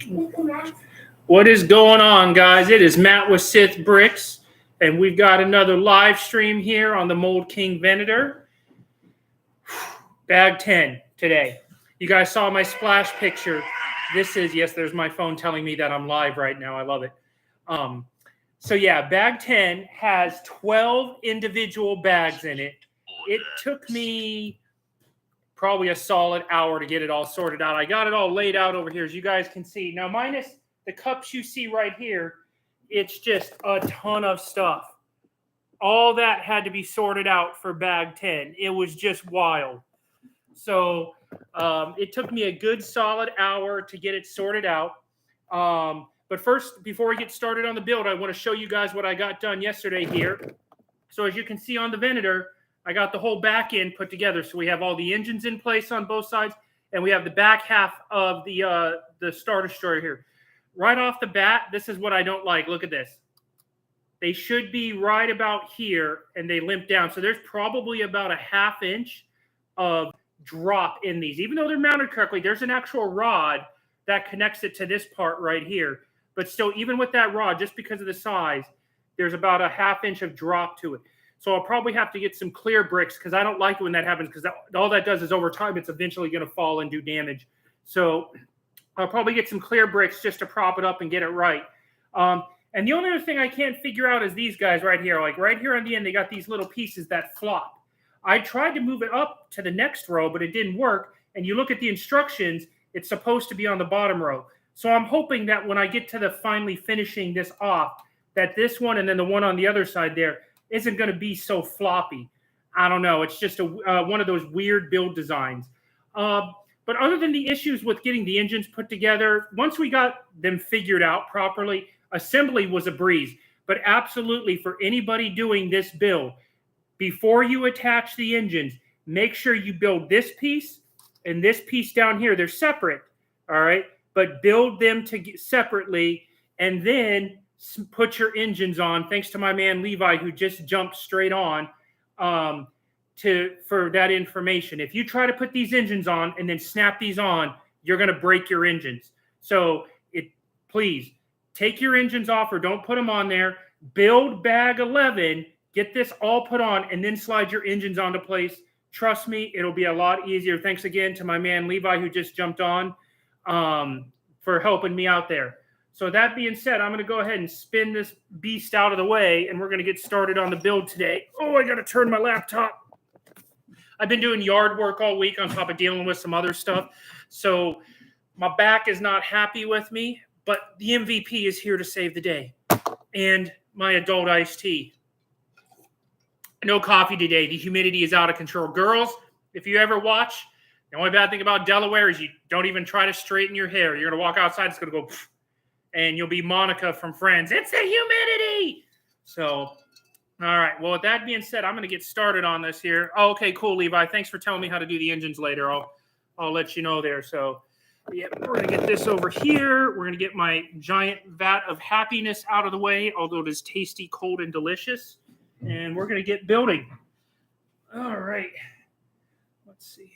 What is going on, guys? It is Matt with Sith Bricks, and we've got another live stream here on the Mould King Venator. Bag 10 today. You guys saw my splash picture. This is, yes, there's my phone telling me that I'm live right now. I love it. So yeah, bag 10 has 12 individual bags in it. It took me probably a solid hour to get it all sorted out. I got it all laid out over here, as you guys can see. Now, minus the cups you see right here, it's just a ton of stuff. All that had to be sorted out for bag 10. It was just wild. So it took me a good solid hour to get it sorted out. But first, before we get started on the build, I want to show you guys what I got done yesterday here. So as you can see on the Venator, I got the whole back end put together. So we have all the engines in place on both sides, and we have the back half of the Star Destroyer here. Right off the bat, this is what I don't like. Look at this. They should be right about here, and they limp down. So there's probably about a ½ inch of drop in these. Even though they're mounted correctly, there's an actual rod that connects it to this part right here. But still, even with that rod, just because of the size, there's about a ½ inch of drop to it. So I'll probably have to get some clear bricks because I don't like it when that happens, because all that does is over time it's eventually going to fall and do damage. So I'll probably get some clear bricks just to prop it up and get it right. And the only other thing I can't figure out is these guys right here. Like right here on the end, they got these little pieces that flop. I tried to move it up to the next row, but it didn't work. And you look at the instructions, it's supposed to be on the bottom row. So I'm hoping that when I get to the finally finishing this off, that this one and then the one on the other side there isn't going to be so floppy. I don't know. It's just one of those weird build designs. But other than the issues with getting the engines put together, once we got them figured out properly, assembly was a breeze. But absolutely, for anybody doing this build, before you attach the engines, make sure you build this piece and this piece down here. They're separate, all right? But build them separately, and then put your engines on. Thanks to my man Levi, who just jumped straight on for that information. If you try to put these engines on and then snap these on, you're going to break your engines. So please take your engines off or don't put them on there. Build bag 11, get this all put on, and then slide your engines onto place. Trust me, it'll be a lot easier. Thanks again to my man Levi, who just jumped on, for helping me out there. So that being said, I'm going to go ahead and spin this beast out of the way, and we're going to get started on the build today. Oh, I got to turn my laptop. I've been doing yard work all week on top of dealing with some other stuff. So my back is not happy with me, but the MVP is here to save the day. And my adult iced tea. No coffee today. The humidity is out of control. Girls, if you ever watch, the only bad thing about Delaware is you don't even try to straighten your hair. You're going to walk outside, it's going to go pfft, and you'll be Monica from Friends. It's the humidity. So, all right. Well, with that being said, I'm going to get started on this here. Oh, okay, cool, Levi. Thanks for telling me how to do the engines later. I'll let you know there. So, yeah, we're going to get this over here. We're going to get my giant vat of happiness out of the way, although it is tasty, cold, and delicious. And we're going to get building. All right. Let's see here.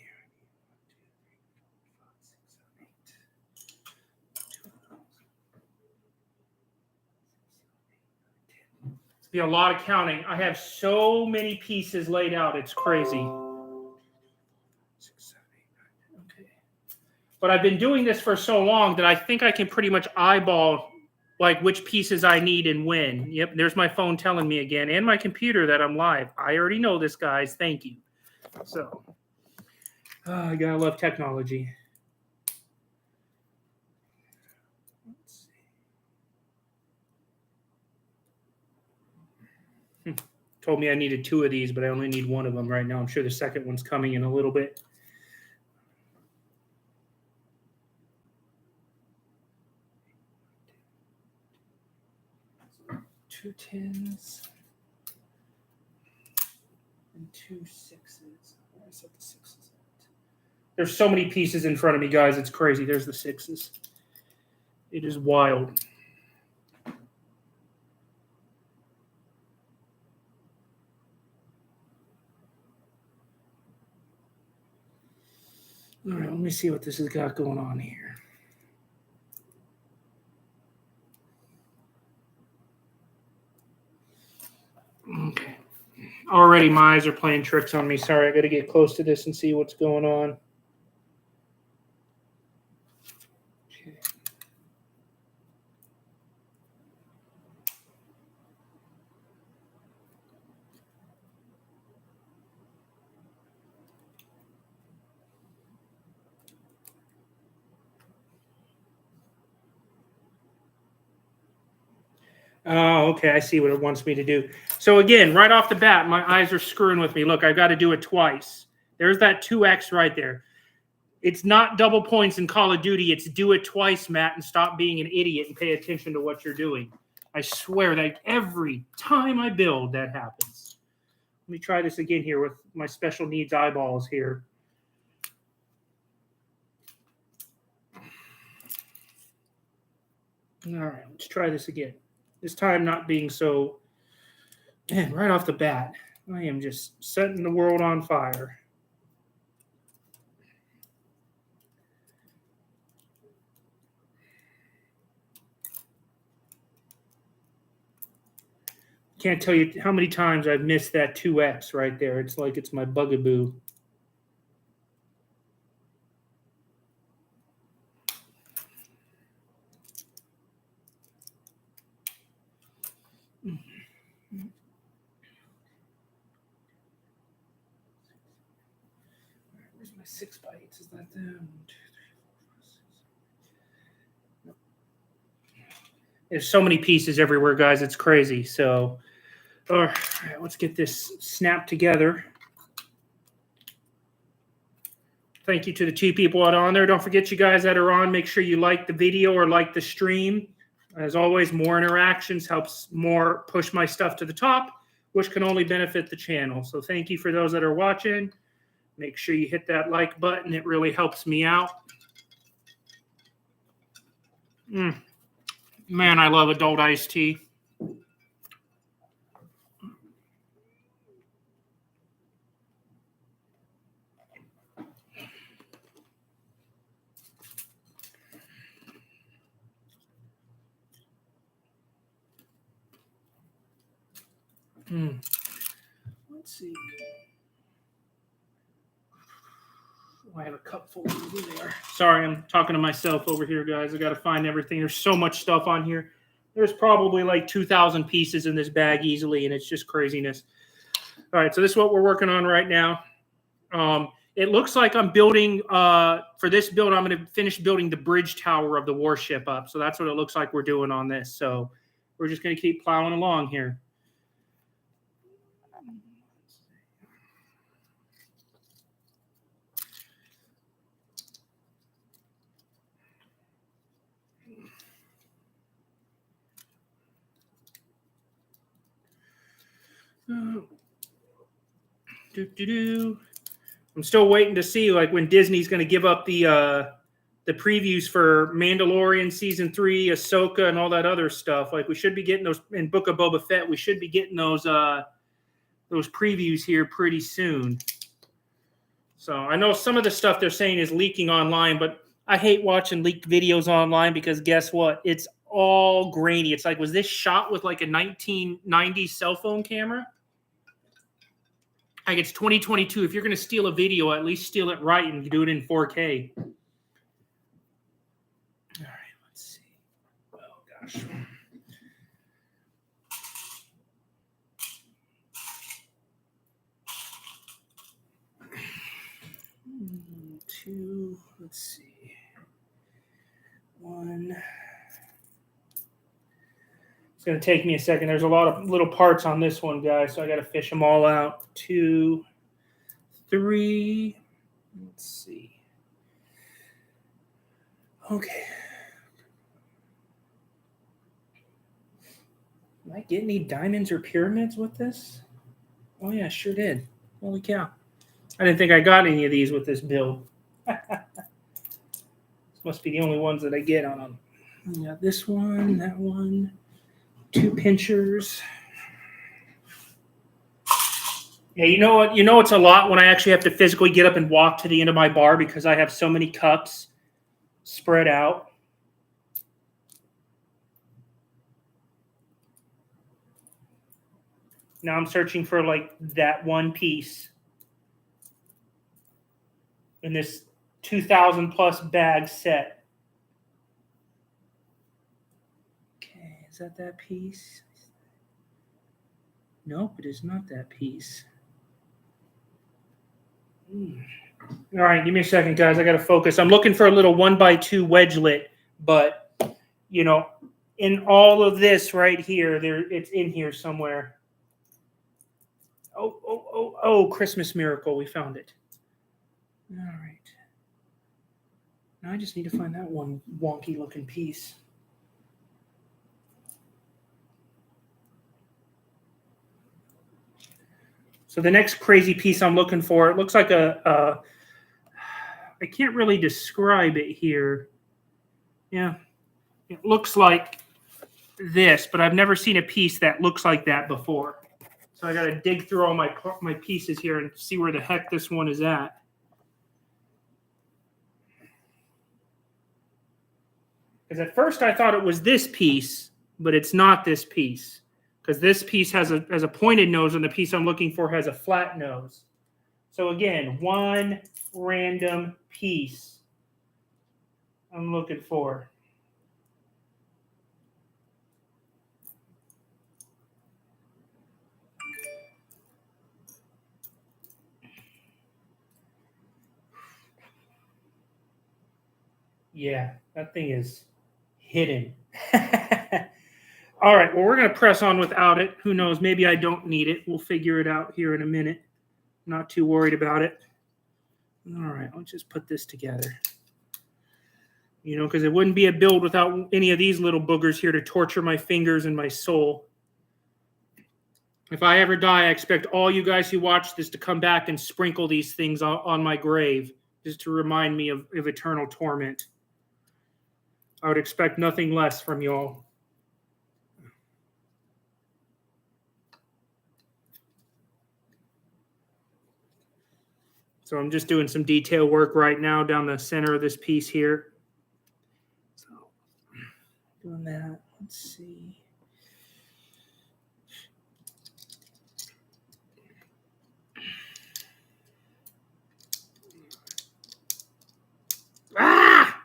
Be a lot of counting. I have so many pieces laid out. It's crazy. 6, 7, 8, 9, 10. Okay. But I've been doing this for so long that I think I can pretty much eyeball like which pieces I need and when. Yep, there's my phone telling me again, and my computer that I'm live. I already know this, guys. Thank you. So, I gotta love technology. Told me I needed 2 of these, but I only need 1 of them right now. I'm sure the second one's coming in a little bit. Two 10s and 2 6s. Where I set the 6s at? There's so many pieces in front of me, guys. It's crazy. There's the 6s. It is wild. All right, let me see what this has got going on here. Okay. Already my eyes are playing tricks on me. Sorry, I got to get close to this and see what's going on. Okay. Oh, okay. I see what it wants me to do. So again, right off the bat, my eyes are screwing with me. Look, I've got to do it twice. There's that 2x right there. It's not double points in Call of Duty. It's do it twice, Matt, and stop being an idiot and pay attention to what you're doing. I swear that every time I build, that happens. Let me try this again here with my special needs eyeballs here. All right, let's try this again. This time not being so, man, right off the bat, I am just setting the world on fire. Can't tell you how many times I've missed that 2x right there. It's like it's my bugaboo. Where's my 6 bytes? Is that them? 1, 2, 3, 4, 5, 6. There's so many pieces everywhere, guys. It's crazy. So, all right, let's get this snapped together. Thank you to the 2 people that are on there. Don't forget, you guys that are on, make sure you like the video or like the stream. As always, more interactions helps more push my stuff to the top, which can only benefit the channel. So thank you for those that are watching. Make sure you hit that like button. It really helps me out. Man, I love adult iced tea. Let's see. Oh, I have a cup full over there. Sorry, I'm talking to myself over here, guys. I got to find everything. There's so much stuff on here. There's probably like 2,000 pieces in this bag easily, and it's just craziness. All right, so this is what we're working on right now. It looks like I'm building, for this build, I'm going to finish building the bridge tower of the warship up. So that's what it looks like we're doing on this. So we're just going to keep plowing along here. I'm still waiting to see like when Disney's going to give up the previews for Mandalorian season 3, Ahsoka, and all that other stuff. Like we should be getting those in Book of Boba Fett. We should be getting those previews here pretty soon. So I know some of the stuff they're saying is leaking online, but I hate watching leaked videos online because guess what? It's all grainy. It's like, was this shot with like a 1990 cell phone camera? Like it's 2022. If you're going to steal a video, at least steal it right and do it in 4K. All right, let's see. Oh, gosh. Two, let's see. 1. It's going to take me a second. There's a lot of little parts on this one, guys, so I got to fish them all out. 2, 3. Let's see. Okay. Did I get any diamonds or pyramids with this? Oh, yeah, I sure did. Holy cow. I didn't think I got any of these with this build. This must be the only ones that I get on them. I got this one, that one. 2 pinchers. Yeah, you know what? You know it's a lot when I actually have to physically get up and walk to the end of my bar because I have so many cups spread out. Now I'm searching for like that one piece in this 2,000 plus bag set. Okay, is that piece? Nope, it is not that piece. All right, give me a second, guys. I got to focus. I'm looking for a little 1x2 wedgelet, but you know, in all of this right here, it's in here somewhere. Oh, Christmas miracle. We found it. All right. Now I just need to find that one wonky looking piece. So the next crazy piece I'm looking for, it looks like I can't really describe it here. Yeah, it looks like this, but I've never seen a piece that looks like that before. So I got to dig through all my pieces here and see where the heck this one is at. Because at first I thought it was this piece, but it's not this piece. Because this piece has a pointed nose and the piece I'm looking for has a flat nose. So again, one random piece I'm looking for. Yeah, that thing is hidden. All right, well, we're going to press on without it. Who knows? Maybe I don't need it. We'll figure it out here in a minute. Not too worried about it. All right, let's just put this together. You know, because it wouldn't be a build without any of these little boogers here to torture my fingers and my soul. If I ever die, I expect all you guys who watch this to come back and sprinkle these things on my grave, just to remind me of eternal torment. I would expect nothing less from you all. So I'm just doing some detail work right now down the center of this piece here. So doing that. Let's see.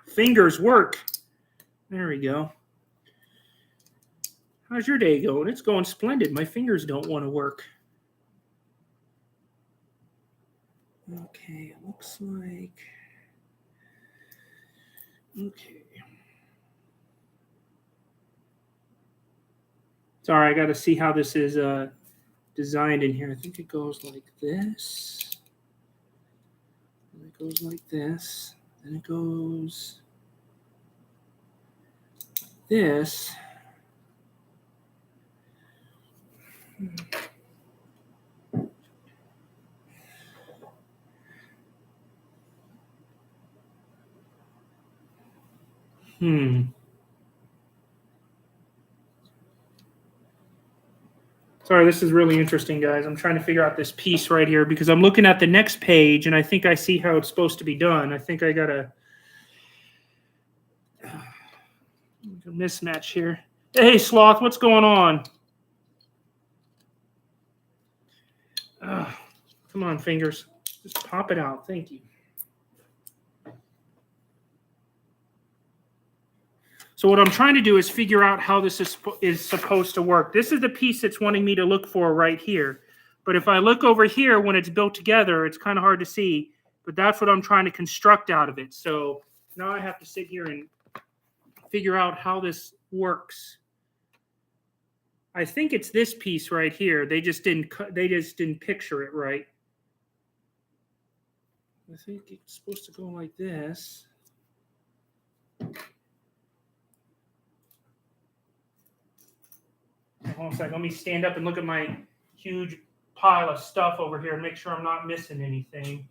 Fingers work. There we go. How's your day going? It's going splendid. My fingers don't want to work. Okay, it looks like... Okay. Sorry, I got to see how this is designed in here. I think it goes like this. And it goes like this. Then it goes like this. Sorry, this is really interesting, guys. I'm trying to figure out this piece right here because I'm looking at the next page and I think I see how it's supposed to be done. I think I got a mismatch here. Hey, Sloth, what's going on? Come on, fingers. Just pop it out. Thank you. So what I'm trying to do is figure out how this is supposed to work. This is the piece it's wanting me to look for right here. But if I look over here when it's built together, it's kind of hard to see. But that's what I'm trying to construct out of it. So now I have to sit here and figure out how this works. I think it's this piece right here. They just didn't picture it right. I think it's supposed to go like this. Hold on a second. Let me stand up and look at my huge pile of stuff over here and make sure I'm not missing anything.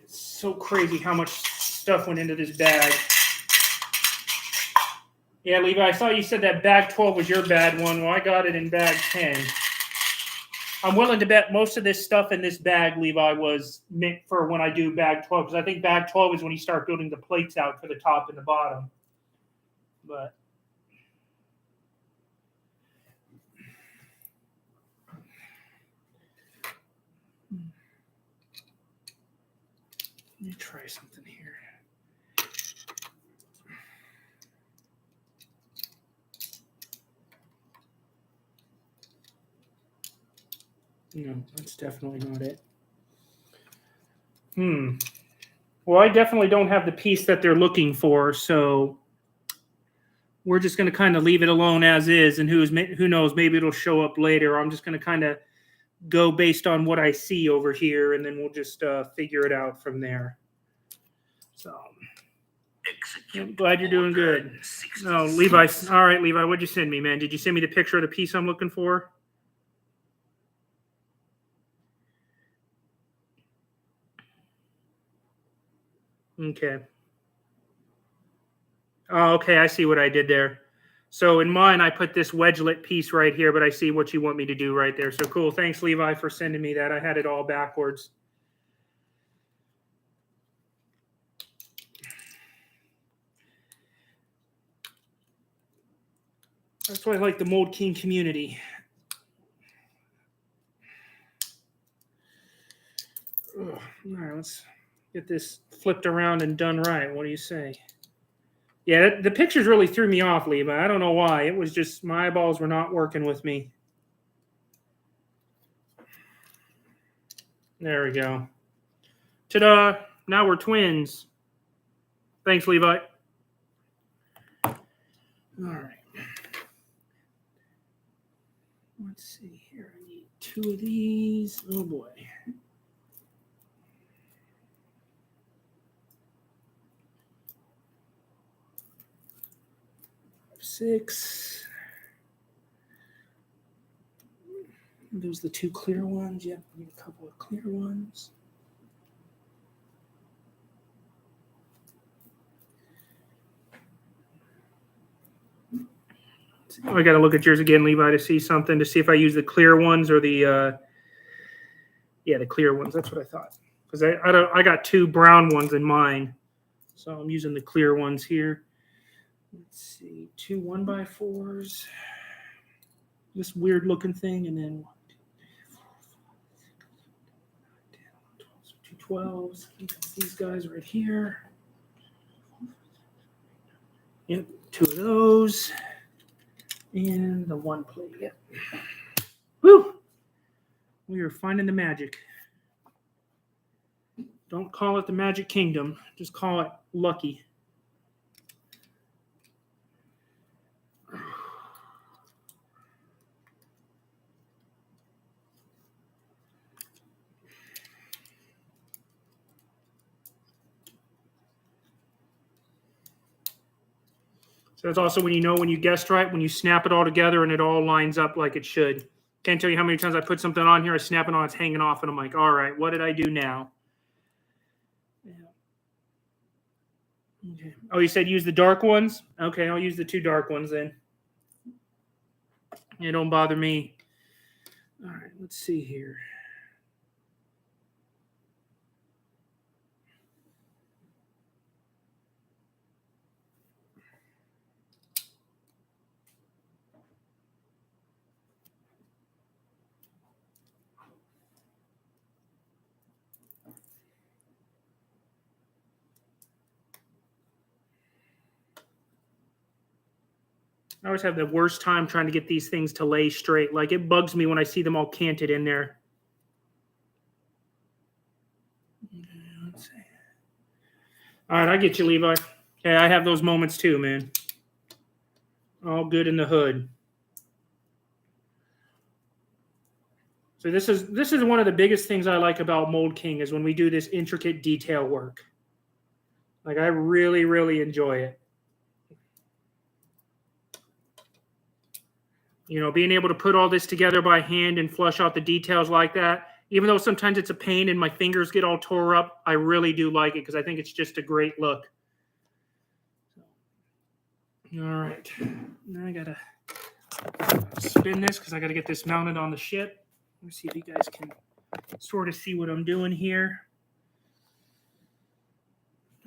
It's so crazy how much stuff went into this bag. Yeah, Levi, I saw you said that bag 12 was your bad one. Well, I got it in bag 10. I'm willing to bet most of this stuff in this bag, Levi, was meant for when I do bag 12, because I think bag 12 is when you start building the plates out for the top and the bottom. But let me try something here. No, that's definitely not it. Well, I definitely don't have the piece that they're looking for, so we're just going to kind of leave it alone as is, and who knows, maybe it'll show up later. I'm just going to kind of go based on what I see over here, and then we'll just figure it out from there. So I'm glad you're doing good. Oh, Levi. All right, Levi, what'd you send me, man? Did you send me the picture of the piece I'm looking for? Okay. Oh, okay, I see what I did there. So in mine, I put this wedgelet piece right here, but I see what you want me to do right there. So cool. Thanks, Levi, for sending me that. I had it all backwards. That's why I like the Mould King community. Ugh. All right, let's get this flipped around and done right. What do you say? Yeah, the pictures really threw me off, Levi. I don't know why. It was just my eyeballs were not working with me. There we go. Ta-da! Now we're twins. Thanks, Levi. All right. Let's see here. I need 2 of these. Oh, boy. 6. Those are the 2 clear ones. Yep, I need a couple of clear ones. Oh, I got to look at yours again, Levi, to see something, to see if I use the clear ones or the, the clear ones. That's what I thought. Because I got 2 brown ones in mine. So I'm using the clear ones here. Let's see, 2 1x4s. This weird looking thing, and then 1, 2, 3, 4, 5, 6, 7, 8, 9, 10, 11, 12, 2 12s. These guys right here. Yep, 2 of those. And the 1 plate. Yep. Woo! We are finding the magic. Don't call it the Magic Kingdom. Just call it lucky. So that's also when you guessed right, when you snap it all together and it all lines up like it should. Can't tell you how many times I put something on here, I snap it on, it's hanging off, and I'm like, all right, what did I do now? Yeah. Okay. Oh, you said use the dark ones? Okay, I'll use the 2 dark ones then. It don't bother me. All right, let's see here. I always have the worst time trying to get these things to lay straight. Like, it bugs me when I see them all canted in there. Let's see. All right, I get you, Levi. Okay, I have those moments too, man. All good in the hood. So this is one of the biggest things I like about Mould King is when we do this intricate detail work. Like, I really, really enjoy it. Being able to put all this together by hand and flush out the details like that, even though sometimes it's a pain and my fingers get all tore up, I really do like it because I think it's just a great look. All right. Now I got to spin this because I got to get this mounted on the ship. Let me see if you guys can sort of see what I'm doing here.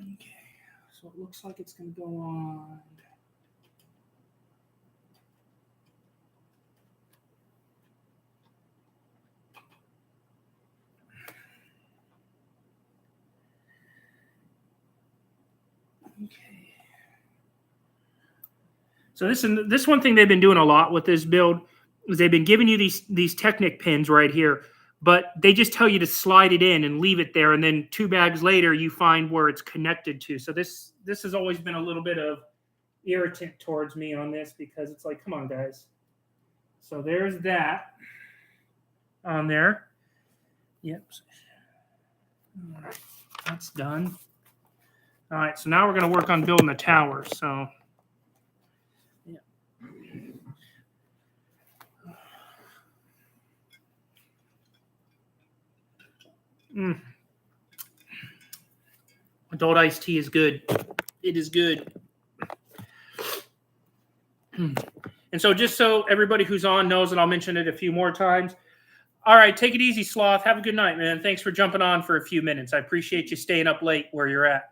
Okay, so it looks like it's going to go on. Okay. So this one thing they've been doing a lot with this build is they've been giving you these Technic pins right here, but they just tell you to slide it in and leave it there, and then 2 bags later you find where it's connected to. So this has always been a little bit of irritant towards me on this, because it's like, come on, guys. So there's that on there. Yep. All right, that's done. All right, so now we're going to work on building the tower. So, yeah. Adult iced tea is good. It is good. And so just so everybody who's on knows, and I'll mention it a few more times. All right, take it easy, Sloth. Have a good night, man. Thanks for jumping on for a few minutes. I appreciate you staying up late where you're at.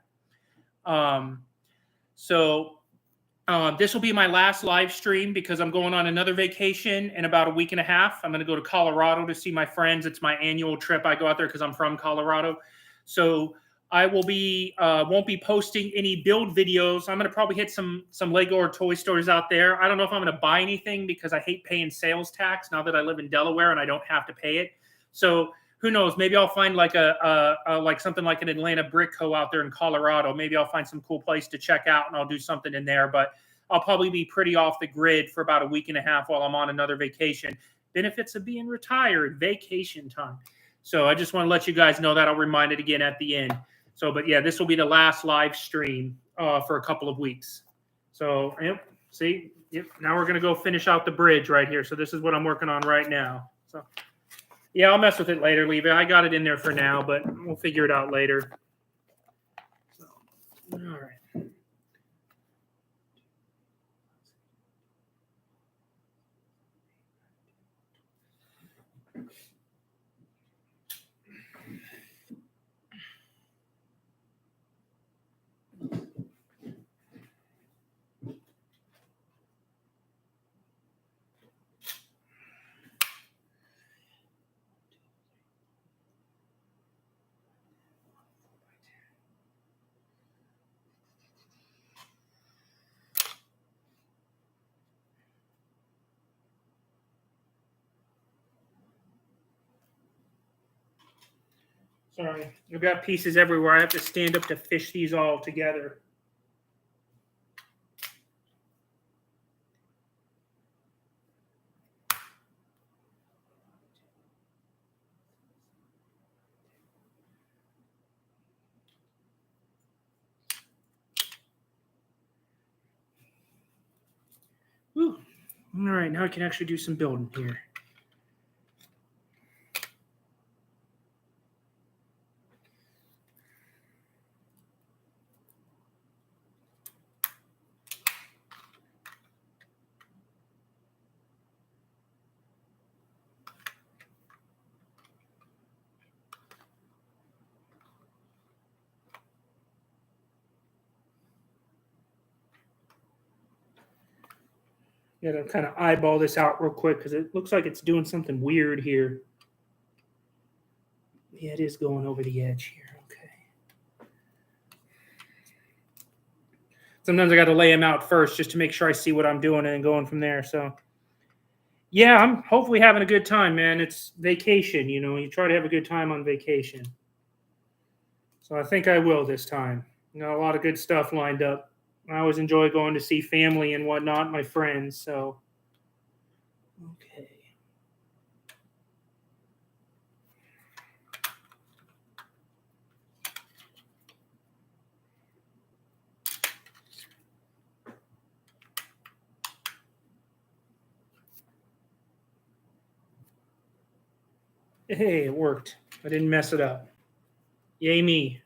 This will be my last live stream because I'm going on another vacation in about a week and a half. I'm going to go to Colorado to see my friends. It's my annual trip. I go out there because I'm from Colorado. So I will be won't be posting any build videos. I'm going to probably hit some Lego or toy stores out there. I don't know if I'm going to buy anything because I hate paying sales tax now that I live in Delaware and I don't have to pay it. So who knows? Maybe I'll find like like something like an Atlanta Brick Co. out there in Colorado. Maybe I'll find some cool place to check out and I'll do something in there. But I'll probably be pretty off the grid for about a week and a half while I'm on another vacation. Benefits of being retired, vacation time. So I just want to let you guys know that. I'll remind it again at the end. So, but yeah, this will be the last live stream for a couple of weeks. So, yep, see, yep. Now we're going to go finish out the bridge right here. So this is what I'm working on right now. So. Yeah, I'll mess with it later, leave it. I got it in there for now, but we'll figure it out later. So, all right. Sorry, I've got pieces everywhere. I have to stand up to fish these all together. Whew. All right, now I can actually do some building here. Gotta kind of eyeball this out real quick because it looks like it's doing something weird here. Yeah, it is going over the edge here. Okay. Sometimes I got to lay them out first just to make sure I see what I'm doing and going from there. So, yeah, I'm hopefully having a good time, man. It's vacation, you know. You try to have a good time on vacation. So I think I will this time. Got a lot of good stuff lined up. I always enjoy going to see family and whatnot, my friends. So, okay. Hey, it worked. I didn't mess it up. Yay me.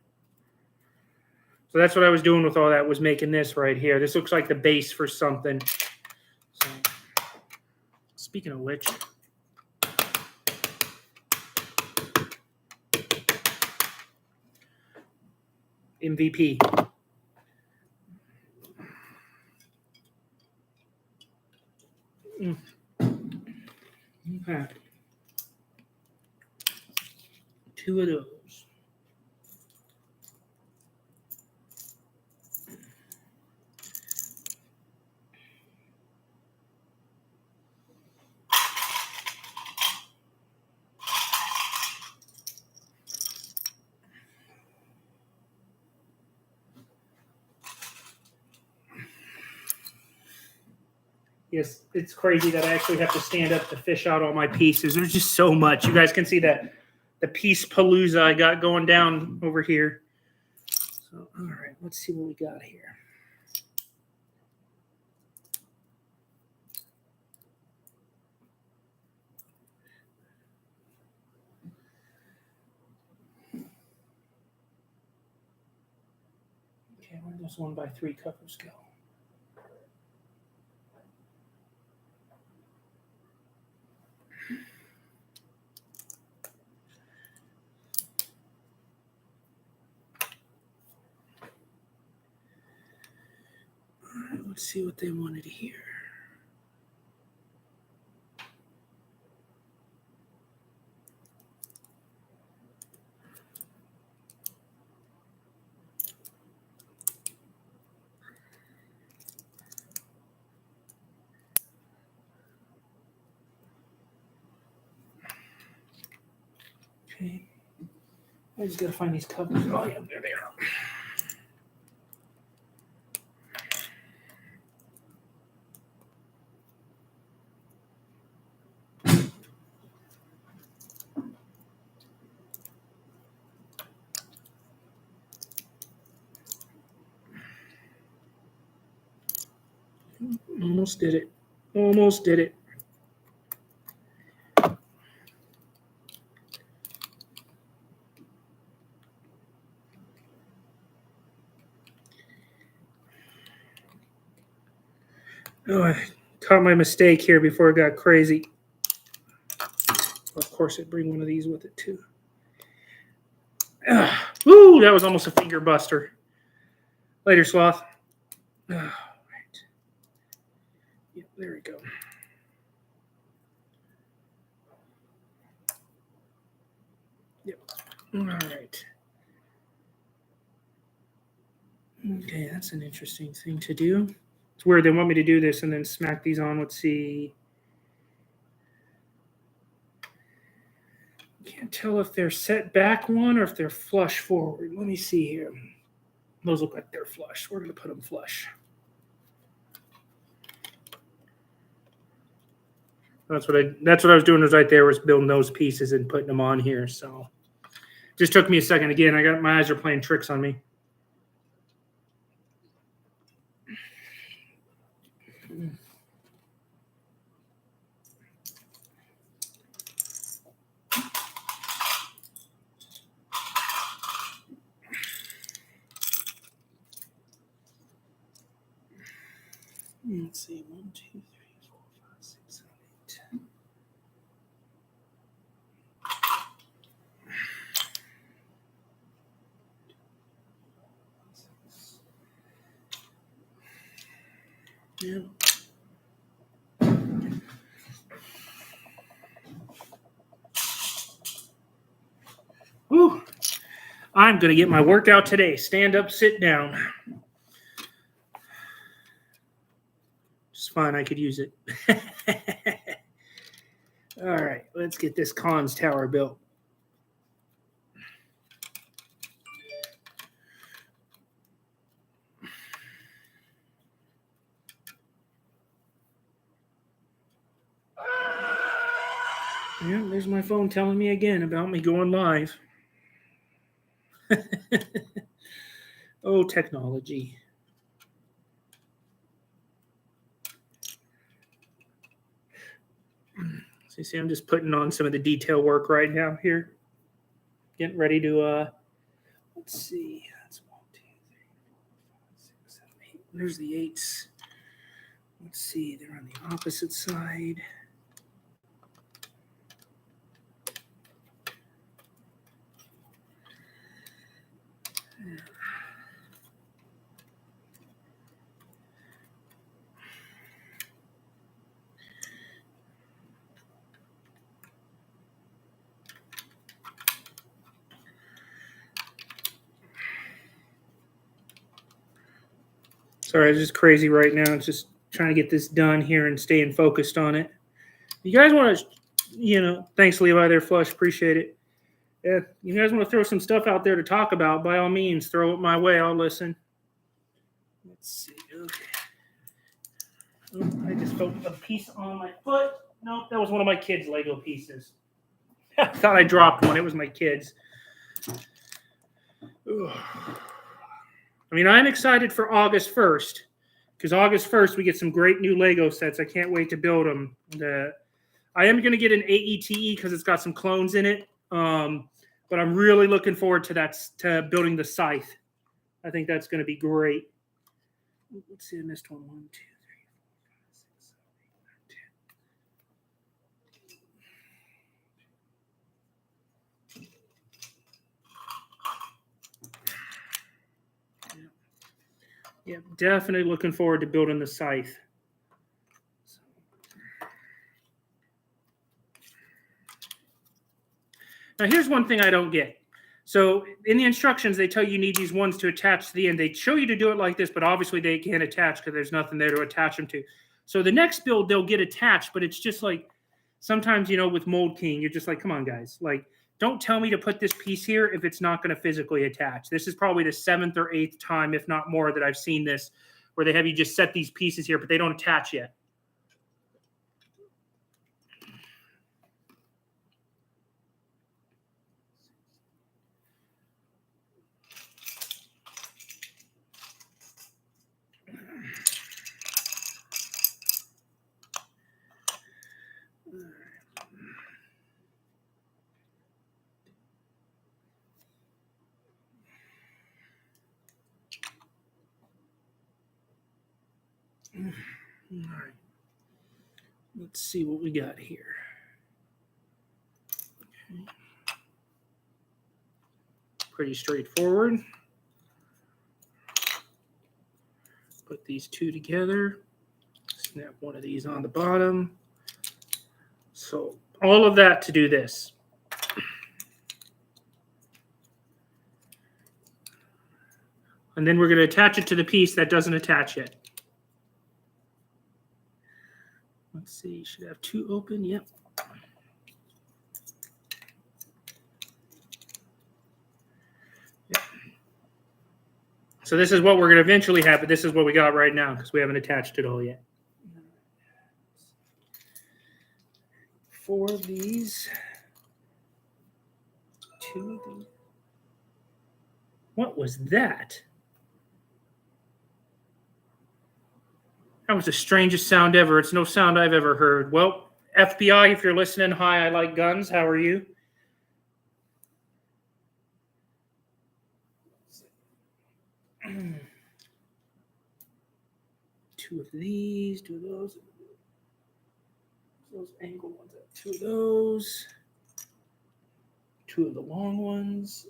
So that's what I was doing with all that, was making this right here. This looks like the base for something. So, speaking of which, MVP. Okay. 2 of those. Yes, it's crazy that I actually have to stand up to fish out all my pieces. There's just so much. You guys can see that the piece palooza I got going down over here. So, all right, let's see what we got here. Okay, where does 1x3 covers go? All right, let's see what they wanted here. Okay. I just gotta find these covers. Oh yeah, there they are. Almost did it. Almost did it. Oh, I caught my mistake here before it got crazy. Of course, it'd bring one of these with it too. Woo, that was almost a finger buster. Later, Sloth. Right. Yep, there we go. Yep. All right. Okay, that's an interesting thing to do. It's weird. They want me to do this and then smack these on. Let's see. Can't tell if they're set back one or if they're flush forward. Let me see here. Those look like they're flush. We're going to put them flush. That's what I was doing was right there, was building those pieces and putting them on here. So just took me a second. Again, my eyes are playing tricks on me. Let's see, 1, 2, 3, 4, 5, 6, 7, 8. Yeah. Whew. I'm going to get my workout today. Stand up, sit down. Just fine. I could use it. All right. Let's get this cons tower built. Yeah, there's my phone telling me again about me going live. Oh, technology. So you see, I'm just putting on some of the detail work right now here. Getting ready to, let's see. That's 1, 2, 3, 4, 5, 6, 7, 8. There's the 8s. Let's see, they're on the opposite side. Sorry, it's just crazy right now. It's just trying to get this done here and staying focused on it. You guys want to, thanks, Levi, there, Flush. Appreciate it. If you guys want to throw some stuff out there to talk about, by all means, throw it my way. I'll listen. Let's see. Okay. Oh, I just felt a piece on my foot. Nope, that was one of my kids' Lego pieces. I thought I dropped one. It was my kids. Ugh. I mean, I'm excited for August 1st because August 1st we get some great new Lego sets. I can't wait to build them. I am going to get an AETE because it's got some clones in it. But I'm really looking forward to building the Scythe. I think that's going to be great. Let's see, I missed one. 1, 2, 3, 4, 5, 6, 7, 8, 9, 10. Yeah, definitely looking forward to building the Scythe. Now, here's one thing I don't get. So in the instructions, they tell you need these ones to attach to the end. They show you to do it like this, but obviously they can't attach because there's nothing there to attach them to. So the next build, they'll get attached, but it's just like sometimes, with Mould King, you're just like, come on, guys. Like, don't tell me to put this piece here if it's not going to physically attach. This is probably the 7th or 8th time, if not more, that I've seen this, where they have you just set these pieces here, but they don't attach yet. All right. Let's see what we got here. Okay. Pretty straightforward. Put these two together. Snap one of these on the bottom. So all of that to do this. And then we're going to attach it to the piece that doesn't attach yet. Let's see, should have 2 open. Yep. So this is what we're going to eventually have, but this is what we got right now because we haven't attached it all yet. 4 of these. 2 of these. What was that? That was the strangest sound ever. It's no sound I've ever heard. Well, FBI, if you're listening, hi, I like guns. How are you? Two of these, 2 of those. Those angled ones. 2 of those. 2 of the long ones.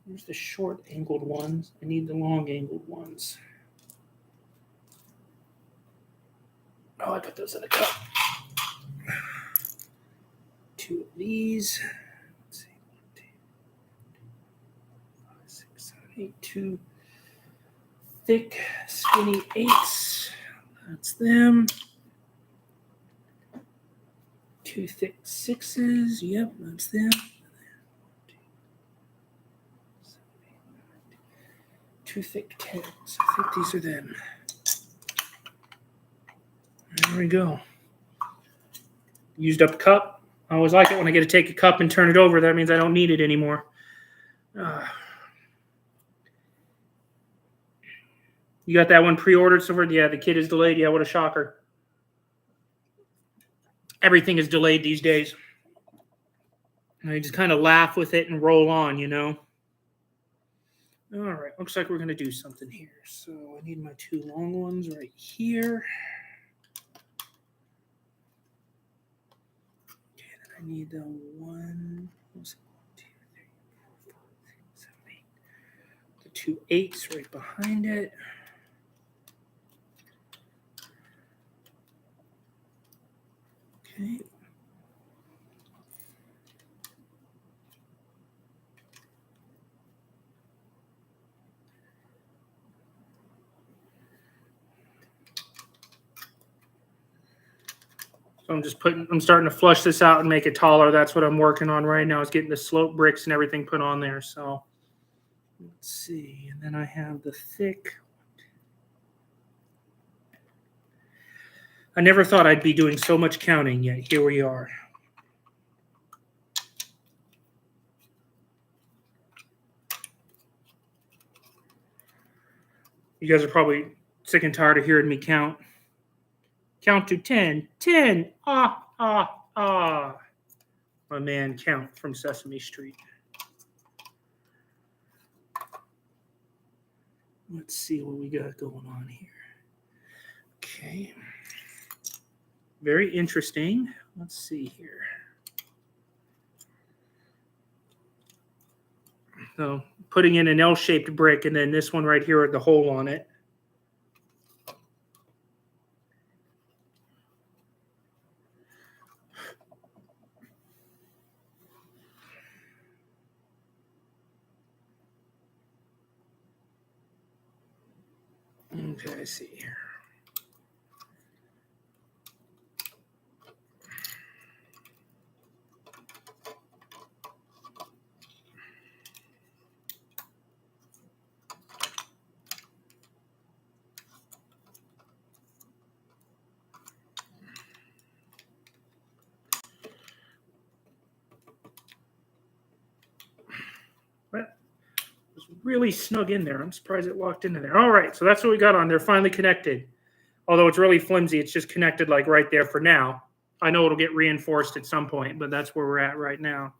Here's the short angled ones. I need the long angled ones. Oh, I put those in a cup. 2 of these. Let's see. 1, 2, 5, 6, 7, 8. 2 thick, skinny 8s. That's them. 2 thick 6s. Yep, that's them. 2 thick 10s. I think these are them. There we go. Used up cup. I always like it when I get to take a cup and turn it over. That means I don't need it anymore. You got that one pre-ordered, so yeah, the kid is delayed. Yeah, what a shocker. Everything is delayed these days. And I just kind of laugh with it and roll on, All right, looks like we're going to do something here. So I need my 2 long ones right here. Okay, then I need the 1, 2, 3, 4, 5, 6, 7, 8. The 2 8s right behind it. Okay. So I'm starting to flush this out and make it taller. That's what I'm working on right now, is getting the slope bricks and everything put on there. So let's see. And then I have the thick. I never thought I'd be doing so much counting, yet here we are. You guys are probably sick and tired of hearing me count. Count to 10. 10. Ah, ah, ah. My man Count from Sesame Street. Let's see what we got going on here. Okay. Very interesting. Let's see here. So putting in an L-shaped brick, and then this one right here with the hole on it. Okay, I see here. Really snug in there. I'm surprised it locked into there. All right, so that's what we got on there. Finally connected. Although it's really flimsy, it's just connected like right there for now. I know it'll get reinforced at some point, but that's where we're at right now.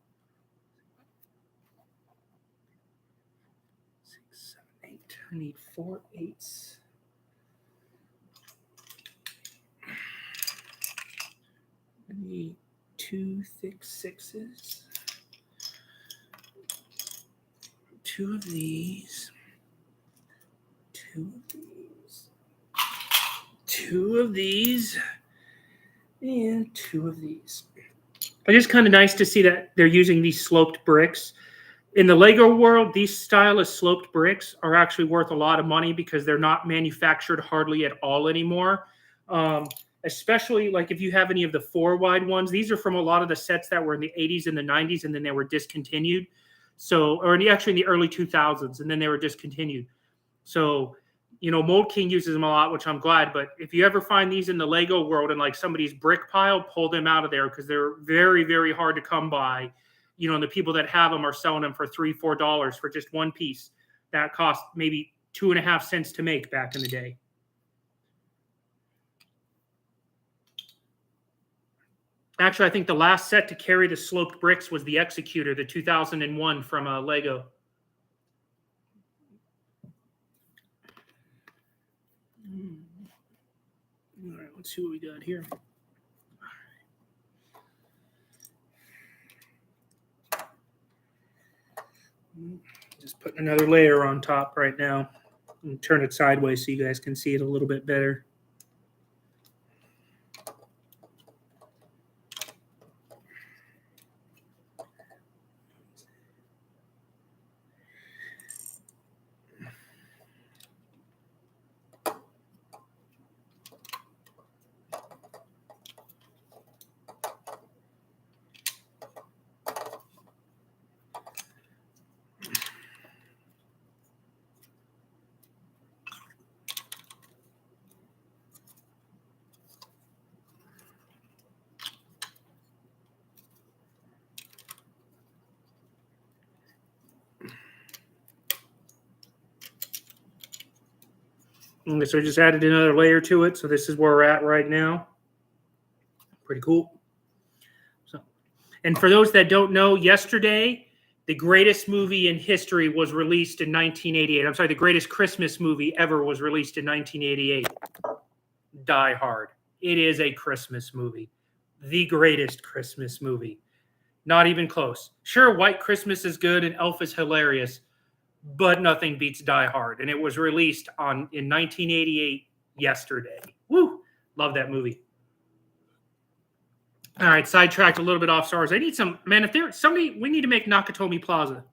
6, 7, 8. I need 4 8s. I need 2 thick 6s. 2 of these, 2 of these, 2 of these, and 2 of these. It's just kind of nice to see that they're using these sloped bricks. In the Lego world, these style of sloped bricks are actually worth a lot of money because they're not manufactured hardly at all anymore. Especially like if you have any of the 4 wide ones. These are from a lot of the sets that were in the 80s and the 90s, and then they were discontinued. So, or actually in the early 2000s, and then they were discontinued. So, you know, Mould King uses them a lot, which I'm glad. But if you ever find these in the Lego world in like somebody's brick pile, pull them out of there because they're very, very hard to come by. You know, and the people that have them are selling them for $3, $4 for just one piece. That cost maybe 2.5 cents to make back in the day. Actually, I think the last set to carry the sloped bricks was the Executor, the 2001 from Lego. All right, let's see what we got here. Just putting another layer on top right now. And turn it sideways so you guys can see it a little bit better. Okay, so I just added another layer to it. So this is where we're at right now. Pretty cool. So, and for those that don't know, yesterday, the greatest movie in history was released in 1988. I'm sorry, the greatest Christmas movie ever was released in 1988. Die Hard. It is a Christmas movie. The greatest Christmas movie. Not even close. Sure, White Christmas is good and Elf is hilarious, but nothing beats Die Hard. And it was released in 1988 yesterday. Woo! Love that movie. All right, sidetracked a little bit off stars. I need some, man, if there's somebody, we need to make Nakatomi Plaza.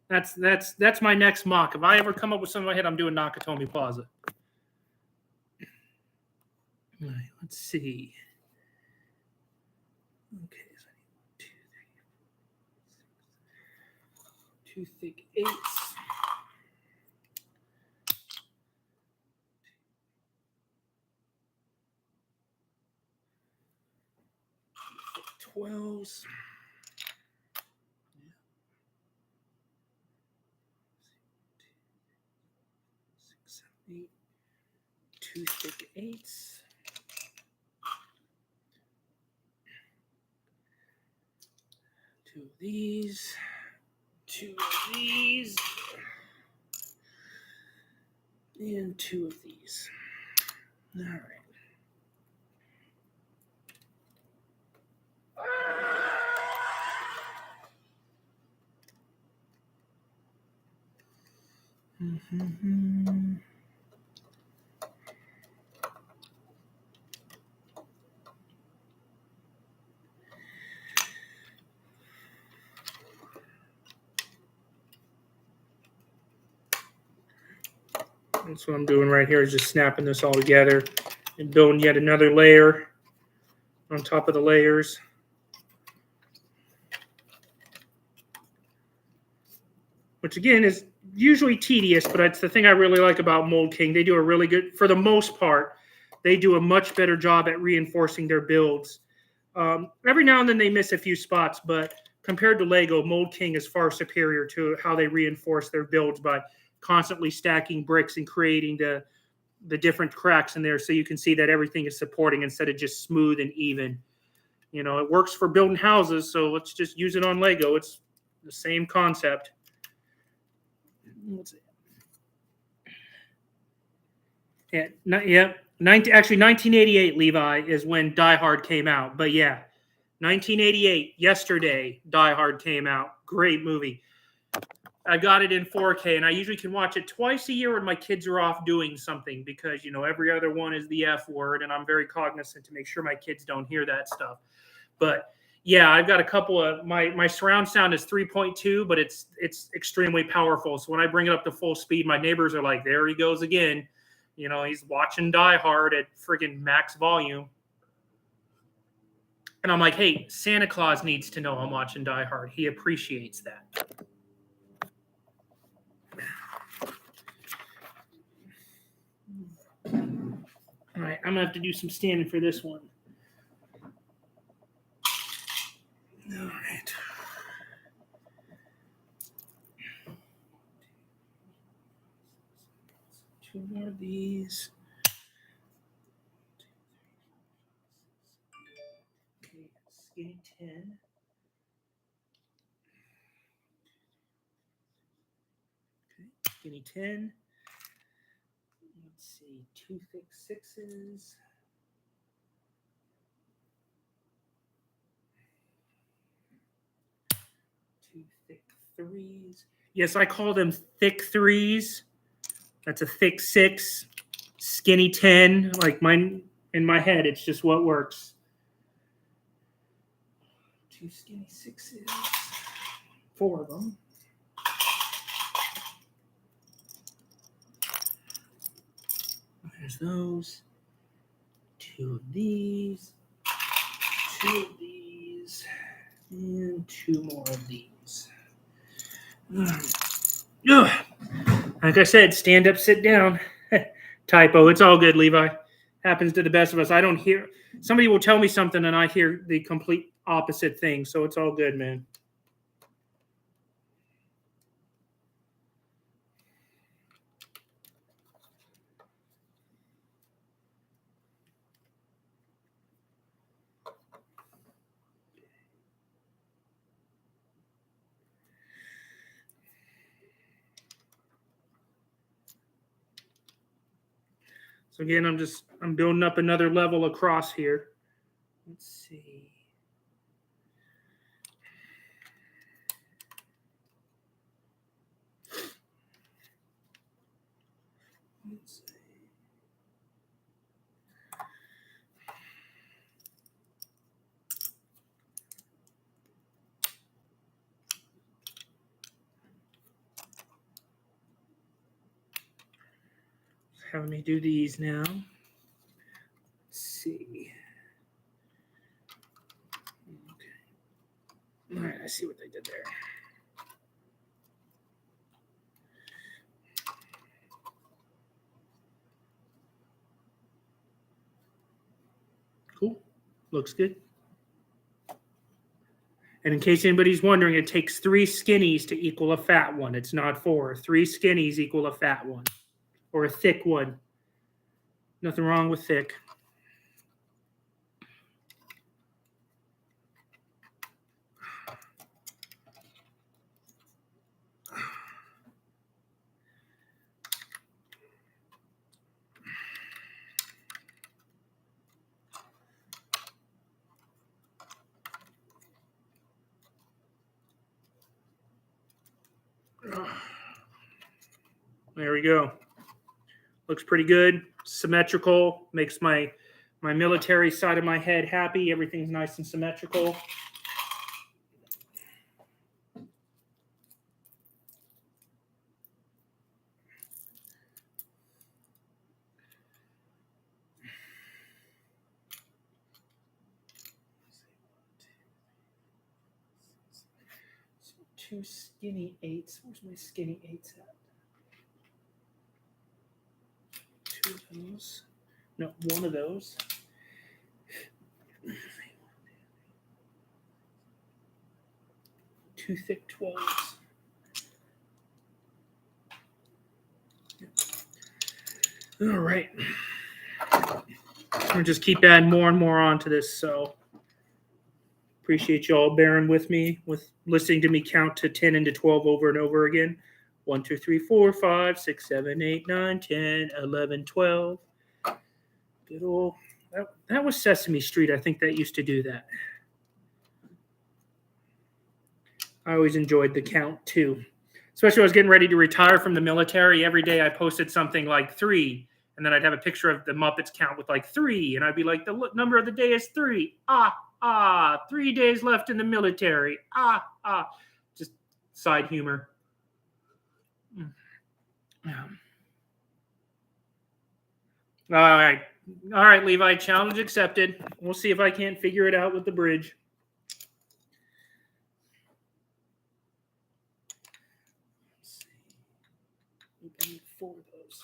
That's my next mock. If I ever come up with something in my head, I'm doing Nakatomi Plaza. All right, let's see. Okay, so I need 2 thick 8s. 12s. 6, 7, 8. 2 thick 8s. 2 of these. 2 of these. And 2 of these. All right. Mm-hmm. That's what I'm doing right here, is just snapping this all together and building yet another layer on top of the layers. Which again is usually tedious, but it's the thing I really like about Mould King. They do a really good, for the most part, they do a much better job at reinforcing their builds. Every now and then they miss a few spots, but compared to Lego, Mould King is far superior to how they reinforce their builds by constantly stacking bricks and creating the different cracks in there so you can see that everything is supporting instead of just smooth and even. You know, it works for building houses, so let's just use it on Lego. It's the same concept. What's it? Yeah, 1988, Levi, is when Die Hard came out. But yeah, 1988, yesterday, Die Hard came out. Great movie. I got it in 4K, and I usually can watch it twice a year when my kids are off doing something because, you know, every other one is the F word, and I'm very cognizant to make sure my kids don't hear that stuff. But yeah, I've got a couple of my surround sound is 3.2, but it's extremely powerful. So when I bring it up to full speed, my neighbors are like, "There he goes again." You know, he's watching Die Hard at friggin' max volume. And I'm like, "Hey, Santa Claus needs to know I'm watching Die Hard. He appreciates that." All right, I'm gonna have to do some standing for this one. All right. 2 more of these. Okay, skinny 10. Okay, skinny 10. Let's see, 2 thick 6s. 2 thick 3s. Yes, I call them thick 3s. That's a thick 6, skinny 10. Like mine in my head, it's just what works. 2 skinny 6s. 4 of them. There's those. 2 of these. 2 of these. And 2 more of these. Like I said, stand up, sit down. Typo. It's all good, Levi. Happens to the best of us. I don't hear. Somebody will tell me something and I hear the complete opposite thing. So it's all good, man. So again, I'm building up another level across here. Let's see. Let's see. Having me do these now. Let's see. All right, I see what they did there. Cool. Looks good. And in case anybody's wondering, it takes 3 skinnies to equal a fat one. It's not 4. 3 skinnies equal a fat one or a thick one. Nothing wrong with thick. There we go. Looks pretty good. Symmetrical. Makes my military side of my head happy. Everything's nice and symmetrical. So 2 skinny 8s. Where's my skinny 8s at? 2 of those. No, 1 of those. 2 thick 12s. All right. We'll just keep adding more and more onto this. So appreciate y'all bearing with me, with listening to me count to 10 and to 12 over and over again. 1, 2, 3, 4, 5, 6, 7, 8, 9, 10, 11, 12. Good old. That was Sesame Street. I think that used to do that. I always enjoyed the count too. Especially when I was getting ready to retire from the military. Every day I posted something like 3. And then I'd have a picture of the Muppets count with like 3. And I'd be like, the number of the day is 3. 3 days left in the military. Just side humor. All right, Levi, challenge accepted. We'll see if I can't figure it out with the bridge. Let's see. I need 4 of those.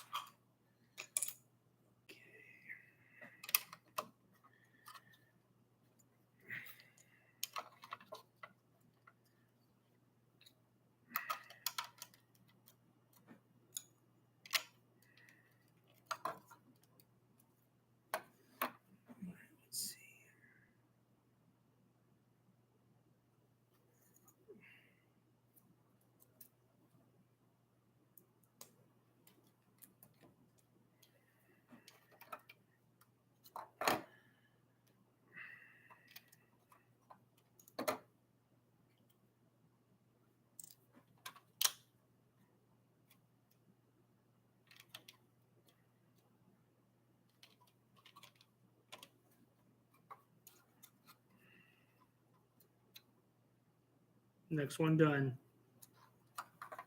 Next one done.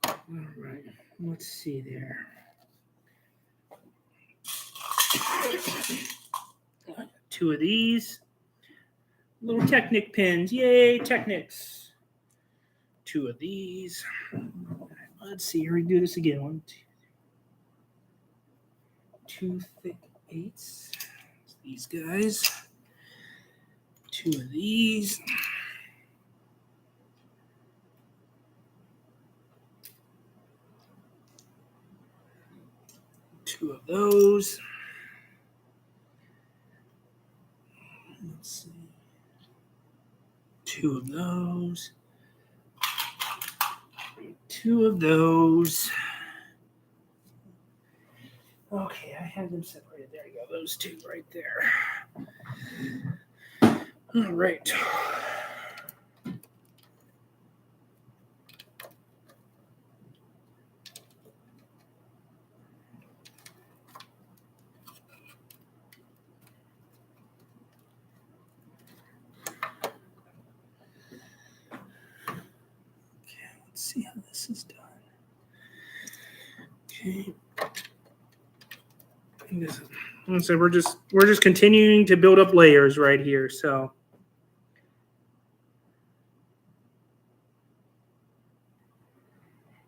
All right, let's see there. 2 of these. Little Technic pins. Yay, Technics. 2 of these. Let's see, here we do this again. 1, 2, 2 thick 8s. These guys. 2 of these. 2 of those. Let's see. 2 of those. 2 of those. Okay, I had them separated. There you go. Those 2 right there. All right. Let's see how this is done. Okay. So we're just continuing to build up layers right here. So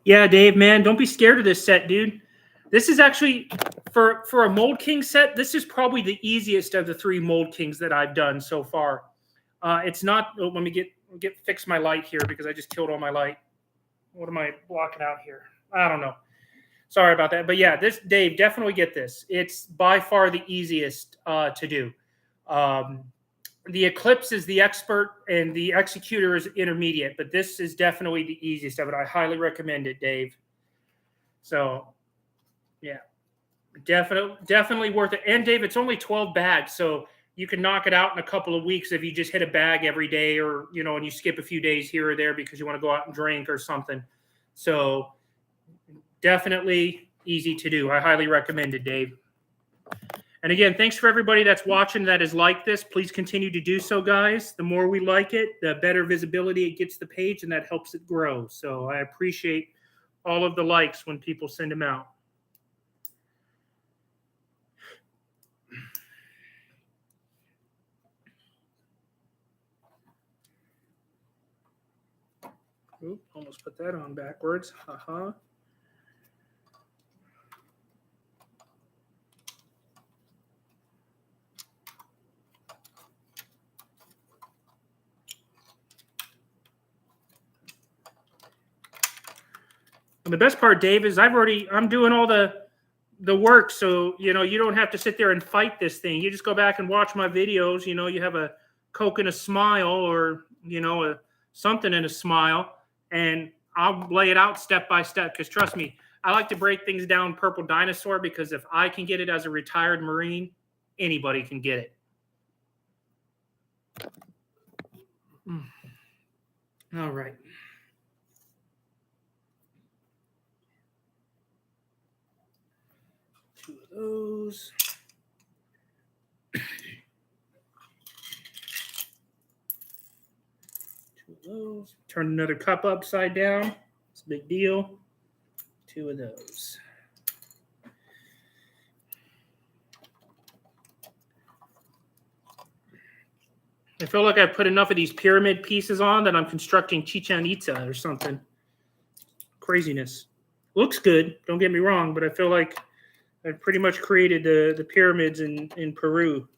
Yeah, Dave, man, don't be scared of this set, dude. This is actually, for a Mold King set, this is probably the easiest of the 3 Mold Kings that I've done so far. It's not, let me fix my light here because I just killed all my light. What am I blocking out here? I don't know. Sorry about that. But yeah, this, Dave, definitely get this. It's by far the easiest to do. The Eclipse is the expert and the Executor is intermediate, but this is definitely the easiest of it. I highly recommend it, Dave. So, yeah, definitely worth it. And Dave, it's only 12 bags, so you can knock it out in a couple of weeks if you just hit a bag every day, or and you skip a few days here or there because you want to go out and drink or something. So, definitely easy to do. I highly recommend it, Dave. And again, thanks for everybody that's watching that is like this. Please continue to do so, guys. The more we like it, the better visibility it gets the page, and that helps it grow. So I appreciate all of the likes when people send them out. Oop, almost put that on backwards. Haha. And the best part, Dave, is I'm doing all the work, so you don't have to sit there and fight this thing. You just go back and watch my videos. You have a Coke and a smile, or something and a smile, and I'll lay it out step by step. Because trust me, I like to break things down purple dinosaur, because if I can get it as a retired Marine, anybody can get it. All right. Two of those. Two of those. Turn another cup upside down. It's a big deal. Two of those. I feel like I put enough of these pyramid pieces on that I'm constructing Chichen Itza or something. Craziness. Looks good, don't get me wrong, but I feel like I've pretty much created the pyramids in Peru.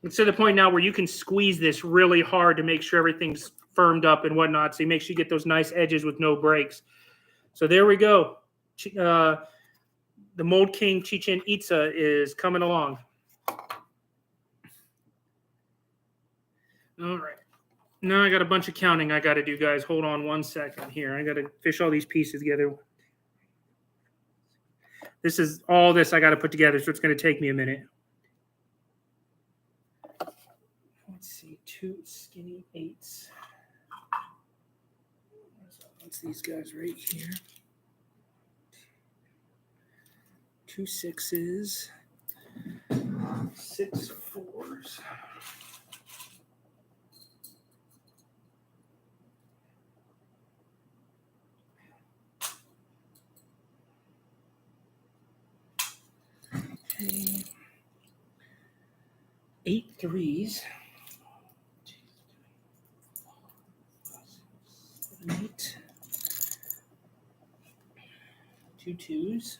It's to the point now where you can squeeze this really hard to make sure everything's firmed up and whatnot. So you make sure you get those nice edges with no breaks. So there we go. The Mold King Chichen Itza is coming along. All right. Now I got a bunch of counting I got to do, guys. Hold on one second here. I got to fish all these pieces together. This is all this I got to put together, so it's going to take me a minute. Let's see, 2 skinny 8s. That's these guys right here. 2 6s. 6 4s. Okay. 8 3s. 8. 2 2s.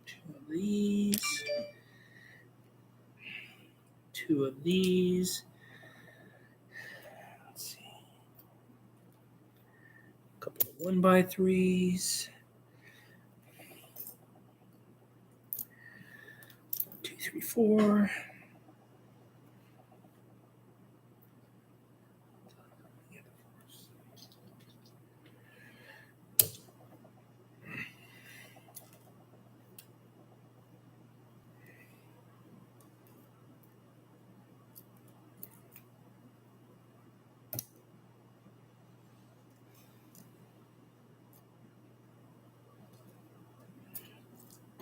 2 of these. 2 of these. Let's see. A couple of 1x3s. 2 3 4.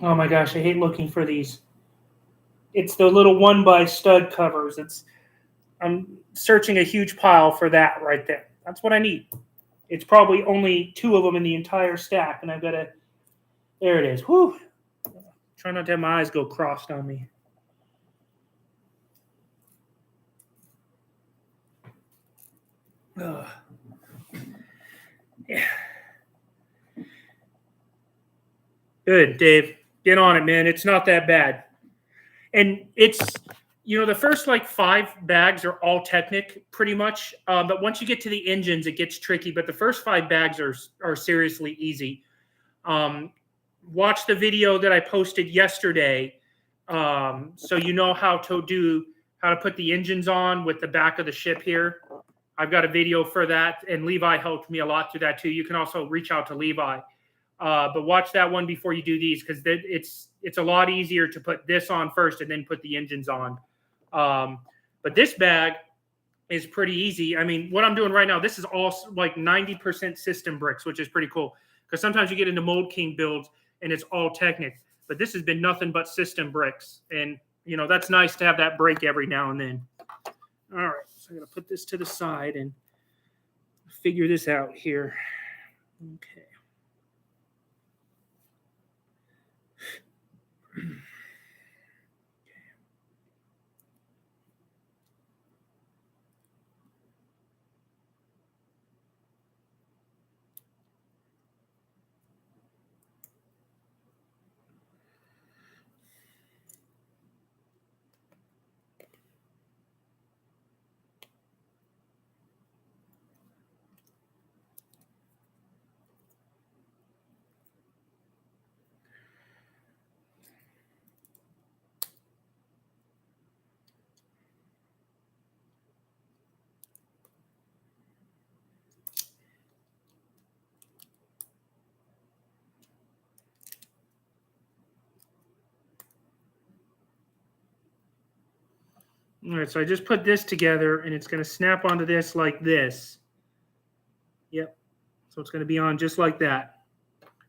Oh my gosh, I hate looking for these. It's the little 1x stud covers. I'm searching a huge pile for that right there. That's what I need. It's probably only 2 of them in the entire stack, and I've got to. There it is. Whew. Try not to have my eyes go crossed on me. Ugh. Yeah. Good, Dave. Get on it, man. It's not that bad. And it's, the first like 5 bags are all Technic pretty much. But once you get to the engines, it gets tricky. But the first 5 bags are seriously easy. Watch the video that I posted yesterday. So you know how to put the engines on with the back of the ship here. I've got a video for that, and Levi helped me a lot through that too. You can also reach out to Levi. But watch that one before you do these, because it's a lot easier to put this on first and then put the engines on. But this bag is pretty easy. I mean, what I'm doing right now, this is all like 90% system bricks, which is pretty cool. Because sometimes you get into Mold King builds and it's all Technic. But this has been nothing but system bricks. And, that's nice to have that break every now and then. All right, so I'm going to put this to the side and figure this out here. Okay. All right, so I just put this together, and it's going to snap onto this like this. Yep. So it's going to be on just like that.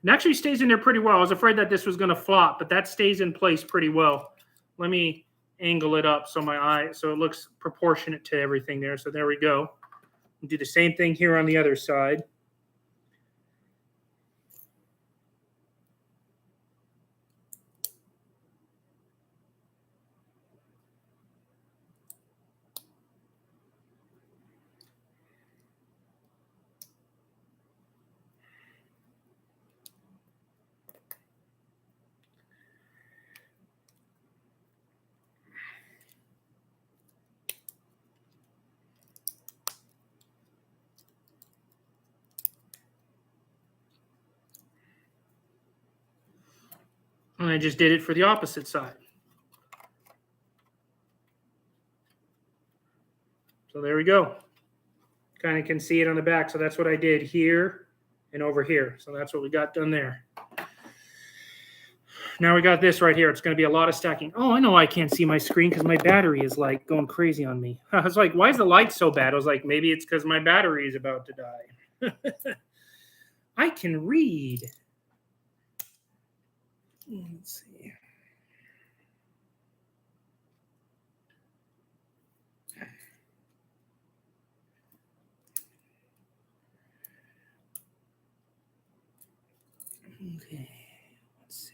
And actually stays in there pretty well. I was afraid that this was going to flop, but that stays in place pretty well. Let me angle it up so it looks proportionate to everything there. So there we go. We'll do the same thing here on the other side. And I just did it for the opposite side. So there we go. Kind of can see it on the back. So that's what I did here and over here. So that's what we got done there. Now we got this right here. It's going to be a lot of stacking. Oh, I know I can't see my screen because my battery is like going crazy on me. I was like, why is the light so bad? I was like, maybe it's because my battery is about to die. I can read. Let's see. Okay, let's see.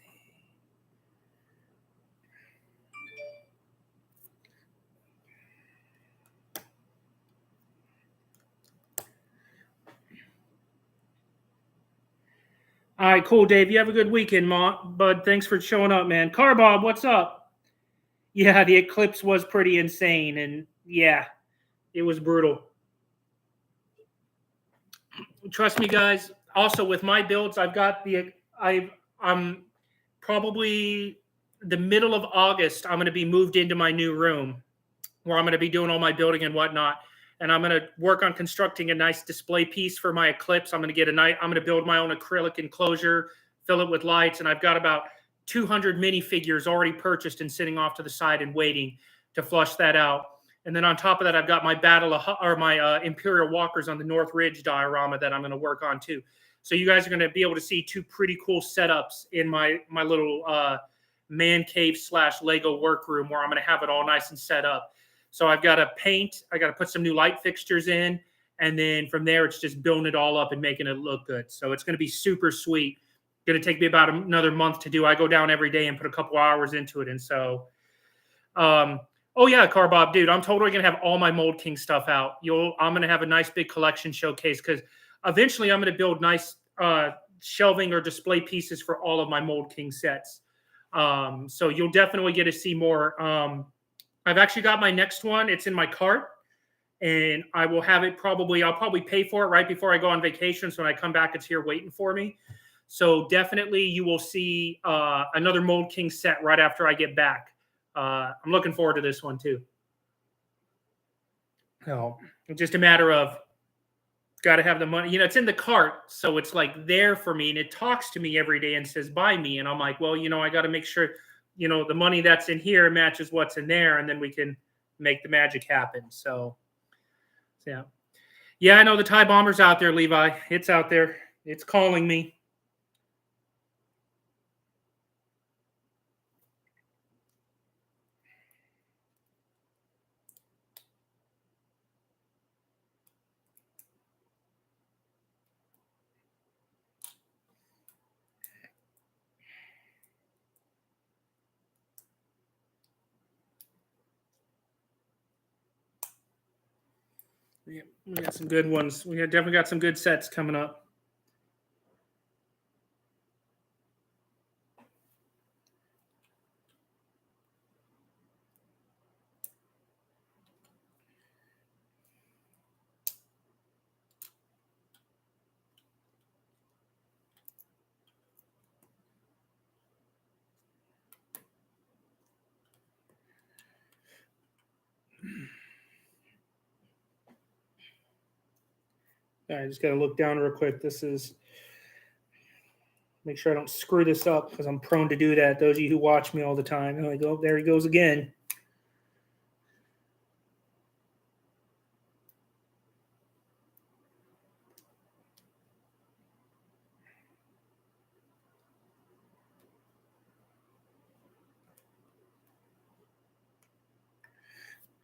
All right, cool, Dave. You have a good weekend, bud. Thanks for showing up, man. Car Bob, what's up? Yeah, the eclipse was pretty insane, and yeah, it was brutal. Trust me, guys. Also, with my builds, I'm probably the middle of August. I'm going to be moved into my new room where I'm going to be doing all my building and whatnot. And I'm going to work on constructing a nice display piece for my eclipse. I'm going to build my own acrylic enclosure, fill it with lights, and I've got about 200 minifigures already purchased and sitting off to the side and waiting to flush that out. And then on top of that, I've got my Imperial Walkers on the North Ridge diorama that I'm going to work on too. So you guys are going to be able to see two pretty cool setups in my little man cave / Lego workroom where I'm going to have it all nice and set up. So I've got to paint, I got to put some new light fixtures in, and then from there it's just building it all up and making it look good. So it's going to be super sweet. Going to take me about another month to do. I go down every day and put a couple hours into it, and so oh yeah, Carbob, dude, I'm totally gonna have all my Mould King stuff out. I'm gonna have a nice big collection showcase because eventually I'm gonna build nice shelving or display pieces for all of my Mould King sets. So you'll definitely get to see more. I've actually got my next one. It's in my cart, and I will have it I'll probably pay for it right before I go on vacation. So when I come back, it's here waiting for me. So definitely you will see another Mould King set right after I get back. I'm looking forward to this one too. So it's just a matter of got to have the money. It's in the cart, so it's like there for me, and it talks to me every day and says buy me, and I'm like, well, I got to make sure the money that's in here matches what's in there, and then we can make the magic happen. So yeah, I know the TIE Bomber's out there, Levi. It's out there. It's calling me. Yeah, we got some good ones. We definitely got some good sets coming up. All right, just got to look down real quick. Make sure I don't screw this up because I'm prone to do that. Those of you who watch me all the time, I'm like, oh, there he goes again.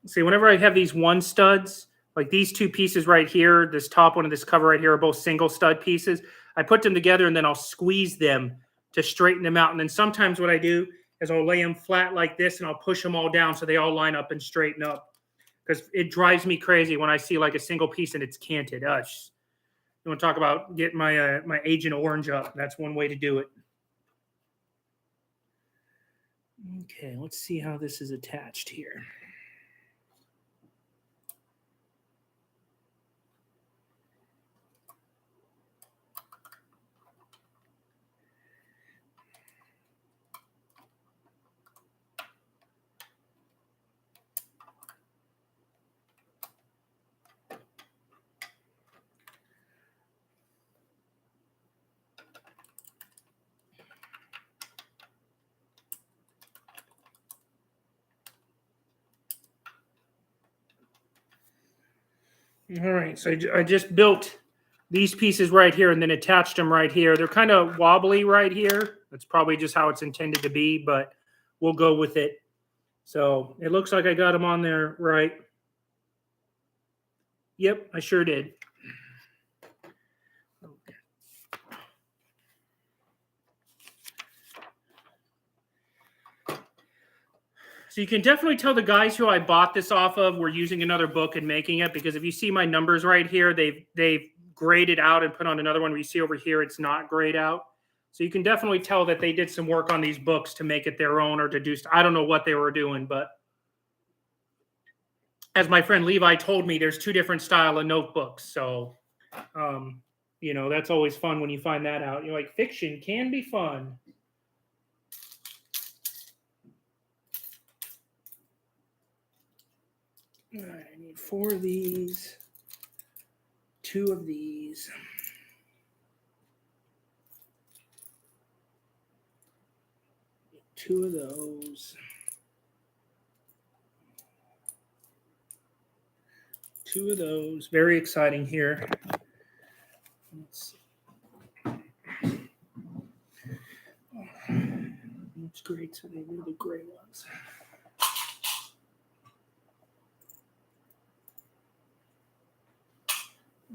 See, whenever I have these one studs, like these two pieces right here, this top one and this cover right here are both single stud pieces. I put them together and then I'll squeeze them to straighten them out. And then sometimes what I do is I'll lay them flat like this and I'll push them all down so they all line up and straighten up. Because it drives me crazy when I see like a single piece and it's canted. You want to talk about getting my Agent Orange up? That's one way to do it. Okay, let's see how this is attached here. All right, so I just built these pieces right here and then attached them right here. They're kind of wobbly right here. That's probably just how it's intended to be, but we'll go with it. So it looks like I got them on there right. Yep, I sure did. So you can definitely tell the guys who I bought this off of were using another book and making it, because if you see my numbers right here, they've graded out and put on another one. We see over here it's not grayed out. So you can definitely tell that they did some work on these books to make it their own or to do. I don't know what they were doing, but as my friend Levi told me, there's two different style of notebooks. So, that's always fun when you find that out. You're like, fiction can be fun. All right, I need 4 of these, 2 of these. Two of those. 2 of those. Very exciting here. Let's see. grates are they? They're the gray ones.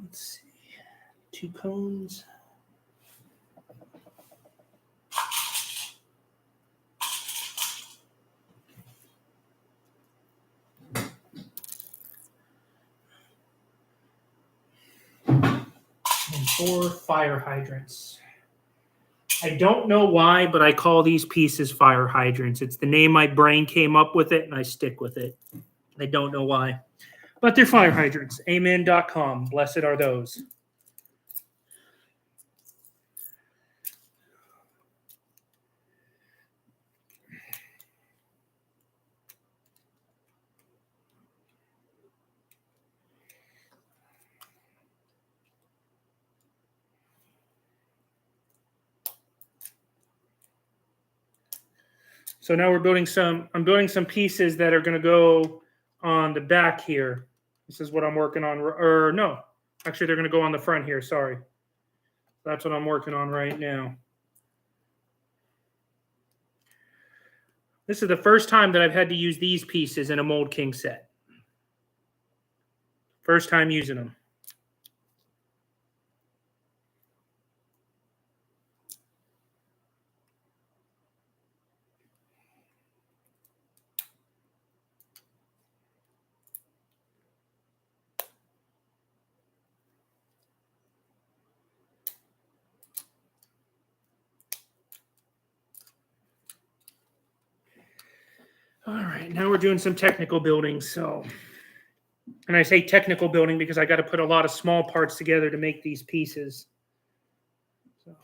Let's see. 2 cones. And 4 fire hydrants. I don't know why, but I call these pieces fire hydrants. It's the name my brain came up with it, and I stick with it. I don't know why. But they're fire hydrants. Amen.com. Blessed are those. So now we're building I'm building some pieces that are going to go on the back here. This is what I'm working on. Or no, actually they're going to go on the front here. Sorry. That's what I'm working on right now. This is the first time that I've had to use these pieces in a Mould King set. First time using them. All right, now we're doing some technical building. So, and I say technical building because I got to put a lot of small parts together to make these pieces. So.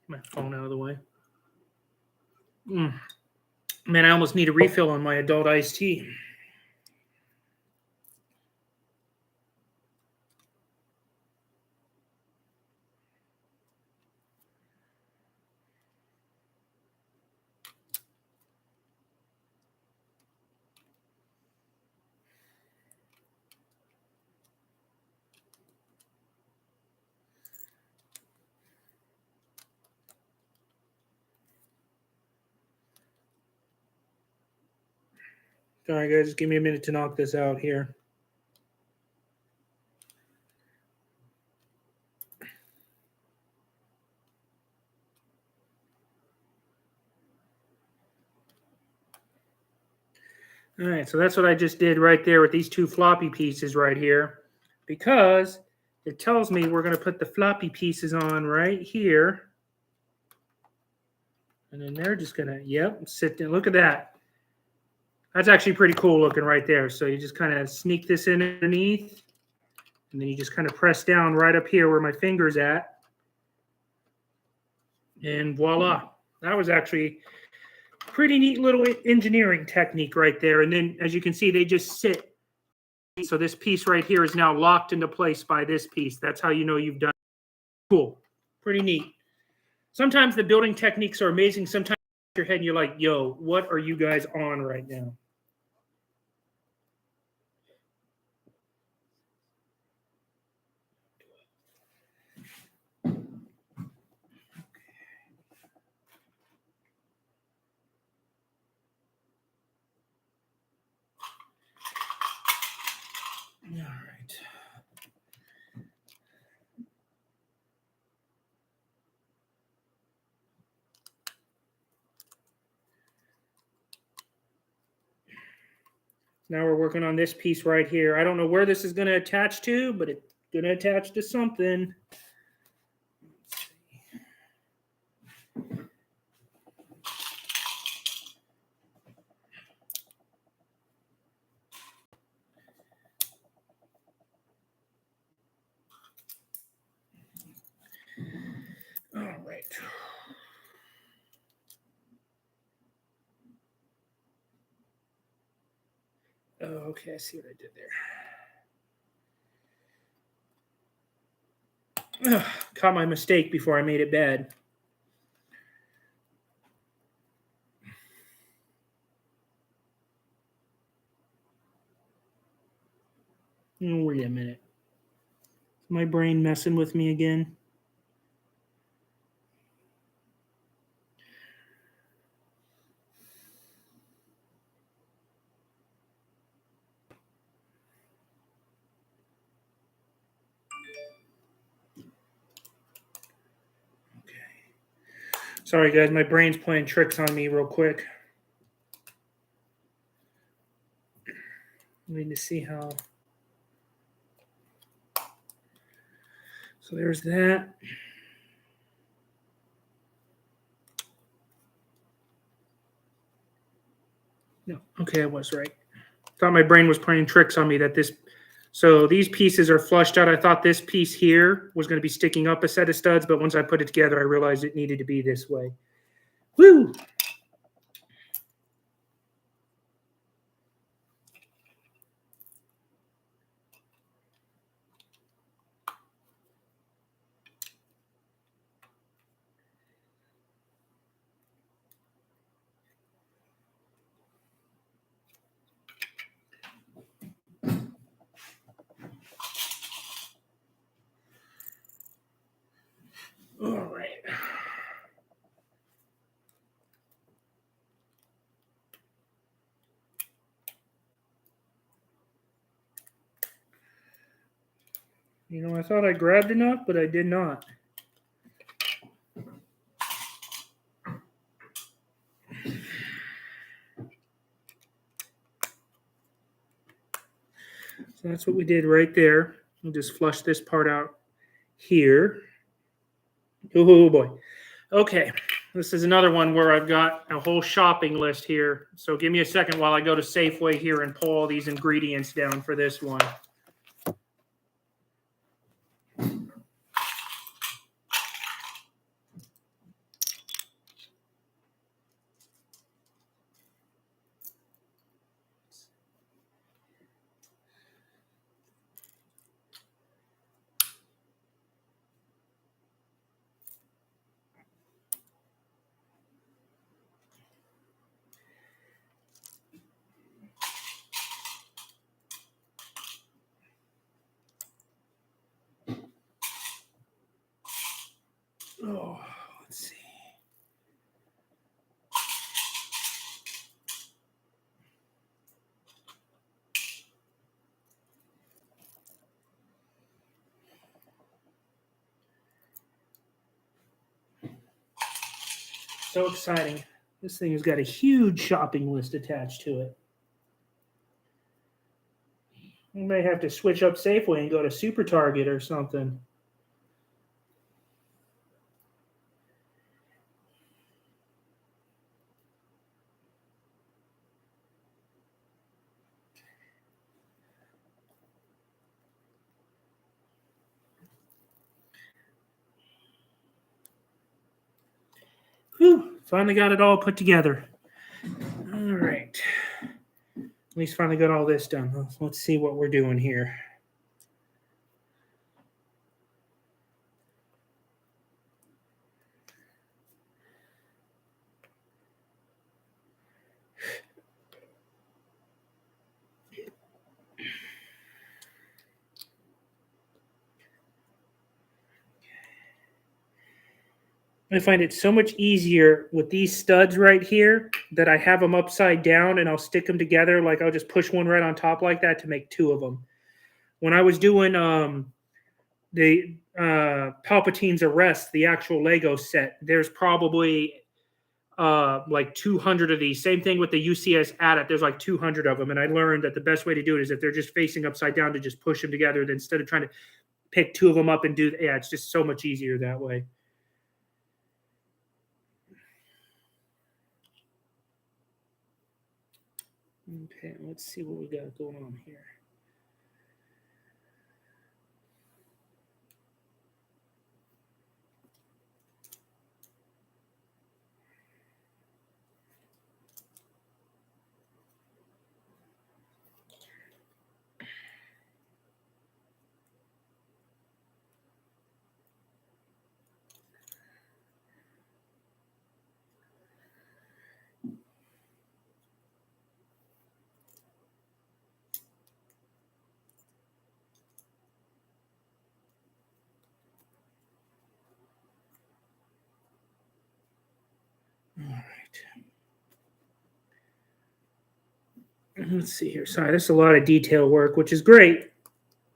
My phone out of the way. Man, I almost need a refill on my adult iced tea. All right, guys, give me a minute to knock this out here. All right, so that's what I just did right there with these 2 floppy pieces right here, because it tells me we're going to put the floppy pieces on right here. And then they're just going to, sit there. Look at that. That's actually pretty cool looking right there. So you just kind of sneak this in underneath, and then you just kind of press down right up here where my finger's at. And voila. That was actually a pretty neat little engineering technique right there. And then, as you can see, they just sit. So this piece right here is now locked into place by this piece. That's how you know you've done it. Cool. Pretty neat. Sometimes the building techniques are amazing. Sometimes in your head and you're like, yo, what are you guys on right now? All right. Now we're working on this piece right here. I don't know where this is going to attach to, but it's going to attach to something. All right. okay, I see what I did there. Ugh, caught my mistake before I made it bad. Wait a minute. Is my brain messing with me again? Sorry, guys. My brain's playing tricks on me real quick. I need to see how. So there's that. No, okay, I was right. Thought my brain was playing tricks on me that this. So these pieces are flushed out. I thought this piece here was going to be sticking up a set of studs, but once I put it together, I realized it needed to be this way. Woo! All right. You know, I thought I grabbed enough, but I did not. So that's what we did right there. We'll just flush this part out here. Oh boy. Okay. This is another one where I've got a whole shopping list here. So give me a second while I go to Safeway here and pull all these ingredients down for this one. Oh, let's see. So exciting. This thing has got a huge shopping list attached to it. You may have to switch up Safeway and go to Super Target or something. Whew, finally got it all put together. All right. At least finally got all this done. Let's see what we're doing here. I find it so much easier with these studs right here that I have them upside down and I'll stick them together. Like I'll just push one right on top like that to make two of them. When I was doing the Palpatine's Arrest, the actual Lego set, there's probably like 200 of these. Same thing with the UCS AT-AT. There's like 200 of them. And I learned that the best way to do it is if they're just facing upside down to just push them together instead of trying to pick two of them up and do, yeah, it's just so much easier that way. Okay, let's see what we got going on here. Let's see here. Sorry, this is a lot of detail work, which is great,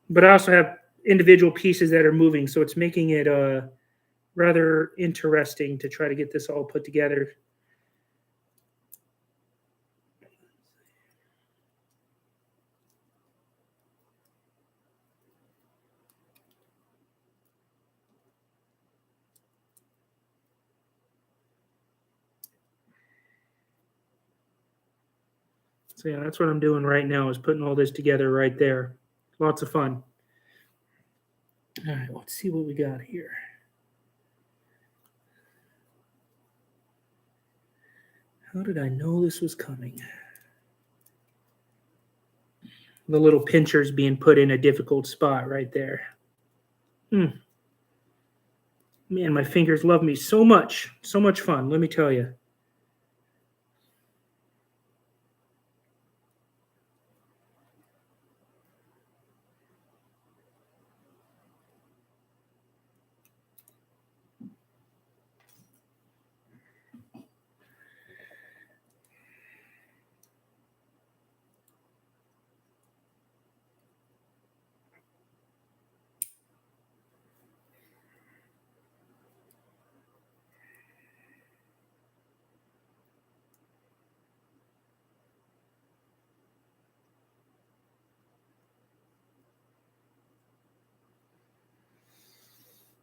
but I also have individual pieces that are moving, so it's making it rather interesting to try to get this all put together. So yeah, that's what I'm doing right now, is putting all this together right there. Lots of fun. All right, let's see what we got here. How did I know this was coming? The little pincher's being put in a difficult spot right there. Man, my fingers love me so much. So much fun, let me tell you.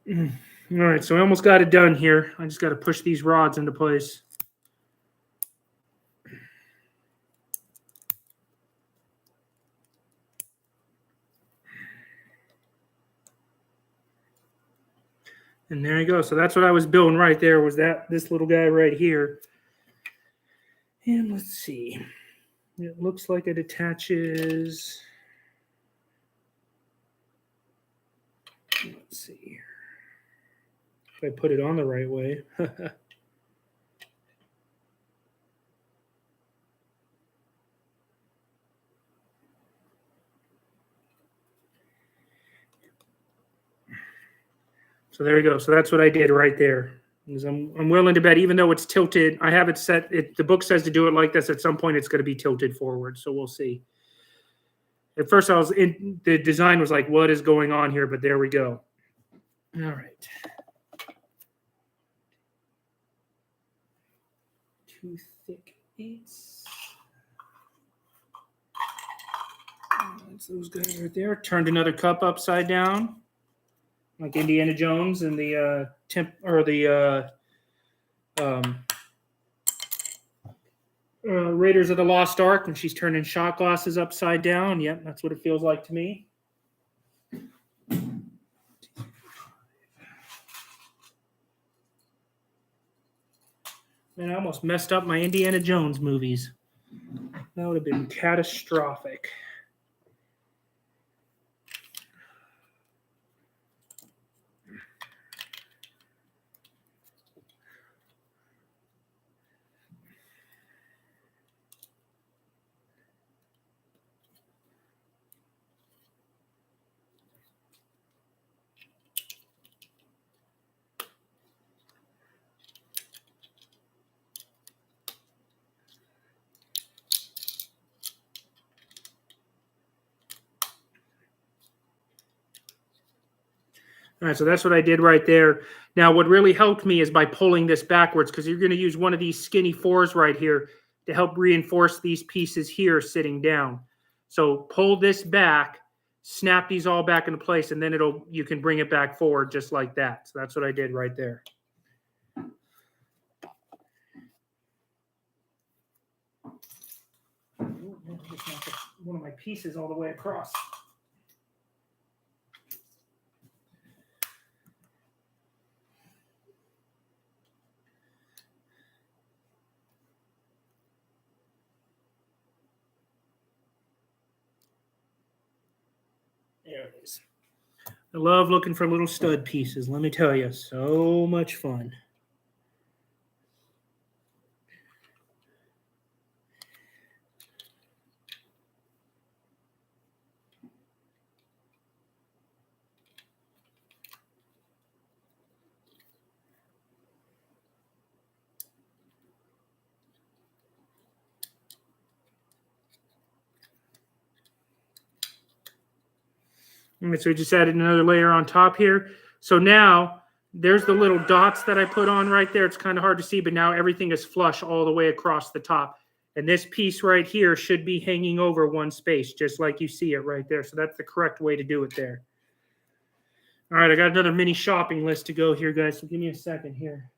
All right, so I almost got it done here. I just got to push these rods into place. And there you go. So that's what I was building right there, was this little guy right here. And let's see. It looks like it attaches. Let's see here. If I put it on the right way. So there you go. So that's what I did right there. I'm willing to bet, even though it's tilted, I have it set. The book says to do it like this. At some point, it's going to be tilted forward. So we'll see. At first, the design was like, what is going on here? But there we go. All right. 2 thick 8s. That's those guys right there. Turned another cup upside down, like Indiana Jones and the Raiders of the Lost Ark, and she's turning shot glasses upside down. Yep, that's what it feels like to me. Man, I almost messed up my Indiana Jones movies. That would have been catastrophic. All right, so that's what I did right there. Now, what really helped me is by pulling this backwards, because you're going to use one of these skinny 4s right here to help reinforce these pieces here sitting down. So pull this back, snap these all back into place, and then you can bring it back forward just like that. So that's what I did right there. One of my pieces all the way across. There it is. I love looking for little stud pieces. Let me tell you, so much fun. And so we just added another layer on top here. So now there's the little dots that I put on right there. It's kind of hard to see, but now everything is flush all the way across the top. And this piece right here should be hanging over one space, just like you see it right there. So that's the correct way to do it there. All right, I got another mini shopping list to go here, guys. So give me a second here.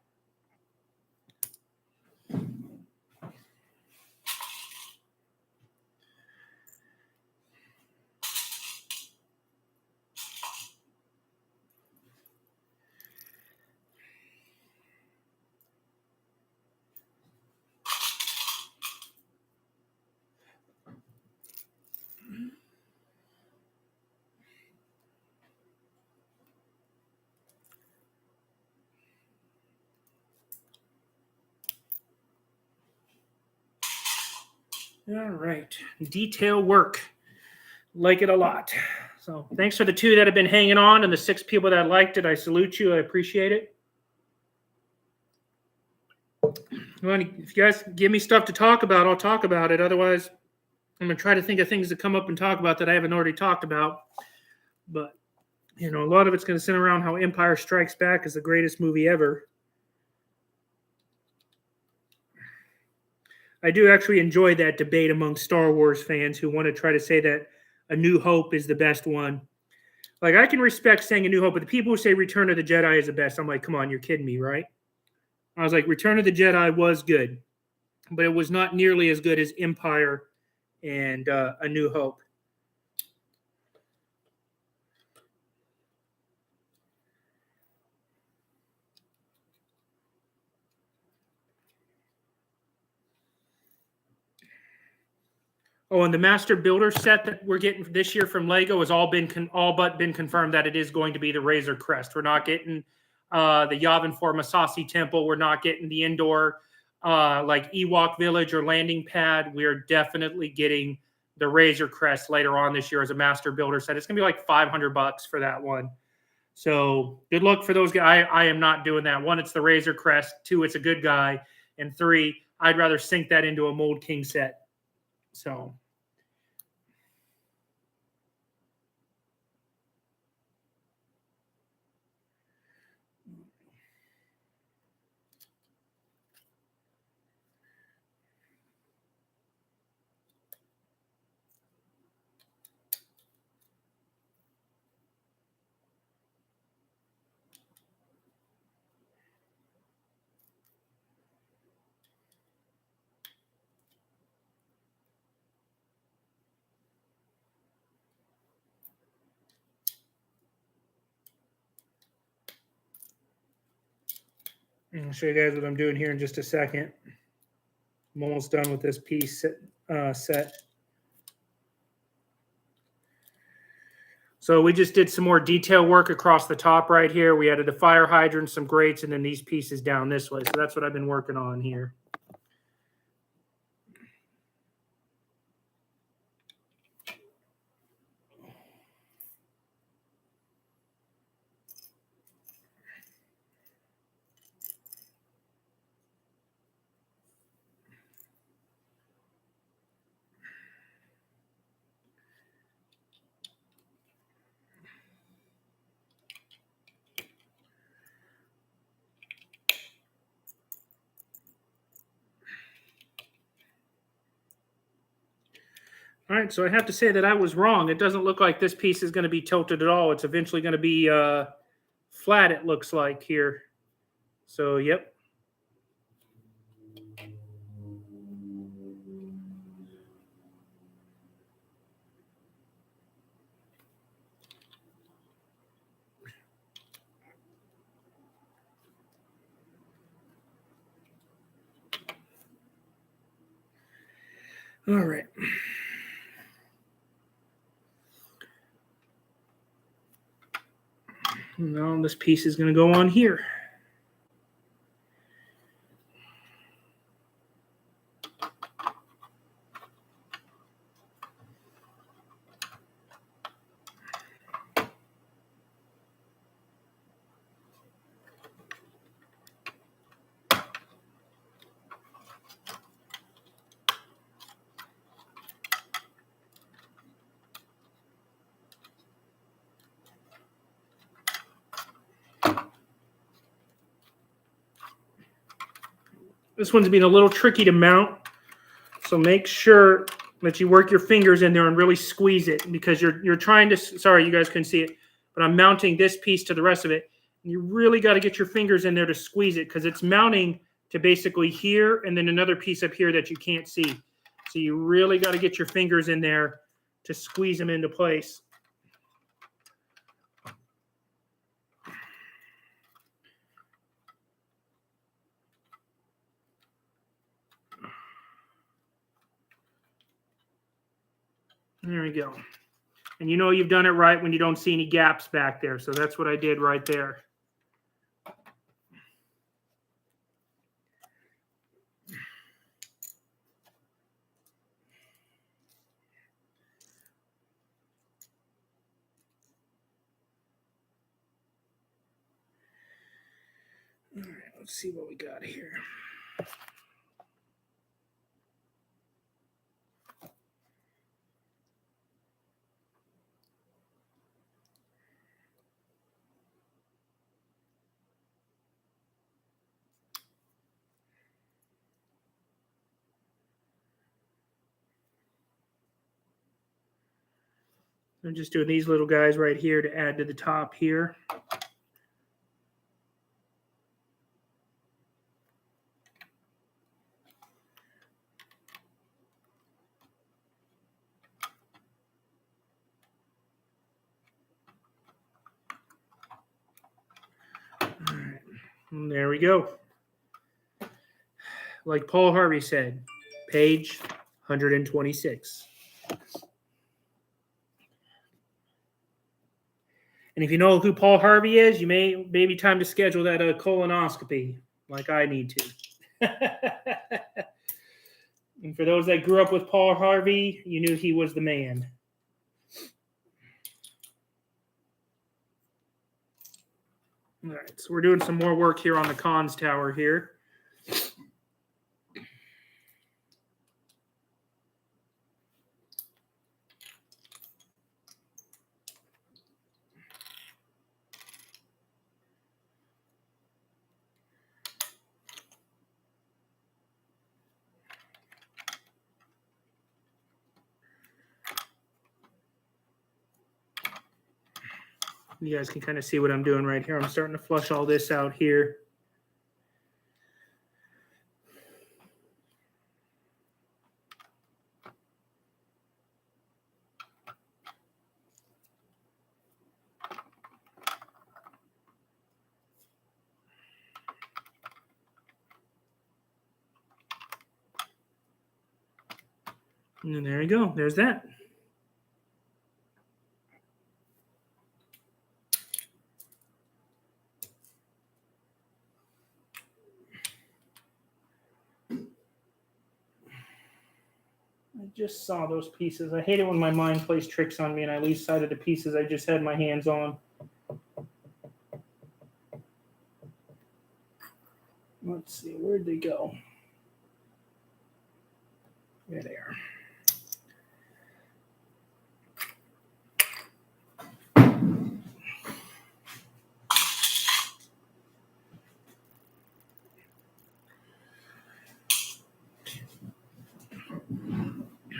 All right, detail work. Like it a lot. So thanks for the 2 that have been hanging on and the 6 people that liked it. I salute you. I appreciate it. Well, if you guys give me stuff to talk about, I'll talk about it. Otherwise, I'm going to try to think of things to come up and talk about that I haven't already talked about. But, you know, a lot of it's going to center around how Empire Strikes Back is the greatest movie ever. I do actually enjoy that debate among Star Wars fans who want to try to say that A New Hope is the best one. Like, I can respect saying A New Hope, but the people who say Return of the Jedi is the best, I'm like, come on, you're kidding me, right? I was like, Return of the Jedi was good, but it was not nearly as good as Empire and A New Hope. Oh, and the Master Builder set that we're getting this year from Lego has all but been confirmed that it is going to be the Razor Crest. We're not getting the Yavin 4 Masasi Temple. We're not getting the indoor like Ewok Village or landing pad. We're definitely getting the Razor Crest later on this year as a Master Builder set. It's going to be like $500 for that one. So good luck for those guys. I am not doing that. 1, it's the Razor Crest. 2, it's a good guy. And 3, I'd rather sink that into a Mould King set. So. I'll show you guys what I'm doing here in just a second. I'm almost done with this piece set. So we just did some more detail work across the top right here. We added a fire hydrant, some grates, and then these pieces down this way. So that's what I've been working on here. All right, so I have to say that I was wrong. It doesn't look like this piece is going to be tilted at all. It's eventually going to be flat, it looks like here. So, yep. All right. Now this piece is going to go on here. This one's being a little tricky to mount. So make sure that you work your fingers in there and really squeeze it, because you're trying to, sorry, you guys couldn't see it, but I'm mounting this piece to the rest of it. And you really got to get your fingers in there to squeeze it, because it's mounting to basically here and then another piece up here that you can't see. So you really got to get your fingers in there to squeeze them into place. There we go. And you know you've done it right when you don't see any gaps back there. So that's what I did right there. All right, let's see what we got here. I'm just doing these little guys right here to add to the top here. All right. And there we go. Like Paul Harvey said, page 126. And if you know who Paul Harvey is, you may be time to schedule that colonoscopy like I need to. And for those that grew up with Paul Harvey, you knew he was the man. All right, so we're doing some more work here on the cons tower here. You guys can kind of see what I'm doing right here. I'm starting to flush all this out here. And there you go. There's that. I just saw those pieces. I hate it when my mind plays tricks on me and I lose sight of the pieces I just had my hands on. Let's see, where'd they go? There they are.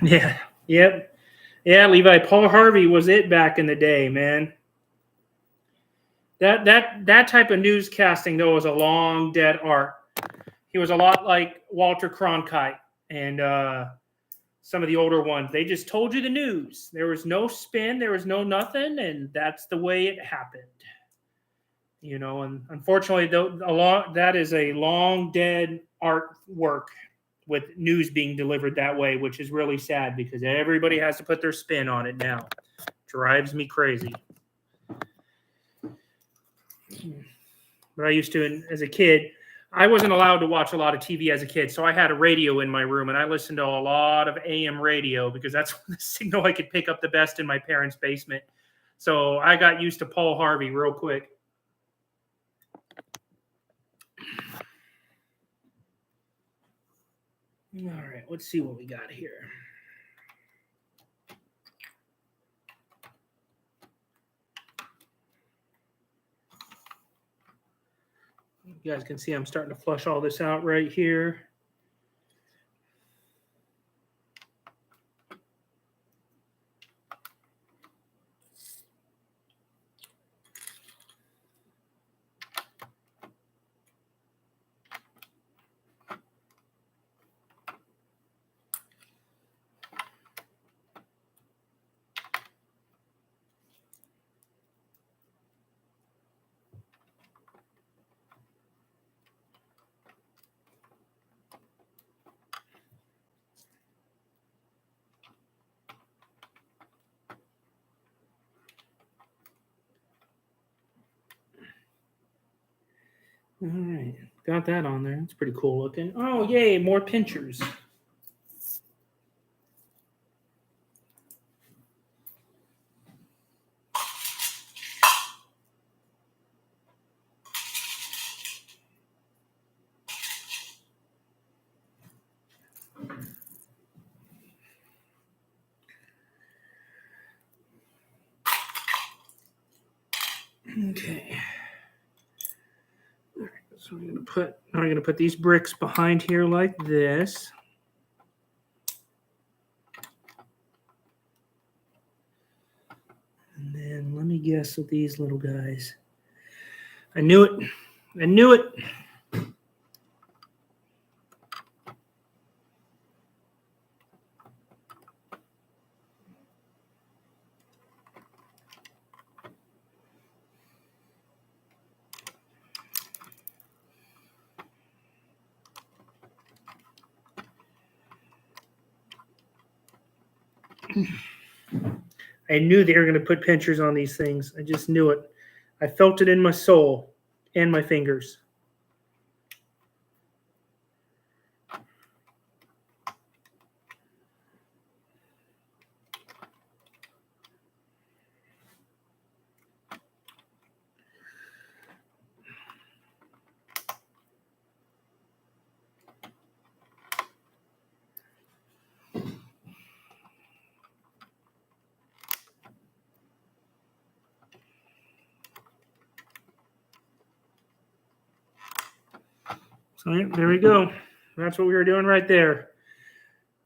Yeah. Yep. Yeah, Levi. Paul Harvey was it back in the day, man. That type of newscasting though was a long dead art. He was a lot like Walter Cronkite and some of the older ones. They just told you the news. There was no spin. There was no nothing, and that's the way it happened. You know, and unfortunately, that is a long dead artwork with news being delivered that way, which is really sad because everybody has to put their spin on it now. Drives me crazy. But I used to, as a kid, I wasn't allowed to watch a lot of TV as a kid, so I had a radio in my room, and I listened to a lot of AM radio because that's the signal I could pick up the best in my parents' basement. So I got used to Paul Harvey real quick. All right, let's see what we got here. You guys can see I'm starting to flush all this out right here. All right, got that on there. That's pretty cool looking. Oh, yay, more pinchers. Okay. All right, so I'm gonna put these bricks behind here like this. And then let me guess with these little guys. I knew it. I knew it. I knew they were going to put pinchers on these things. I just knew it. I felt it in my soul and my fingers. So yeah, there we go. That's what we were doing right there.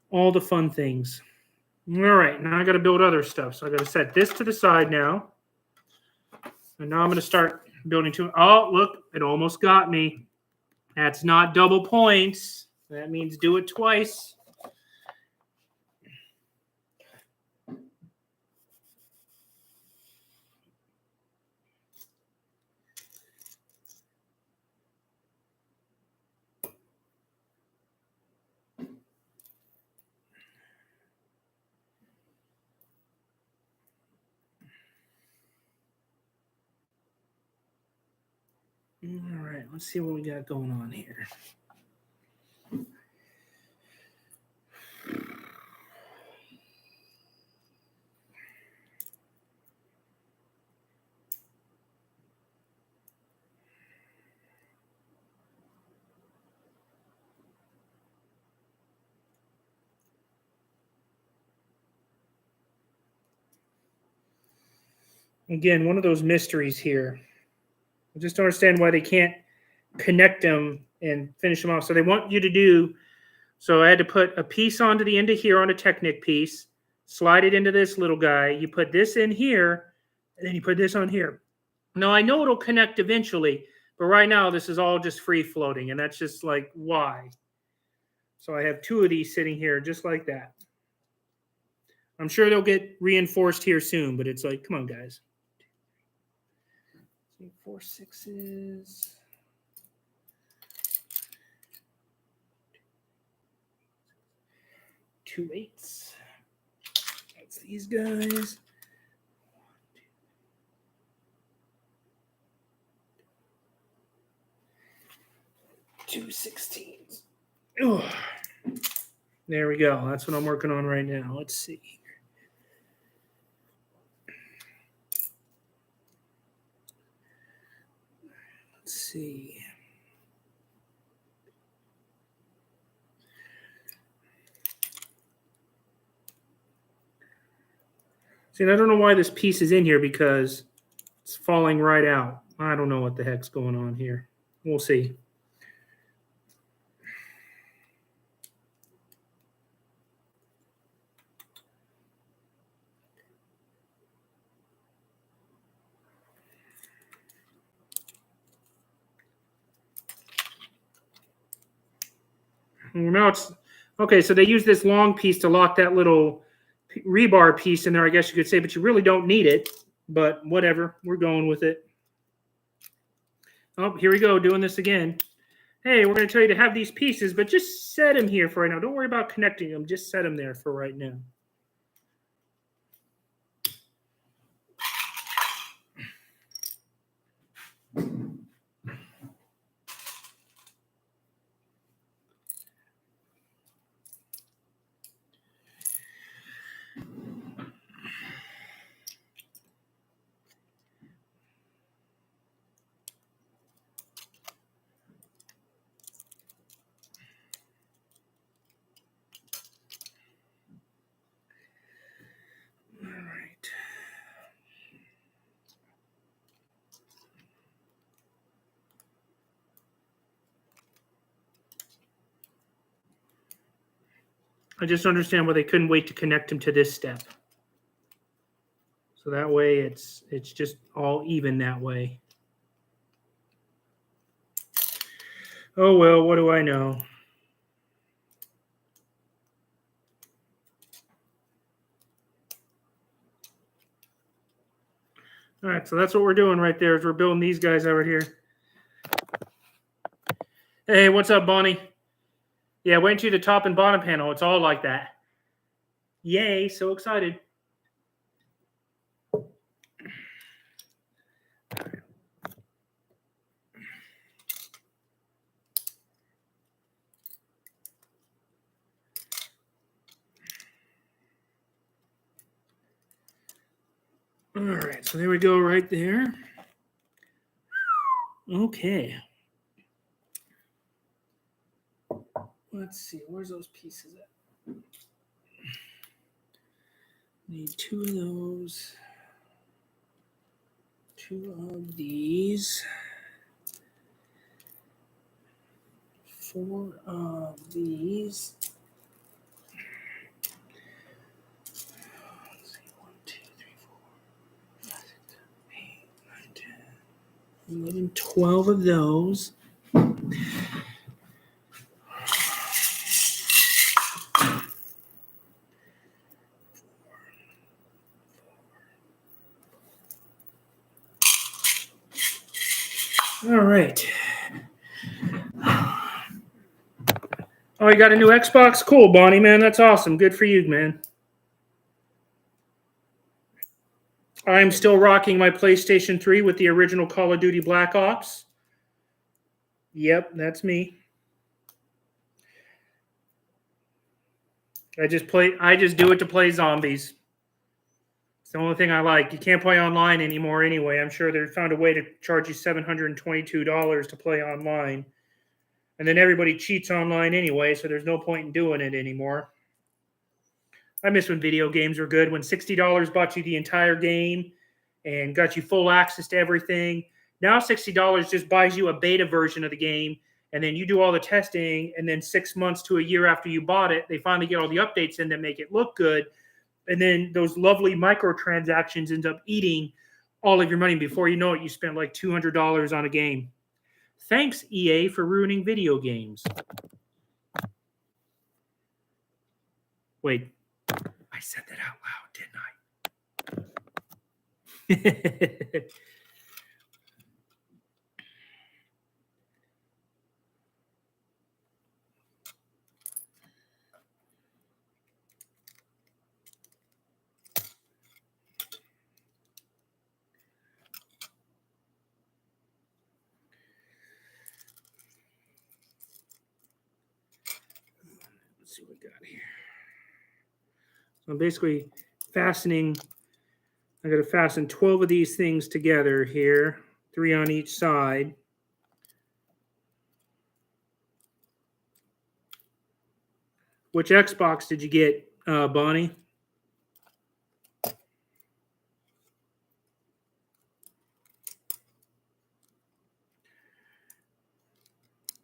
All the fun things. All right, now I got to build other stuff. So I got to set this to the side now. And now I'm going to start building two. Oh, look, it almost got me. That's not double points. That means do it twice. All right, let's see what we got going on here. Again, one of those mysteries here. I just don't understand why they can't connect them and finish them off. So they want you to do, so I had to put a piece onto the end of here on a Technic piece, slide it into this little guy. You put this in here, and then you put this on here. Now, I know it'll connect eventually, but right now this is all just free floating, and that's just like, why? So I have two of these sitting here just like that. I'm sure they'll get reinforced here soon, but it's like, come on, guys. 4 6s. 2 8s. That's these guys. 2 16s. Oh, there we go. That's what I'm working on right now. Let's see. Let's see. See, I don't know why this piece is in here because it's falling right out. I don't know what the heck's going on here. We'll see. Now it's okay. So they use this long piece to lock that little rebar piece in there, I guess you could say, but you really don't need it. But whatever, we're going with it. Oh, here we go, doing this again. Hey, we're going to tell you to have these pieces, but just set them here for right now. Don't worry about connecting them. Just set them there for right now. I just understand why they couldn't wait to connect them to this step. So that way it's just all even that way. Oh, well, what do I know? All right, so that's what we're doing right there is we're building these guys over here. Hey, what's up, Bonnie? Yeah, went to the top and bottom panel. It's all like that. Yay, so excited. All right, so there we go right there. Okay. Let's see, where's those pieces at? Need 2 of those. 2 of these. 4 of these. Let's see, 1, 2, 3, 4, 5, 6, 8, 9, 10, 11, 12 of those. All right. Oh, you got a new Xbox? Cool, Bonnie, man. That's awesome. Good for you, man. I'm still rocking my PlayStation 3 with the original Call of Duty Black Ops. Yep, that's me. I just do it to play zombies. It's the only thing I like. You can't play online anymore anyway. I'm sure they found a way to charge you $722 to play online. And then everybody cheats online anyway, so there's no point in doing it anymore. I miss when video games were good, when $60 bought you the entire game and got you full access to everything. Now $60 just buys you a beta version of the game, and then you do all the testing, and then 6 months to a year after you bought it, they finally get all the updates in that make it look good, and then those lovely microtransactions end up eating all of your money. Before you know it, you spent like $200 on a game. Thanks, EA, for ruining video games. Wait, I said that out loud, didn't I? Let's see what we got here. So I'm basically fastening. I got to fasten 12 of these things together here, 3 on each side. Which Xbox did you get, Bonnie?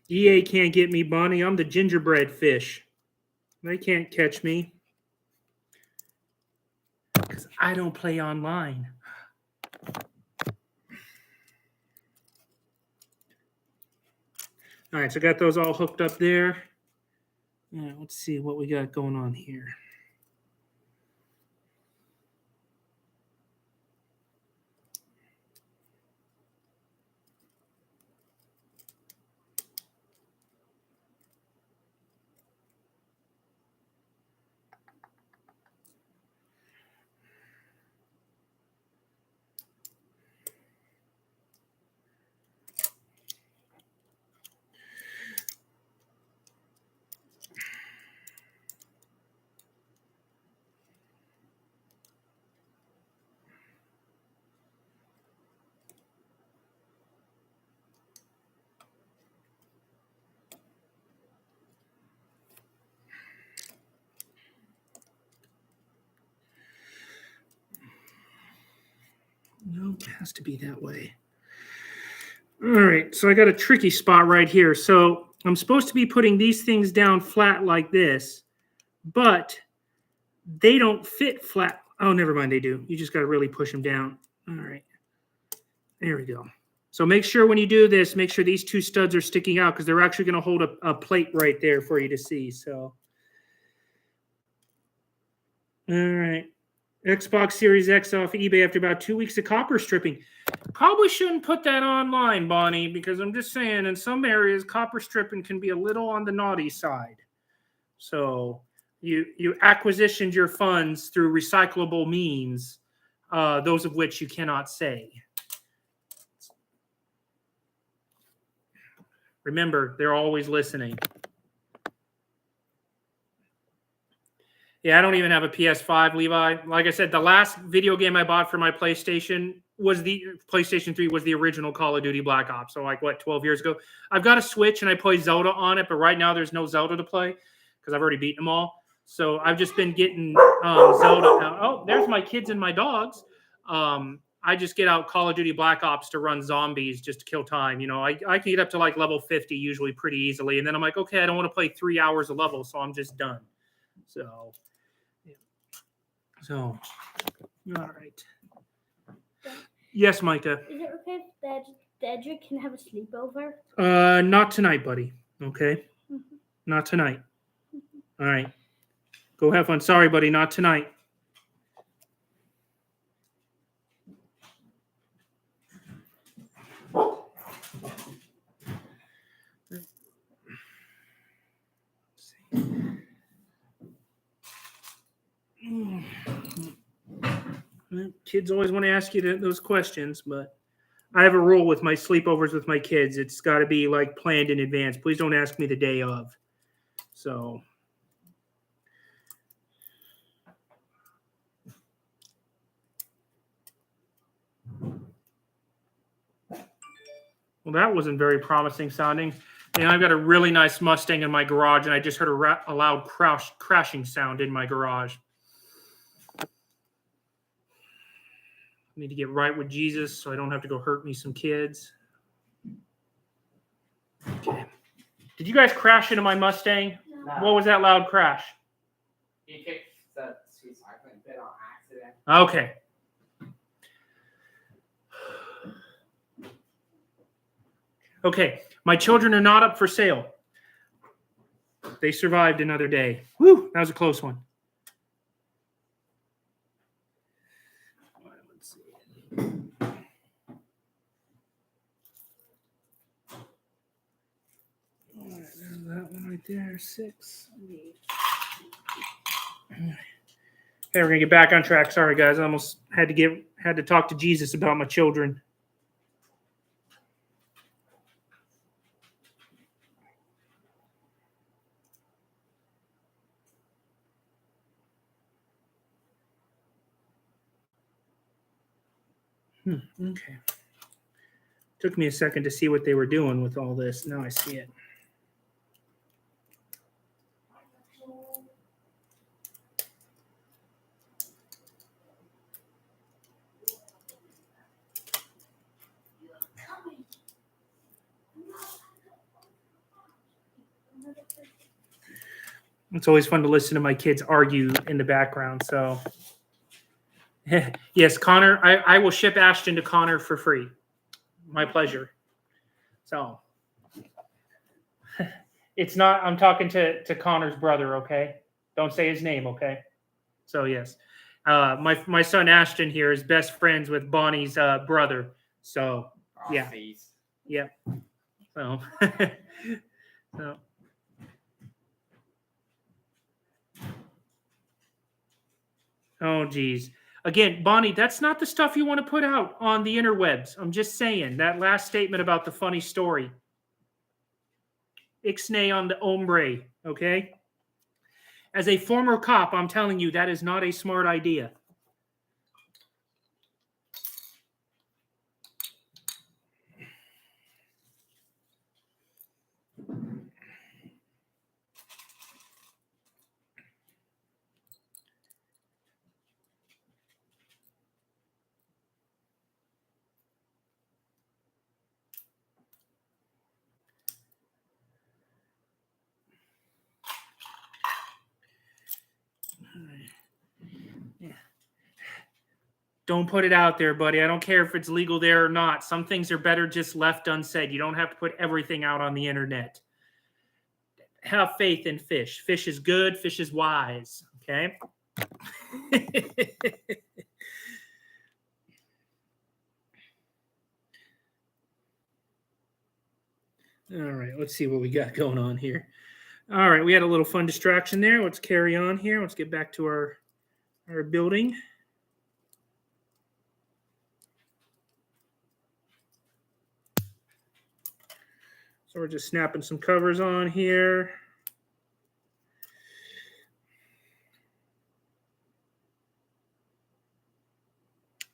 EA can't get me, Bonnie. I'm the gingerbread fish. They can't catch me because I don't play online. All right, so I got those all hooked up there. Yeah, let's see what we got going on here. No, it has to be that way. All right, so I got a tricky spot right here. So I'm supposed to be putting these things down flat like this, but they don't fit flat. Oh, never mind, they do. You just got to really push them down. All right. There we go. So make sure when you do this, make sure these two studs are sticking out because they're actually going to hold a plate right there for you to see. So, all right. Xbox Series X off eBay after about 2 weeks of copper stripping. Probably shouldn't put that online, Bonnie, because I'm just saying in some areas, copper stripping can be a little on the naughty side. So you acquisitioned your funds through recyclable means, those of which you cannot say. Remember, they're always listening. Yeah, I don't even have a PS5, Levi. Like I said, the last video game I bought for my PlayStation was the PlayStation 3 was the original Call of Duty Black Ops. So like, what, 12 years ago? I've got a Switch and I play Zelda on it, but right now there's no Zelda to play because I've already beaten them all. So I've just been getting Zelda out. Oh, there's my kids and my dogs. I just get out Call of Duty Black Ops to run zombies just to kill time. You know, I can get up to like level 50 usually pretty easily. And then I'm like, okay, I don't want to play 3 hours a level, so I'm just done. So, yeah. So, all right. Yes, Micah. Is it okay if Dedrick can have a sleepover? Not tonight, buddy. Okay? Mm-hmm. Not tonight. All right. Go have fun. Sorry, buddy, not tonight. Kids always want to ask you those questions, but I have a rule with my sleepovers with my kids. It's got to be like planned in advance. Please don't ask me the day of. So, well, that wasn't very promising sounding. And I've got a really nice Mustang in my garage, and I just heard a loud crashing sound in my garage. I need to get right with Jesus so I don't have to go hurt me some kids. Okay. Did you guys crash into my Mustang? No. What was that loud crash? He kicked the recycling bit on accident. Okay. Okay. My children are not up for sale. They survived another day. Whew, that was a close one. All right, let's see. All right, there's that one right there. 6. Okay, we're gonna get back on track. Sorry, guys. I almost had to talk to Jesus about my children. Okay. Took me a second to see what they were doing with all this. Now I see it. It's always fun to listen to my kids argue in the background. So, yes, Connor, I will ship Ashton to Connor for free. My pleasure. So, it's not, I'm talking to Connor's brother, okay? Don't say his name, okay? So, yes. My son Ashton here is best friends with Bonnie's brother. So, yeah. Yeah. So, so. Oh, geez. Again, Bonnie, that's not the stuff you want to put out on the interwebs. I'm just saying that last statement about the funny story. Ixnay on the hombre, okay? As a former cop, I'm telling you, that is not a smart idea. Don't put it out there, buddy. I don't care if it's legal there or not. Some things are better just left unsaid. You don't have to put everything out on the internet. Have faith in fish. Fish is good. Fish is wise. Okay? All right, let's see what we got going on here. All right, we had a little fun distraction there. Let's carry on here. Let's get back to our building. So we're just snapping some covers on here.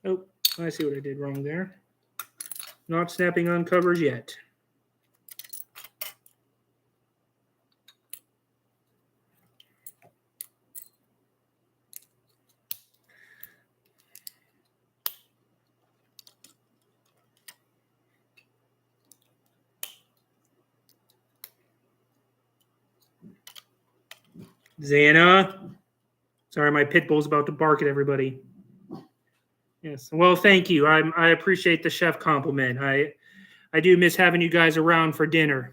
Oh, I see what I did wrong there. Not snapping on covers yet. Xana. Sorry, my pit bull's about to bark at everybody. Yes. Well, thank you. I appreciate the chef compliment. I do miss having you guys around for dinner.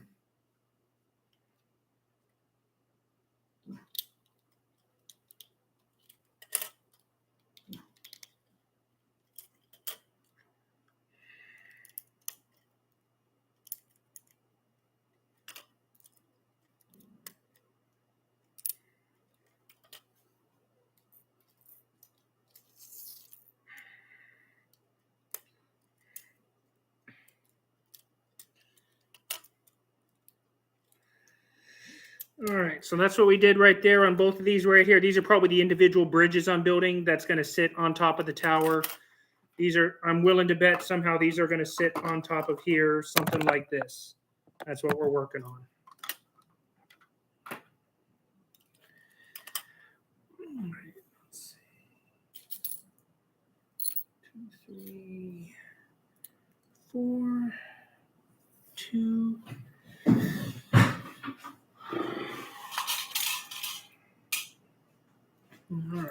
All right, so that's what we did right there on both of these right here. These are probably the individual bridges I'm building that's going to sit on top of the tower. These are, I'm willing to bet somehow these are going to sit on top of here, something like this. That's what we're working on. All right, let's see. 2, 3, 4, 2. All right.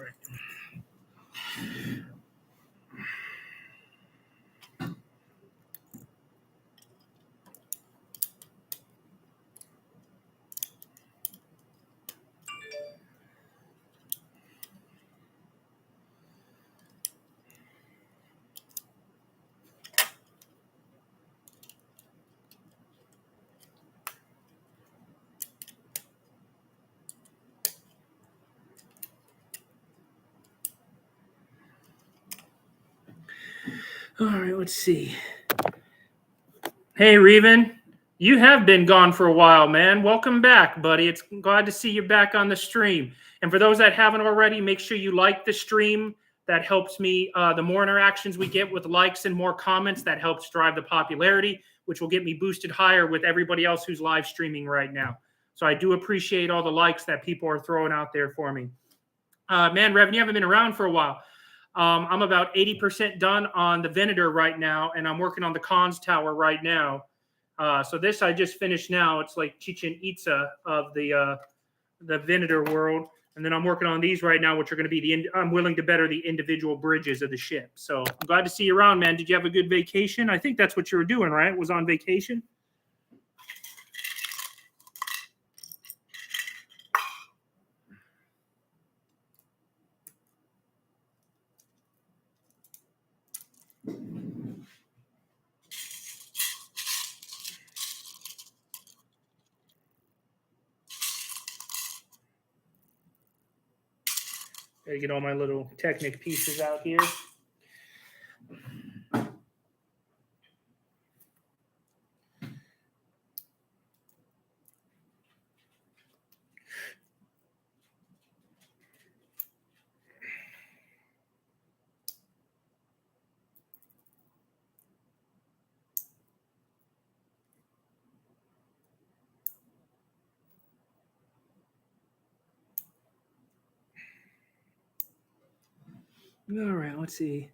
All right, let's see. Hey, Reven, you have been gone for a while, man. Welcome back, buddy. It's glad to see you back on the stream. And for those that haven't already, make sure you like the stream. That helps me. The more interactions we get with likes and more comments, that helps drive the popularity, which will get me boosted higher with everybody else who's live streaming right now. So I do appreciate all the likes that people are throwing out there for me. Man, Reven, you haven't been around for a while. I'm about 80% done on the Venator right now, and I'm working on the Cons Tower right now. So this I just finished now. It's like Chichen Itza of the Venator world. And then I'm working on these right now, which are going to be I'm willing to better the individual bridges of the ship. So I'm glad to see you around, man. Did you have a good vacation? I think that's what you were doing, right? Was on vacation? Gotta get all my little Technic pieces out here. All right, let's see.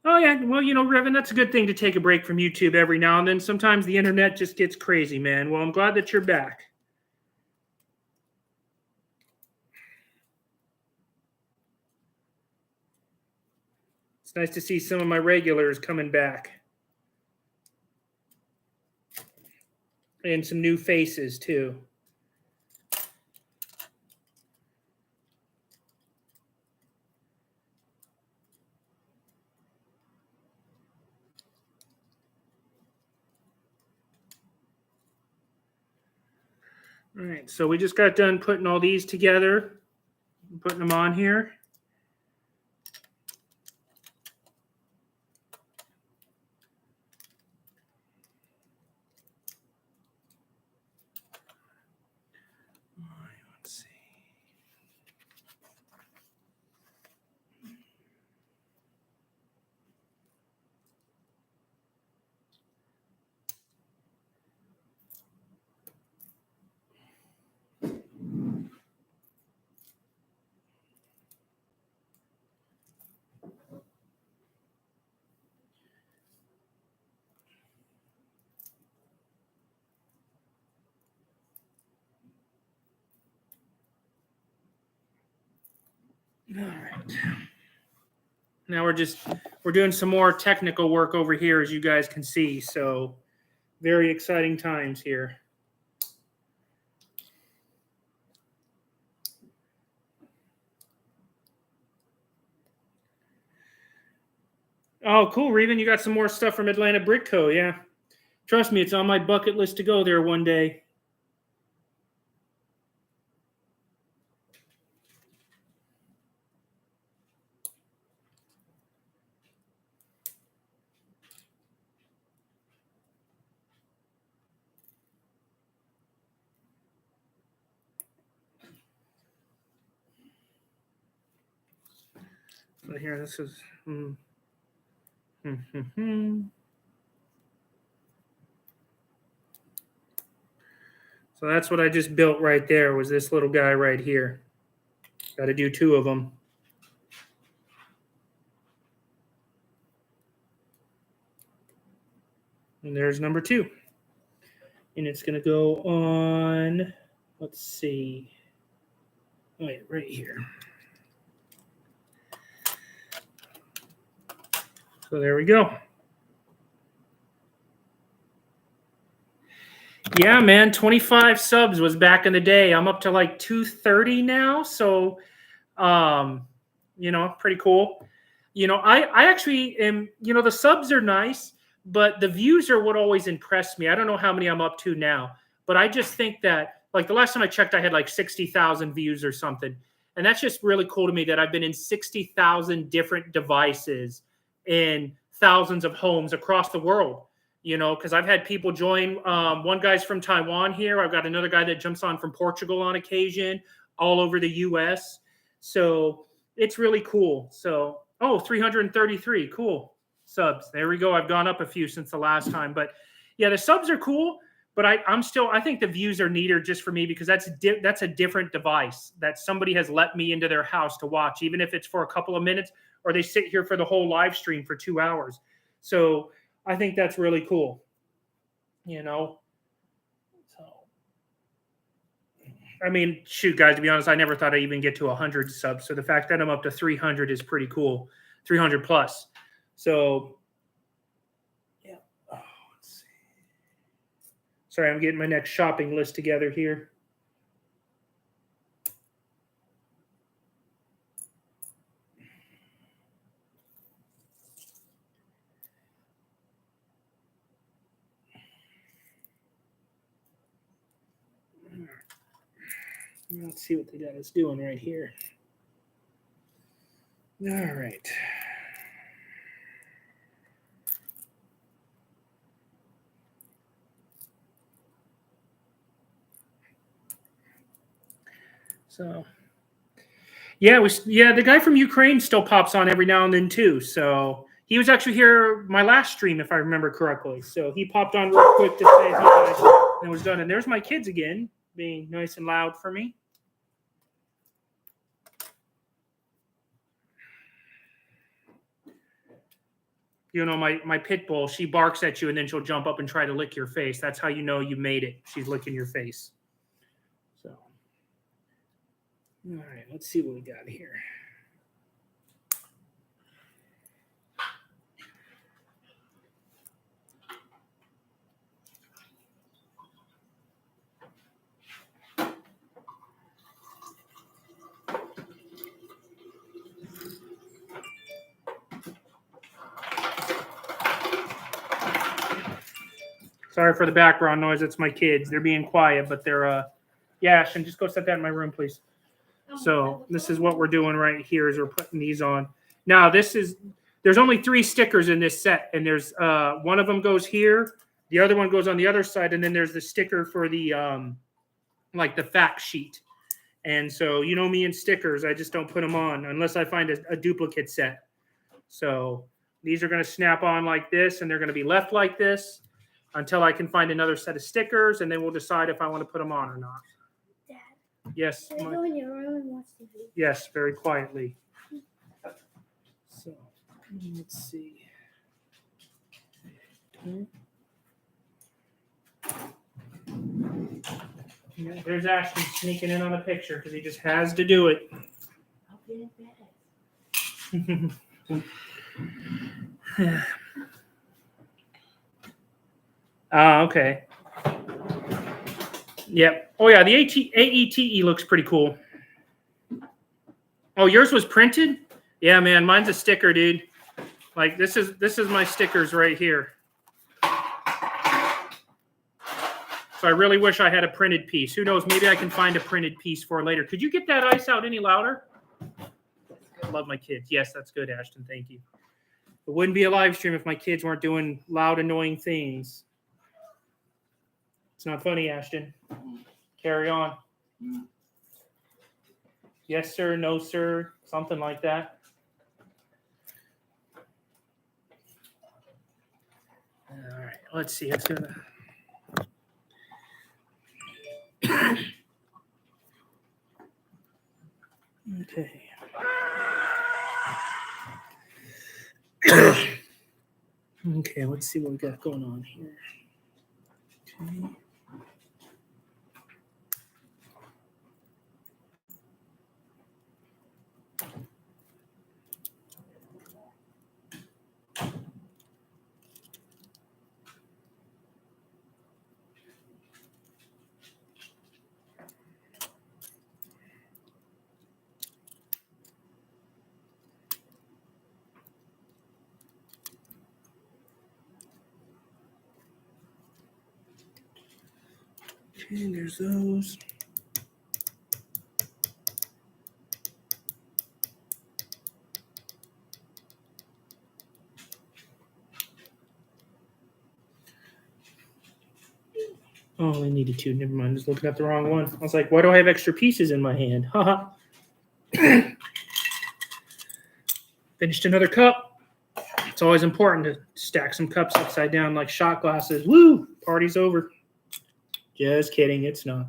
Oh, yeah. Well, you know, Revan, that's a good thing to take a break from YouTube every now and then. Sometimes the internet just gets crazy, man. Well, I'm glad that you're back. It's nice to see some of my regulars coming back. And some new faces, too. All right, so we just got done putting all these together, putting them on here. Let's see. All right. Now we're doing some more technical work over here, as you guys can see. So very exciting times here. Oh, cool, Reven. You got some more stuff from Atlanta Brick Co. Yeah. Trust me, it's on my bucket list to go there one day. So here, this is... So that's what I just built right there, was this little guy right here. Got to do 2 of them. And there's number 2. And it's going to go on, let's see. Oh, yeah, right here. So there we go. Yeah, man, 25 subs was back in the day. I'm up to like 230 now. So, pretty cool. I actually am, the subs are nice, but the views are what always impressed me. I don't know how many I'm up to now, but I just think that, like, the last time I checked, I had like 60,000 views or something. And that's just really cool to me that I've been in 60,000 different devices in thousands of homes across the world. Because I've had people join. One guy's from Taiwan here. I've got another guy that jumps on from Portugal on occasion, all over the U.S. So it's really cool. So, 333. Cool subs. There we go. I've gone up a few since the last time. But, yeah, the subs are cool. But I think the views are neater just for me because that's a different device that somebody has let me into their house to watch, even if it's for a couple of minutes or they sit here for the whole live stream for 2 hours. So I think that's really cool, So, I mean, shoot, guys, to be honest, I never thought I'd even get to 100 subs. So the fact that I'm up to 300 is pretty cool, 300 plus. So, yeah. Oh, let's see. Sorry, I'm getting my next shopping list together here. Let's see what the guy is doing right here. All right. So, the guy from Ukraine still pops on every now and then too. So he was actually here my last stream, if I remember correctly. So he popped on real quick to say hi and was done. And there's my kids again, being nice and loud for me. My pit bull, she barks at you and then she'll jump up and try to lick your face. That's how you know you made it. She's licking your face. So, all right, let's see what we got here. Sorry for the background noise. It's my kids. They're being quiet, but they're yeah, Ashton, just go set that in my room, please. So this is what we're doing right here is we're putting these on. Now there's only 3 stickers in this set, and there's one of them goes here, the other one goes on the other side, and then there's the sticker for the like the fact sheet. And so you know me and stickers, I just don't put them on unless I find a duplicate set. So these are going to snap on like this, and they're going to be left like this until I can find another set of stickers, and then we'll decide if I want to put them on or not. Dad, Yes. can I go in your room and watch TV? Yes, very quietly. So let's see. Yeah, there's Ashton sneaking in on a picture because he just has to do it. I'll be in bed. Okay. Yep. Oh yeah, the AETE looks pretty cool. Oh, yours was printed? Yeah, man, mine's a sticker, dude. Like this is my stickers right here. So I really wish I had a printed piece. Who knows? Maybe I can find a printed piece for later. Could you get that ice out any louder? I love my kids. Yes, that's good, Ashton. Thank you. It wouldn't be a live stream if my kids weren't doing loud, annoying things. It's not funny, Ashton. Carry on. Yes, sir. No, sir. Something like that. All right. Let's see. It's gonna. Okay. Okay, let's see what we got going on here. Okay. Okay, there's those. Oh, I needed 2. Never mind. I was looking at the wrong one. I was like, why do I have extra pieces in my hand? Haha. Finished another cup. It's always important to stack some cups upside down like shot glasses. Woo! Party's over. Just kidding. It's not.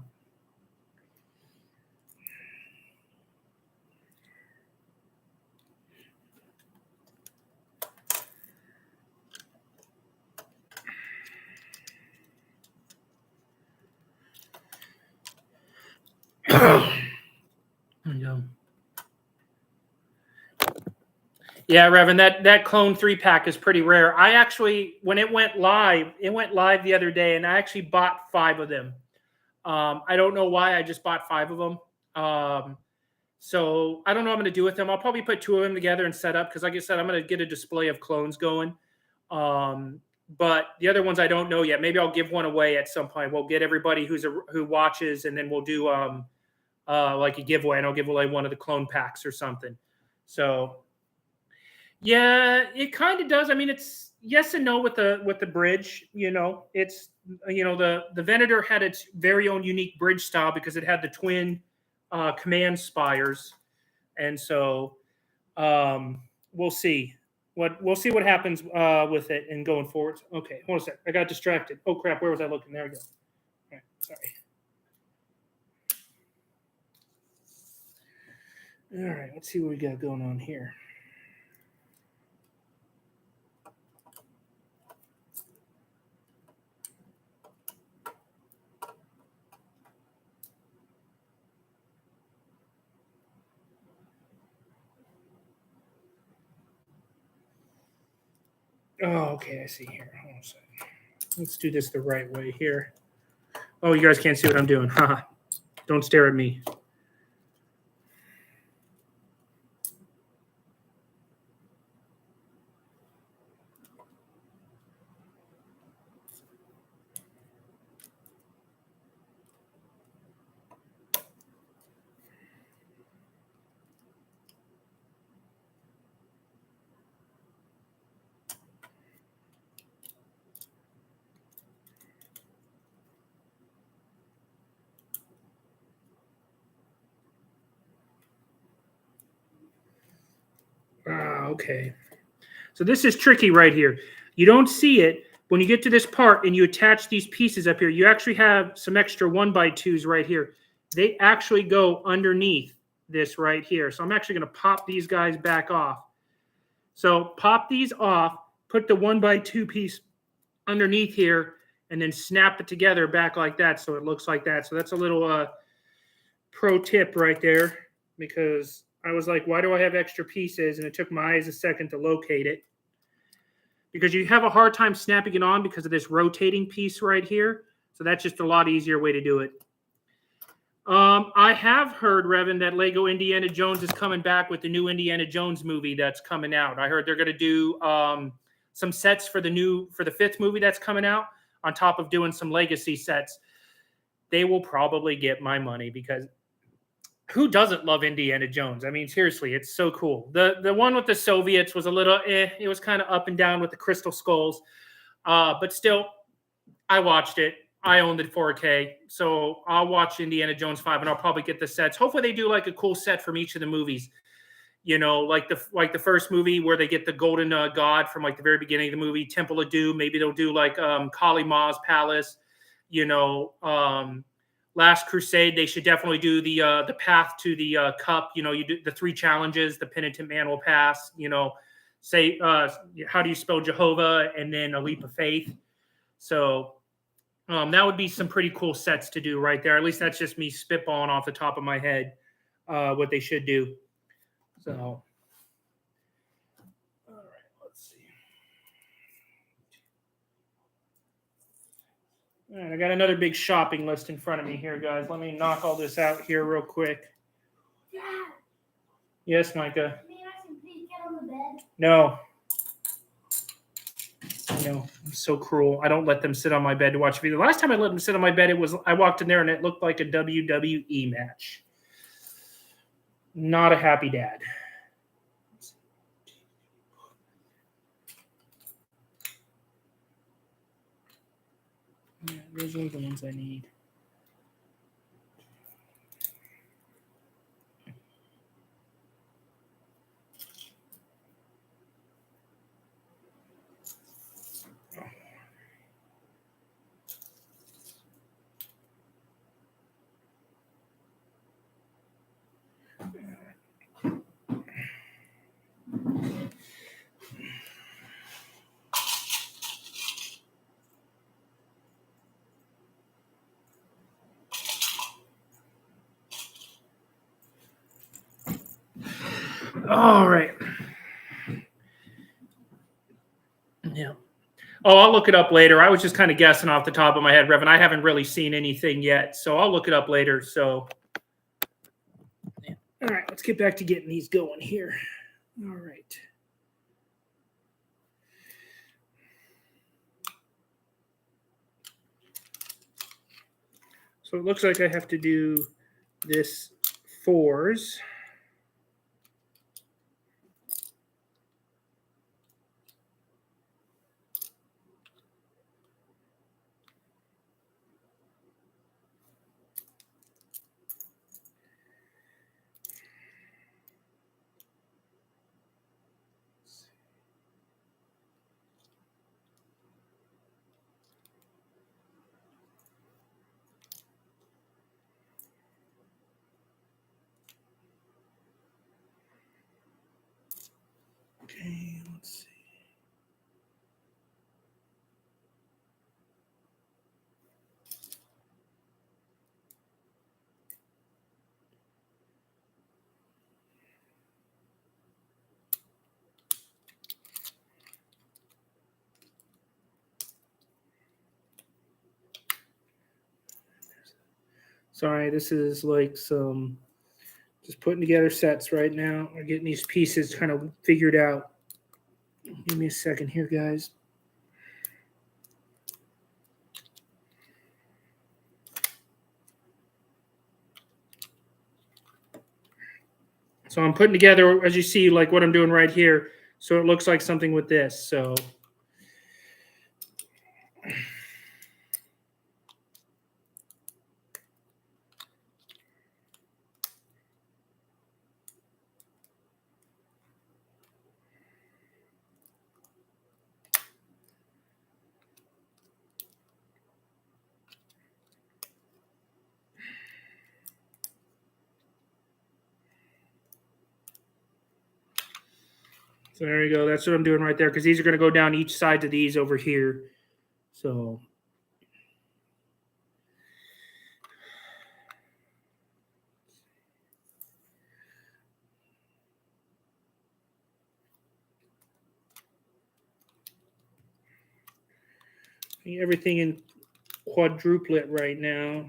There you go. Yeah, Revan, that clone 3-pack is pretty rare. I actually, when it went live the other day, and I actually bought 5 of them. I don't know why, I just bought 5 of them. So I don't know what I'm going to do with them. I'll probably put 2 of them together and set up because, like I said, I'm going to get a display of clones going. But the other ones I don't know yet. Maybe I'll give one away at some point. We'll get everybody who watches, and then we'll do like a giveaway, and I'll give away one of the clone packs or something. So yeah, it kind of does. I mean, it's yes and no with the bridge. You know, it's the Venator had its very own unique bridge style because it had the twin command spires, and so we'll see what happens with it and going forward. Okay, hold on a sec. I got distracted. Oh crap, where was I looking? There we go. All right, sorry. All right, let's see what we got going on here. Oh, okay, I see here. Hold on a second. Let's do this the right way here. Oh, you guys can't see what I'm doing. Haha. Don't stare at me. Okay. So this is tricky right here. You don't see it. When you get to this part and you attach these pieces up here, you actually have some extra 1x2s right here. They actually go underneath this right here. So I'm actually going to pop these guys back off. So pop these off, put the 1x2 piece underneath here, and then snap it together back like that so it looks like that. So that's a little pro tip right there, because I was like, why do I have extra pieces? And it took my eyes a second to locate it. Because you have a hard time snapping it on because of this rotating piece right here. So that's just a lot easier way to do it. I have heard, Revan, that Lego Indiana Jones is coming back with the new Indiana Jones movie that's coming out. I heard they're going to do some sets for the fifth movie that's coming out, on top of doing some legacy sets. They will probably get my money, because who doesn't love Indiana Jones? I mean, seriously, it's so cool. The one with the Soviets was a little it was kind of up and down with the crystal skulls. But still, I watched it. I own the 4K. So I'll watch Indiana Jones 5, and I'll probably get the sets. Hopefully they do like a cool set from each of the movies. You know, like the first movie where they get the golden god from like the very beginning of the movie, Temple of Doom. Maybe they'll do like Kali Ma's palace, you know, Last Crusade. They should definitely do the path to the cup. You know, you do the 3 challenges the penitent man will pass. You know, say how do you spell Jehovah, and then a leap of faith. So that would be some pretty cool sets to do right there. At least that's just me spitballing off the top of my head what they should do. So, all right, let's see. All right, I got another big shopping list in front of me here, guys. Let me knock all this out here real quick. Dad, Yes, Micah. may I ask you please get on the bed? No. No, I'm so cruel. I don't let them sit on my bed to watch a video. The last time I let them sit on my bed, I walked in there and it looked like a WWE match. Not a happy dad. Yeah, those are the ones I need. All right. Yeah. Oh, I'll look it up later. I was just kind of guessing off the top of my head, Revan. I haven't really seen anything yet, so I'll look it up later. So, yeah. All right, let's get back to getting these going here. All right. So it looks like I have to do this 4s. Okay, let's see. Sorry, this is like some just putting together sets right now. We're getting these pieces kind of figured out. Give me a second here, guys. So I'm putting together, as you see, like what I'm doing right here. So it looks like something with this. So So there you go. That's what I'm doing right there because these are going to go down each side of these over here. So everything in quadruplet right now.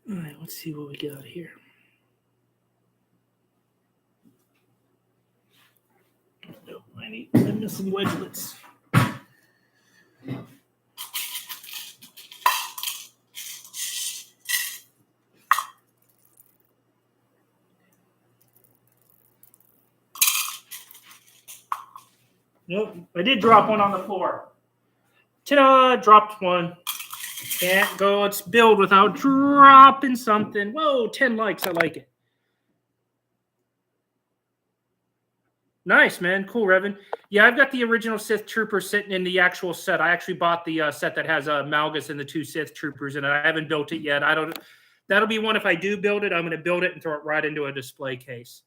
All right, let's see what we got here. Nope, I'm missing wedgelets. Nope, I did drop one on the floor. Ta-da! Dropped one. Can't go. Let's build without dropping something. Whoa, 10 likes. I like it. Nice, man. Cool, Revan. Yeah, I've got the original Sith Trooper sitting in the actual set. I actually bought the set that has Malgus and the 2 Sith Troopers in it. I haven't built it yet. That'll be one if I do build it. I'm going to build it and throw it right into a display case.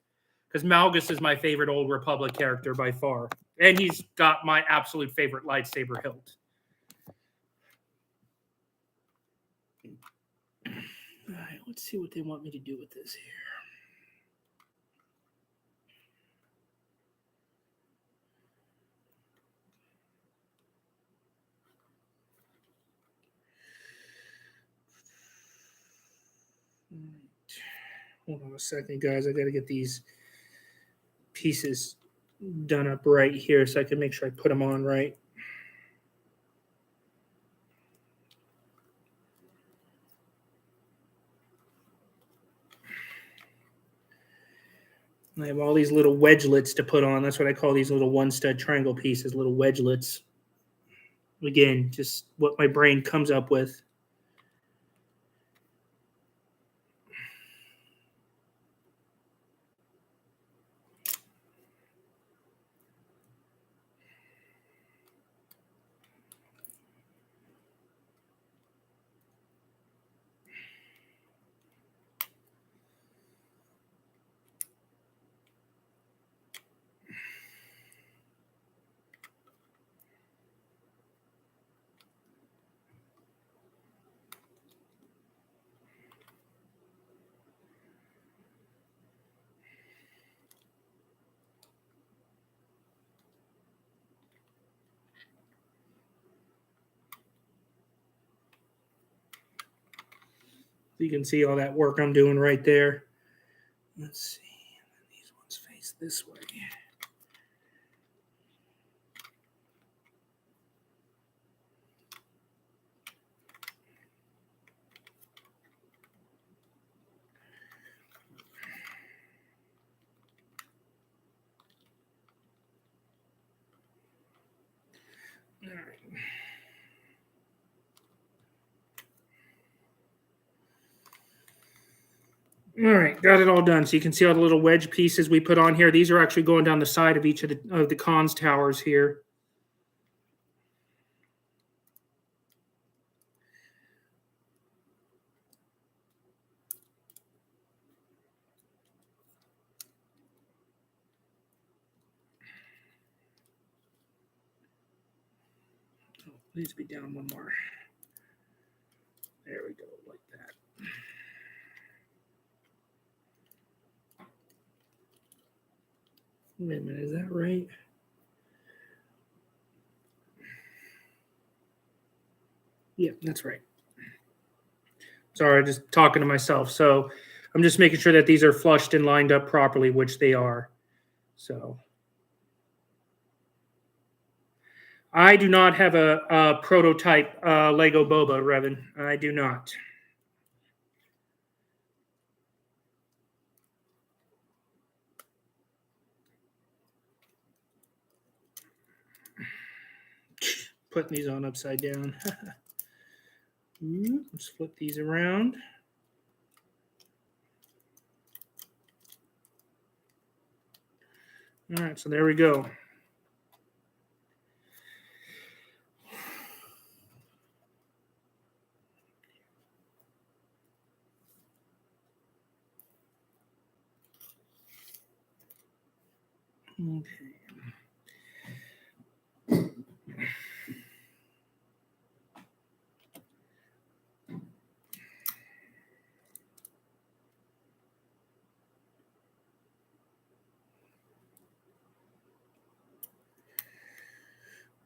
Because Malgus is my favorite Old Republic character by far. And he's got my absolute favorite lightsaber hilt. All right, let's see what they want me to do with this here. Hold on a second, guys. I got to get these pieces done up right here so I can make sure I put them on right. I have all these little wedgelets to put on. That's what I call these little one-stud triangle pieces, little wedgelets. Again, just what my brain comes up with. You can see all that work I'm doing right there. Let's see. These ones face this way. All right. All right, got it all done. So you can see all the little wedge pieces we put on here. These are actually going down the side of each of the cons towers here. Oh, needs to be down one more. There we go, like that. Wait a minute, is that right? Yeah, that's right. Sorry, just talking to myself. So I'm just making sure that these are flushed and lined up properly, which they are. So I do not have a prototype Lego Boba, Revan. I do not. putting these on upside down. Let's flip these around. All right, so there we go. Okay.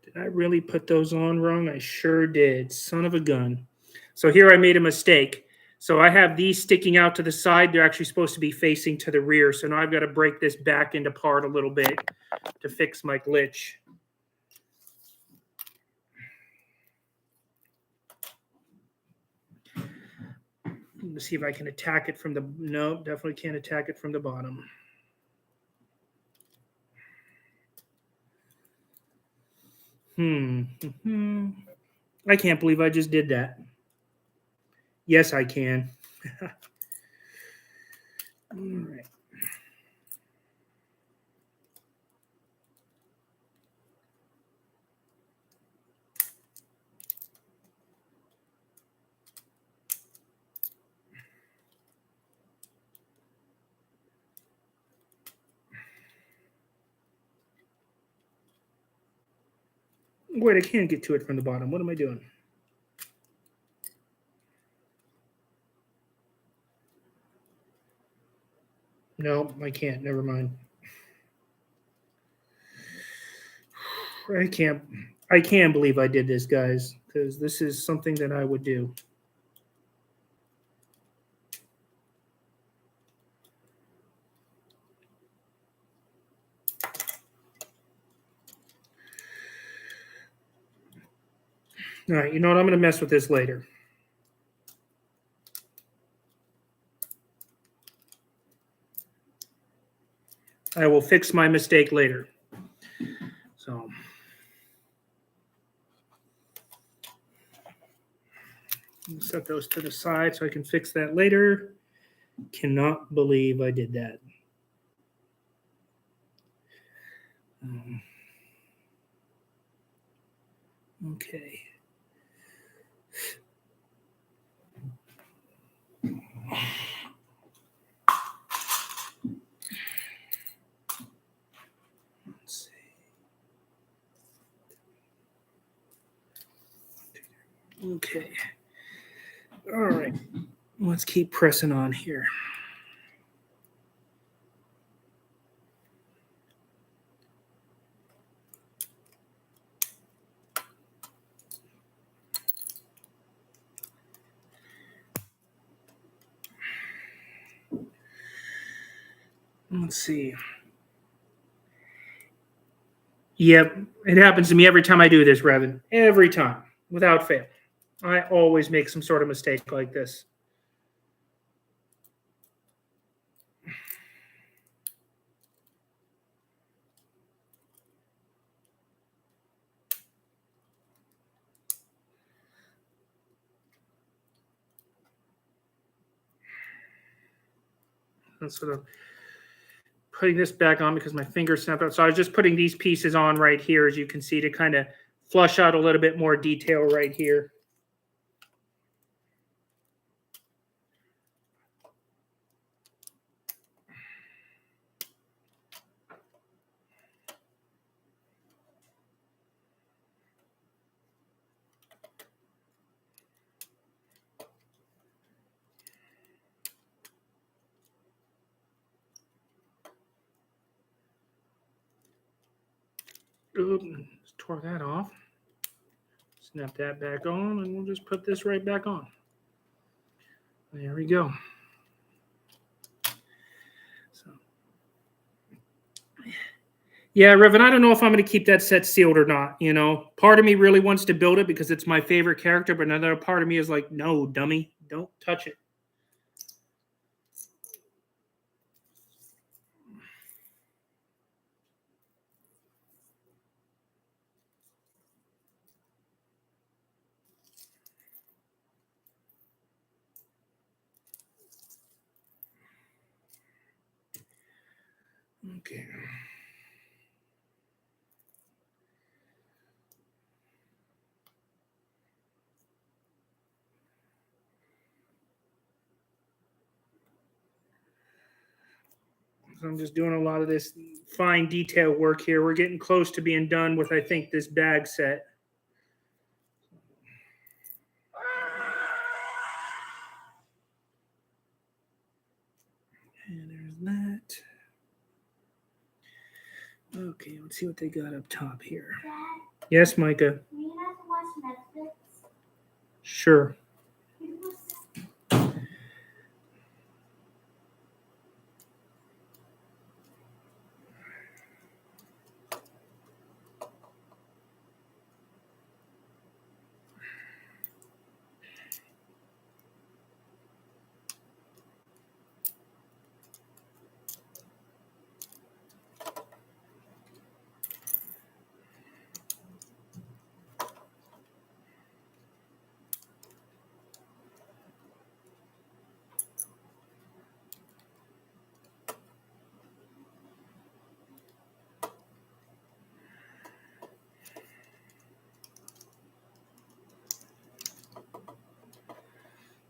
Did I really put those on wrong? I sure did. Son of a gun. So here I made a mistake. So I have these sticking out to the side. They're actually supposed to be facing to the rear. So now I've got to break this back into part a little bit to fix my glitch. Let's see if I can attack it from the... No, definitely can't attack it from the bottom. I can't believe I just did that. Yes, I can. All right. Wait, I can't get to it from the bottom. What am I doing? No, I can't. Never mind. I can't believe I did this, guys, because this is something that I would do. All right, you know what? I'm going to mess with this later. I will fix my mistake later. So, set those to the side so I can fix that later. Cannot believe I did that. Okay. Let's see. Okay. All right. Let's keep pressing on here. Let's see. Yep, it happens to me every time I do this, Revan. Every time, without fail. I always make some sort of mistake like this. I'm sort of putting this back on because my finger snapped out. So I was just putting these pieces on right here, as you can see, to kind of flush out a little bit more detail right here. Oops, tore that off. Snap that back on, and we'll just put this right back on. There we go. So, yeah, Revan, I don't know if I'm going to keep that set sealed or not. You know, part of me really wants to build it because it's my favorite character, but another part of me is like, no, dummy, don't touch it. Okay. So I'm just doing a lot of this fine detail work here. We're getting close to being done with, I think, this bag set. And there's that. Okay, let's see what they got up top here. Dad, Yes, Micah. we have to watch Netflix. Sure. We was-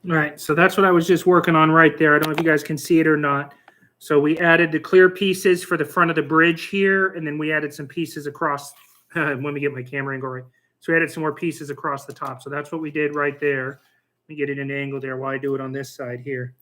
All right, so that's what I was just working on right there. I don't know if you guys can see it or not. So we added the clear pieces for the front of the bridge here, and then we added some pieces across. Let me get my camera angle right. So we added some more pieces across the top. So that's what we did right there. Let me get it in angle there while I do it on this side here.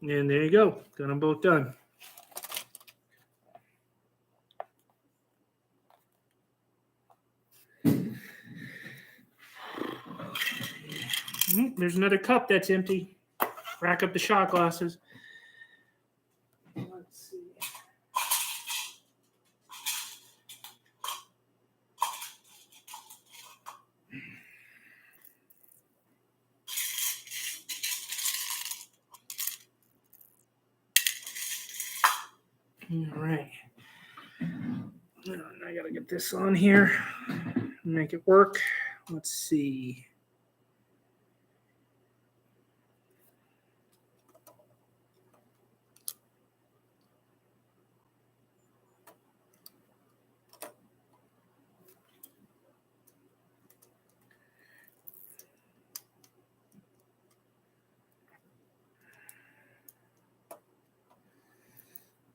And there you go. Got them both done. There's another cup that's empty. Rack up the shot glasses. Let's see. All right. I gotta get this on here. Make it work. Let's see.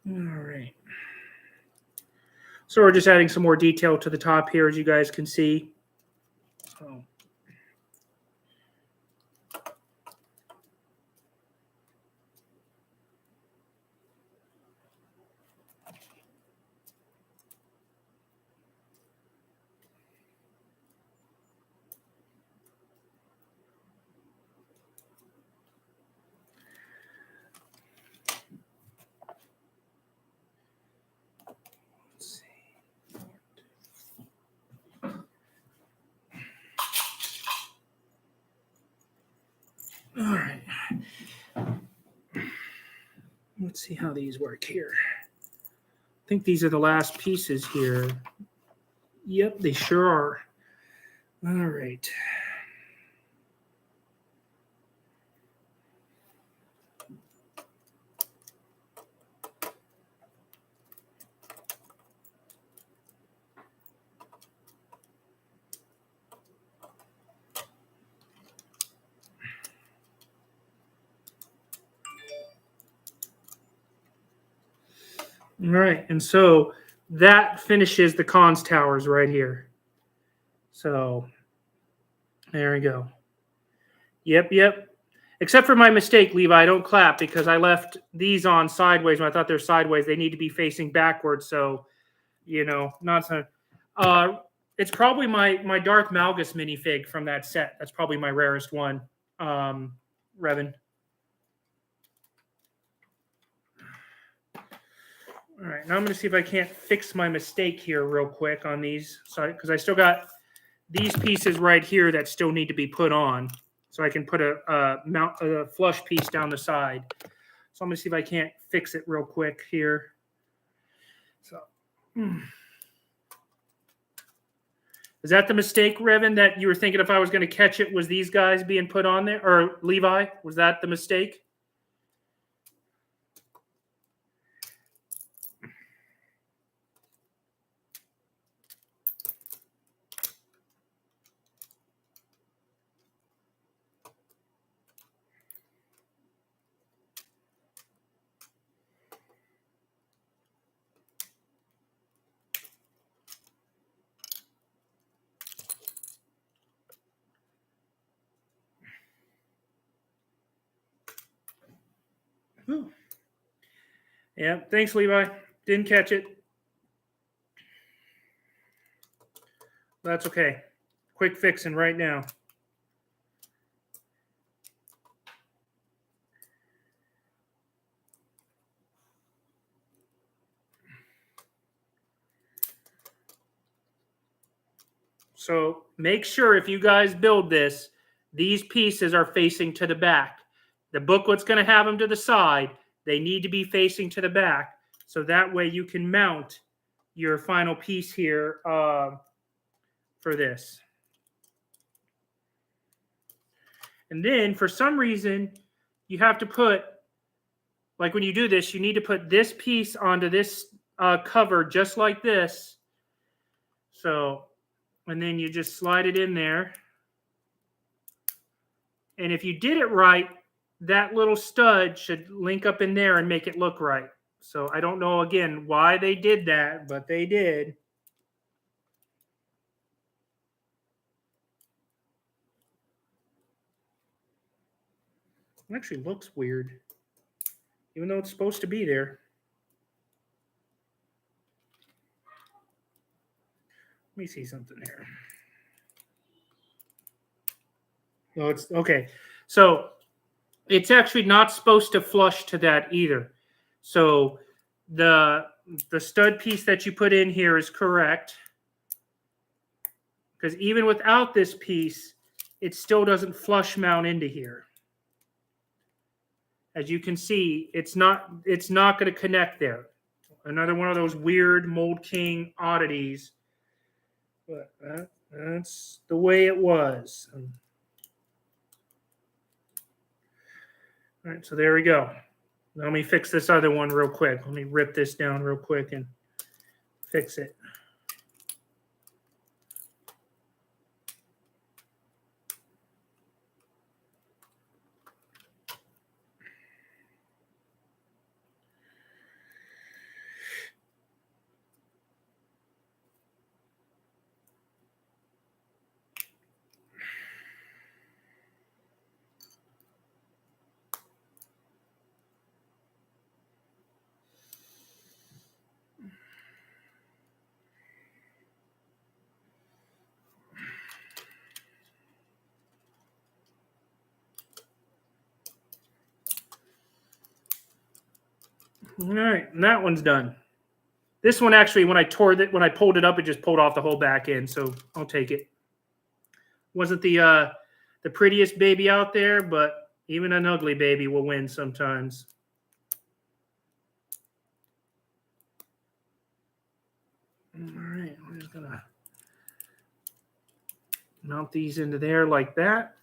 All right. So we're just adding some more detail to the top here, as you guys can see. So. Let's see. All right. Let's see how these work here. I think these are the last pieces here. Yep, they sure are. All right. All right, and so that finishes the cons towers right here. So there we go. Yep. Except for my mistake, Levi, don't clap because I left these on sideways when I thought they're sideways. They need to be facing backwards, so not so. It's probably my Darth Malgus minifig from that set. That's probably my rarest one, Revan. All right, now I'm going to see if I can't fix my mistake here real quick on these. Sorry, because I still got these pieces right here that still need to be put on. So I can put a flush piece down the side. So I'm going to see if I can't fix it real quick here. So, is that the mistake, Revan, that you were thinking if I was going to catch it was these guys being put on there? Or Levi, was that the mistake? Ooh. Yeah, thanks, Levi. Didn't catch it. That's okay. Quick fixing right now. So make sure if you guys build this, these pieces are facing to the back. The booklet's going to have them to the side. They need to be facing to the back. So that way you can mount your final piece here for this. And then for some reason, you have to put, like when you do this, you need to put this piece onto this cover just like this. So, and then you just slide it in there. And if you did it right, that little stud should link up in there and make it look right. So I don't know, again, why they did that, but they did. It actually looks weird, even though it's supposed to be there. Let me see something here. Well, it's okay. So it's actually not supposed to flush to that either. So the stud piece that you put in here is correct. Because even without this piece, it still doesn't flush mount into here. As you can see, it's not going to connect there. Another one of those weird Mould King oddities. But that's the way it was. All right, so there we go. Now let me fix this other one real quick. Let me rip this down real quick and fix it. All right, and that one's done. This one actually, when I pulled it up, it just pulled off the whole back end, so I'll take it. Wasn't the prettiest baby out there, but even an ugly baby will win sometimes. All right, I'm just gonna mount these into there like that.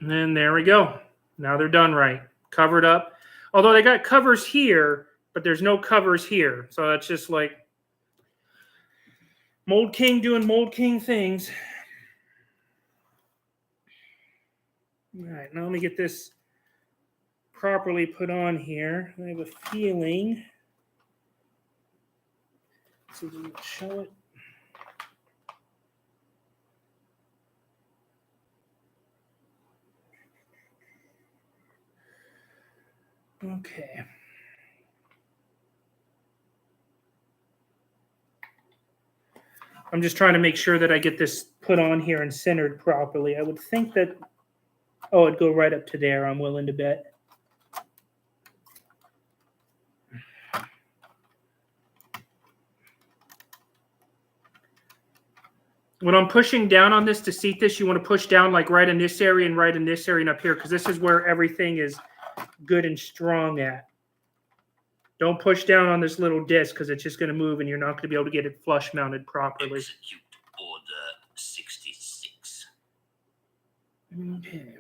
And then there we go. Now they're done right. Covered up. Although they got covers here, but there's no covers here. So that's just like Mould King doing Mould King things. All right, now let me get this properly put on here. I have a feeling. Let's see if we can show it. Okay. I'm just trying to make sure that I get this put on here and centered properly. I would think that, oh, it'd go right up to there, I'm willing to bet. when I'm pushing down on this to seat this, you want to push down like right in this area and right in this area and up here, because this is where everything is good and strong at. Don't push down on this little disc because it's just going to move and you're not going to be able to get it flush mounted properly. Execute Order 66. Okay.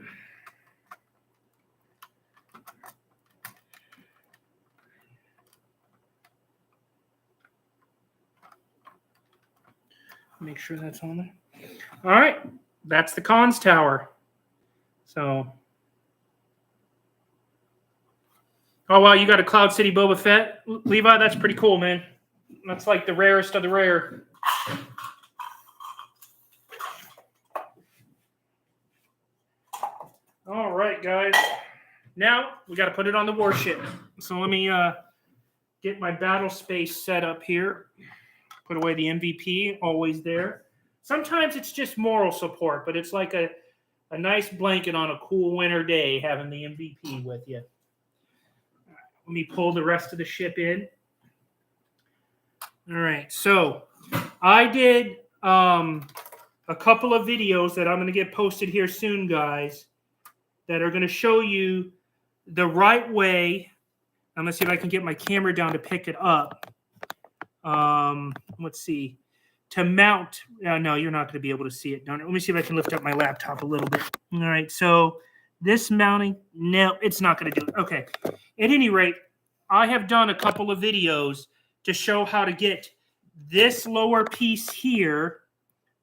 Make sure that's on there. All right, that's the comms tower. So, oh wow, you got a Cloud City Boba Fett, Levi. That's pretty cool, man. That's like the rarest of the rare. All right, guys. Now we got to put it on the warship. So let me get my battle space set up here. Put away the MVP, always there. Sometimes it's just moral support, but it's like a nice blanket on a cool winter day having the MVP with you. Let me pull the rest of the ship in. All right, so I did a couple of videos that I'm going to get posted here soon, guys, that are going to show you the right way. I'm going to see if I can get my camera down to pick it up. Let's see. To mount, no, you're not going to be able to see it. Let me see if I can lift up my laptop a little bit. All right, so this mounting, no, it's not going to do it. Okay. At any rate, I have done a couple of videos to show how to get this lower piece here,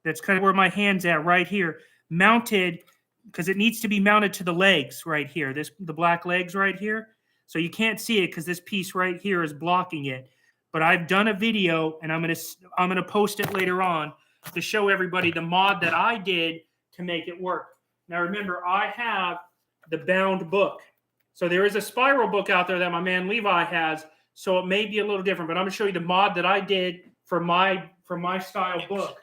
that's kind of where my hand's at right here, mounted, because it needs to be mounted to the legs right here, the black legs right here. So you can't see it because this piece right here is blocking it. But I've done a video, and I'm gonna post it later on to show everybody the mod that I did to make it work. Now remember, I have the bound book. So there is a spiral book out there that my man Levi has, so it may be a little different, but I'm gonna show you the mod that I did for my style book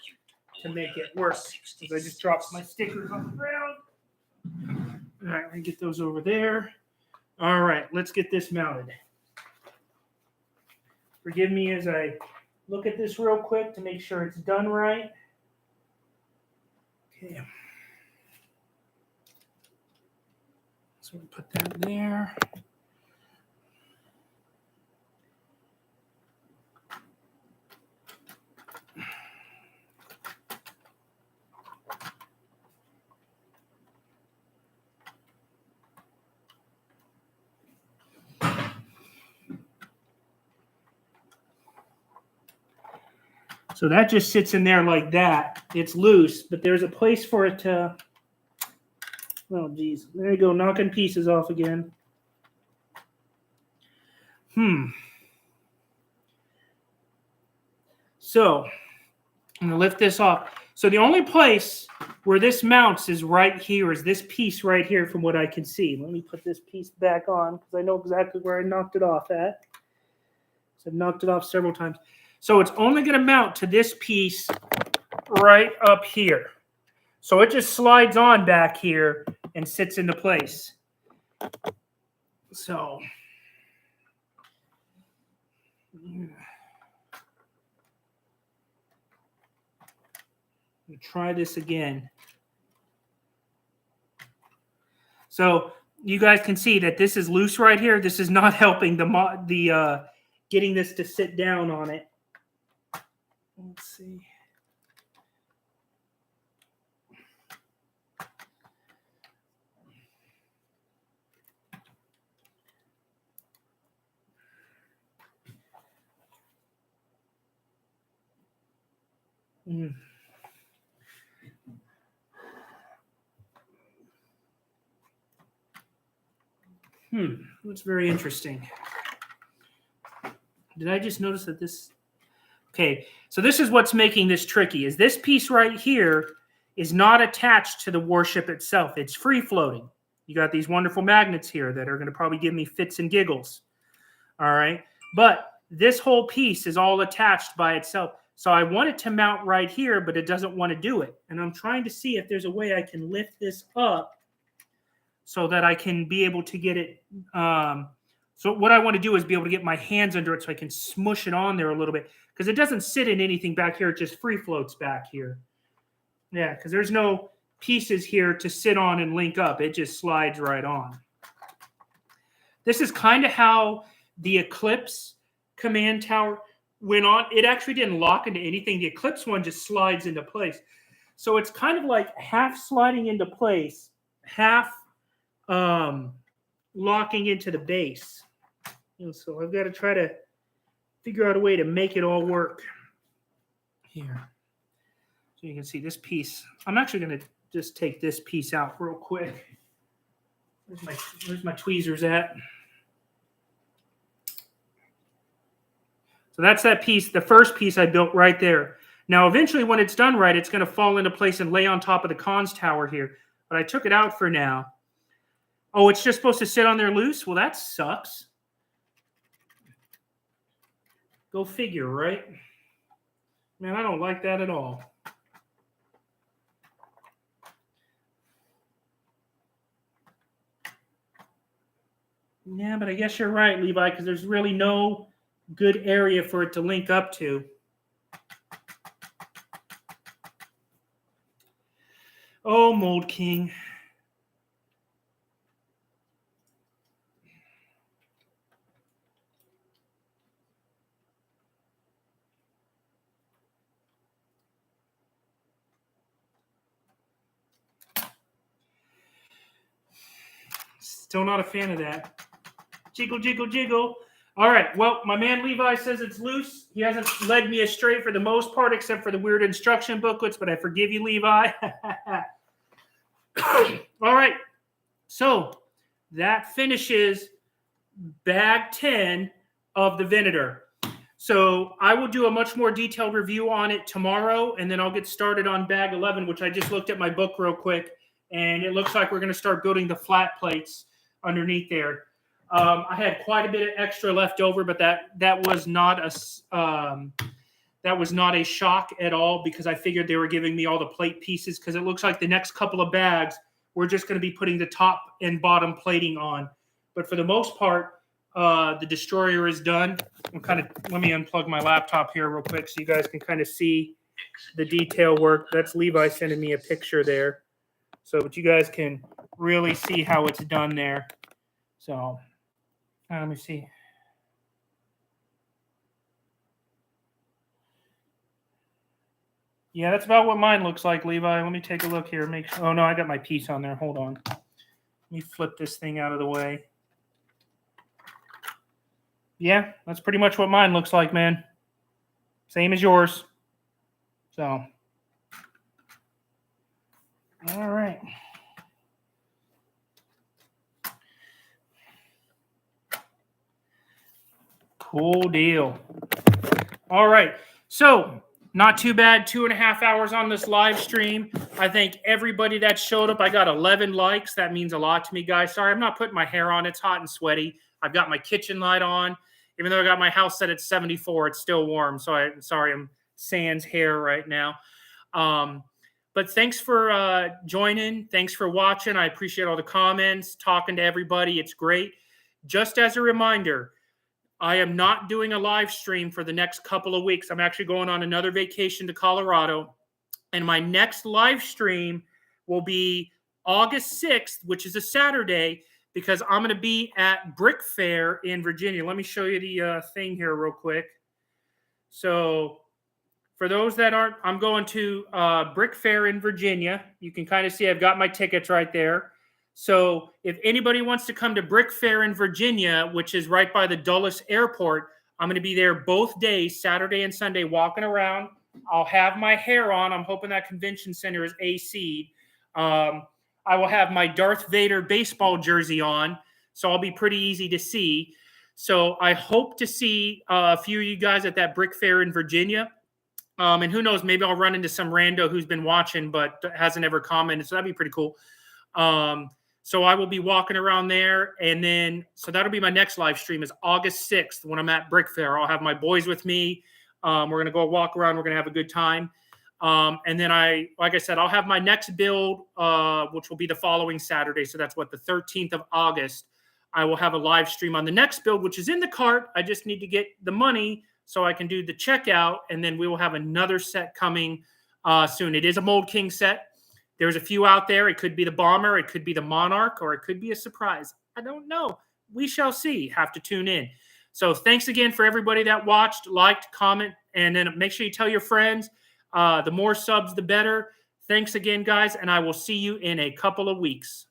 to make it work. Because I just dropped my stickers on the ground. All right, let me get those over there. All right, let's get this mounted. Forgive me as I look at this real quick to make sure it's done right. Okay. So we put that there. So that just sits in there like that. It's loose, but there's a place for it to... Oh, geez. There you go, knocking pieces off again. So, I'm going to lift this off. So the only place where this mounts is right here, is this piece right here from what I can see. Let me put this piece back on because I know exactly where I knocked it off at. So I've knocked it off several times. So it's only going to mount to this piece right up here. So it just slides on back here and sits into place. So try this again. So you guys can see that this is loose right here. This is not helping the getting this to sit down on it. Let's see. That's very interesting. Did I just notice that this... Okay, so this is what's making this tricky, is this piece right here is not attached to the warship itself. It's free-floating. You got these wonderful magnets here that are going to probably give me fits and giggles. All right, but this whole piece is all attached by itself. So I want it to mount right here, but it doesn't want to do it. And I'm trying to see if there's a way I can lift this up so that I can be able to get it. So what I want to do is be able to get my hands under it so I can smush it on there a little bit, because it doesn't sit in anything back here. It just free floats back here. Yeah, because there's no pieces here to sit on and link up. It just slides right on. This is kind of how the Eclipse command tower went on. It actually didn't lock into anything. The Eclipse one just slides into place. So it's kind of like half sliding into place, half locking into the base. And so I've got to try to figure out a way to make it all work here. So you can see this piece. I'm actually going to just take this piece out real quick. Where's my tweezers at? So that's that piece, the first piece I built right there. Now, eventually, when it's done right, it's going to fall into place and lay on top of the comms tower here. But I took it out for now. Oh, it's just supposed to sit on there loose? Well, that sucks. Go figure, right? Man, I don't like that at all. Yeah, but I guess you're right, Levi, because there's really no good area for it to link up to. Oh, Mould King. Still not a fan of that. Jiggle, jiggle, jiggle. All right. Well, my man Levi says it's loose. He hasn't led me astray for the most part, except for the weird instruction booklets, but I forgive you, Levi. All right. So that finishes bag 10 of the Venator. So I will do a much more detailed review on it tomorrow, and then I'll get started on bag 11, which I just looked at my book real quick, and it looks like we're going to start building the flat plates underneath there. I had quite a bit of extra left over, but that was not a shock at all, because I figured they were giving me all the plate pieces, because it looks like the next couple of bags we're just going to be putting the top and bottom plating on. But for the most part, the destroyer is done. Let me unplug my laptop here real quick so you guys can kind of see the detail work. That's Levi sending me a picture there, so that you guys can really see how it's done there. So let me see. Yeah, that's about what mine looks like, Levi. Let me take a look here. Make sure. Oh no, I got my piece on there. Hold on. Let me flip this thing out of the way. Yeah, that's pretty much what mine looks like, man. Same as yours. So, all right. Cool deal. All right. So, not too bad. 2.5 hours on this live stream. I thank everybody that showed up. I got 11 likes. That means a lot to me, guys. Sorry, I'm not putting my hair on. It's hot and sweaty. I've got my kitchen light on. Even though I got my house set at 74, it's still warm. So I'm sans hair right now. But thanks for joining. Thanks for watching. I appreciate all the comments, talking to everybody. It's great. Just as a reminder, I am not doing a live stream for the next couple of weeks. I'm actually going on another vacation to Colorado. And my next live stream will be August 6th, which is a Saturday, because I'm going to be at Brick Fair in Virginia. Let me show you the thing here real quick. So for those that aren't, I'm going to Brick Fair in Virginia. You can kind of see I've got my tickets right there. So if anybody wants to come to Brick Fair in Virginia, which is right by the Dulles Airport, I'm going to be there both days, Saturday and Sunday, walking around. I'll have my hair on. I'm hoping that convention center is AC'd. I will have my Darth Vader baseball jersey on, so I'll be pretty easy to see. So I hope to see a few of you guys at that Brick Fair in Virginia. And who knows, maybe I'll run into some rando who's been watching but hasn't ever commented, so that'd be pretty cool. So I will be walking around there, and then so that'll be my next live stream is August 6th when I'm at Brick Fair. I'll have my boys with me. We're going to go walk around. We're going to have a good time. And then like I said, I'll have my next build, which will be the following Saturday. So that's the 13th of August. I will have a live stream on the next build, which is in the cart. I just need to get the money so I can do the checkout. And then we will have another set coming soon. It is a Mold King set. There's a few out there. It could be the Bomber. It could be the Monarch, or it could be a surprise. I don't know. We shall see. Have to tune in. So thanks again for everybody that watched, liked, comment, and then make sure you tell your friends. The more subs, the better. Thanks again, guys, and I will see you in a couple of weeks.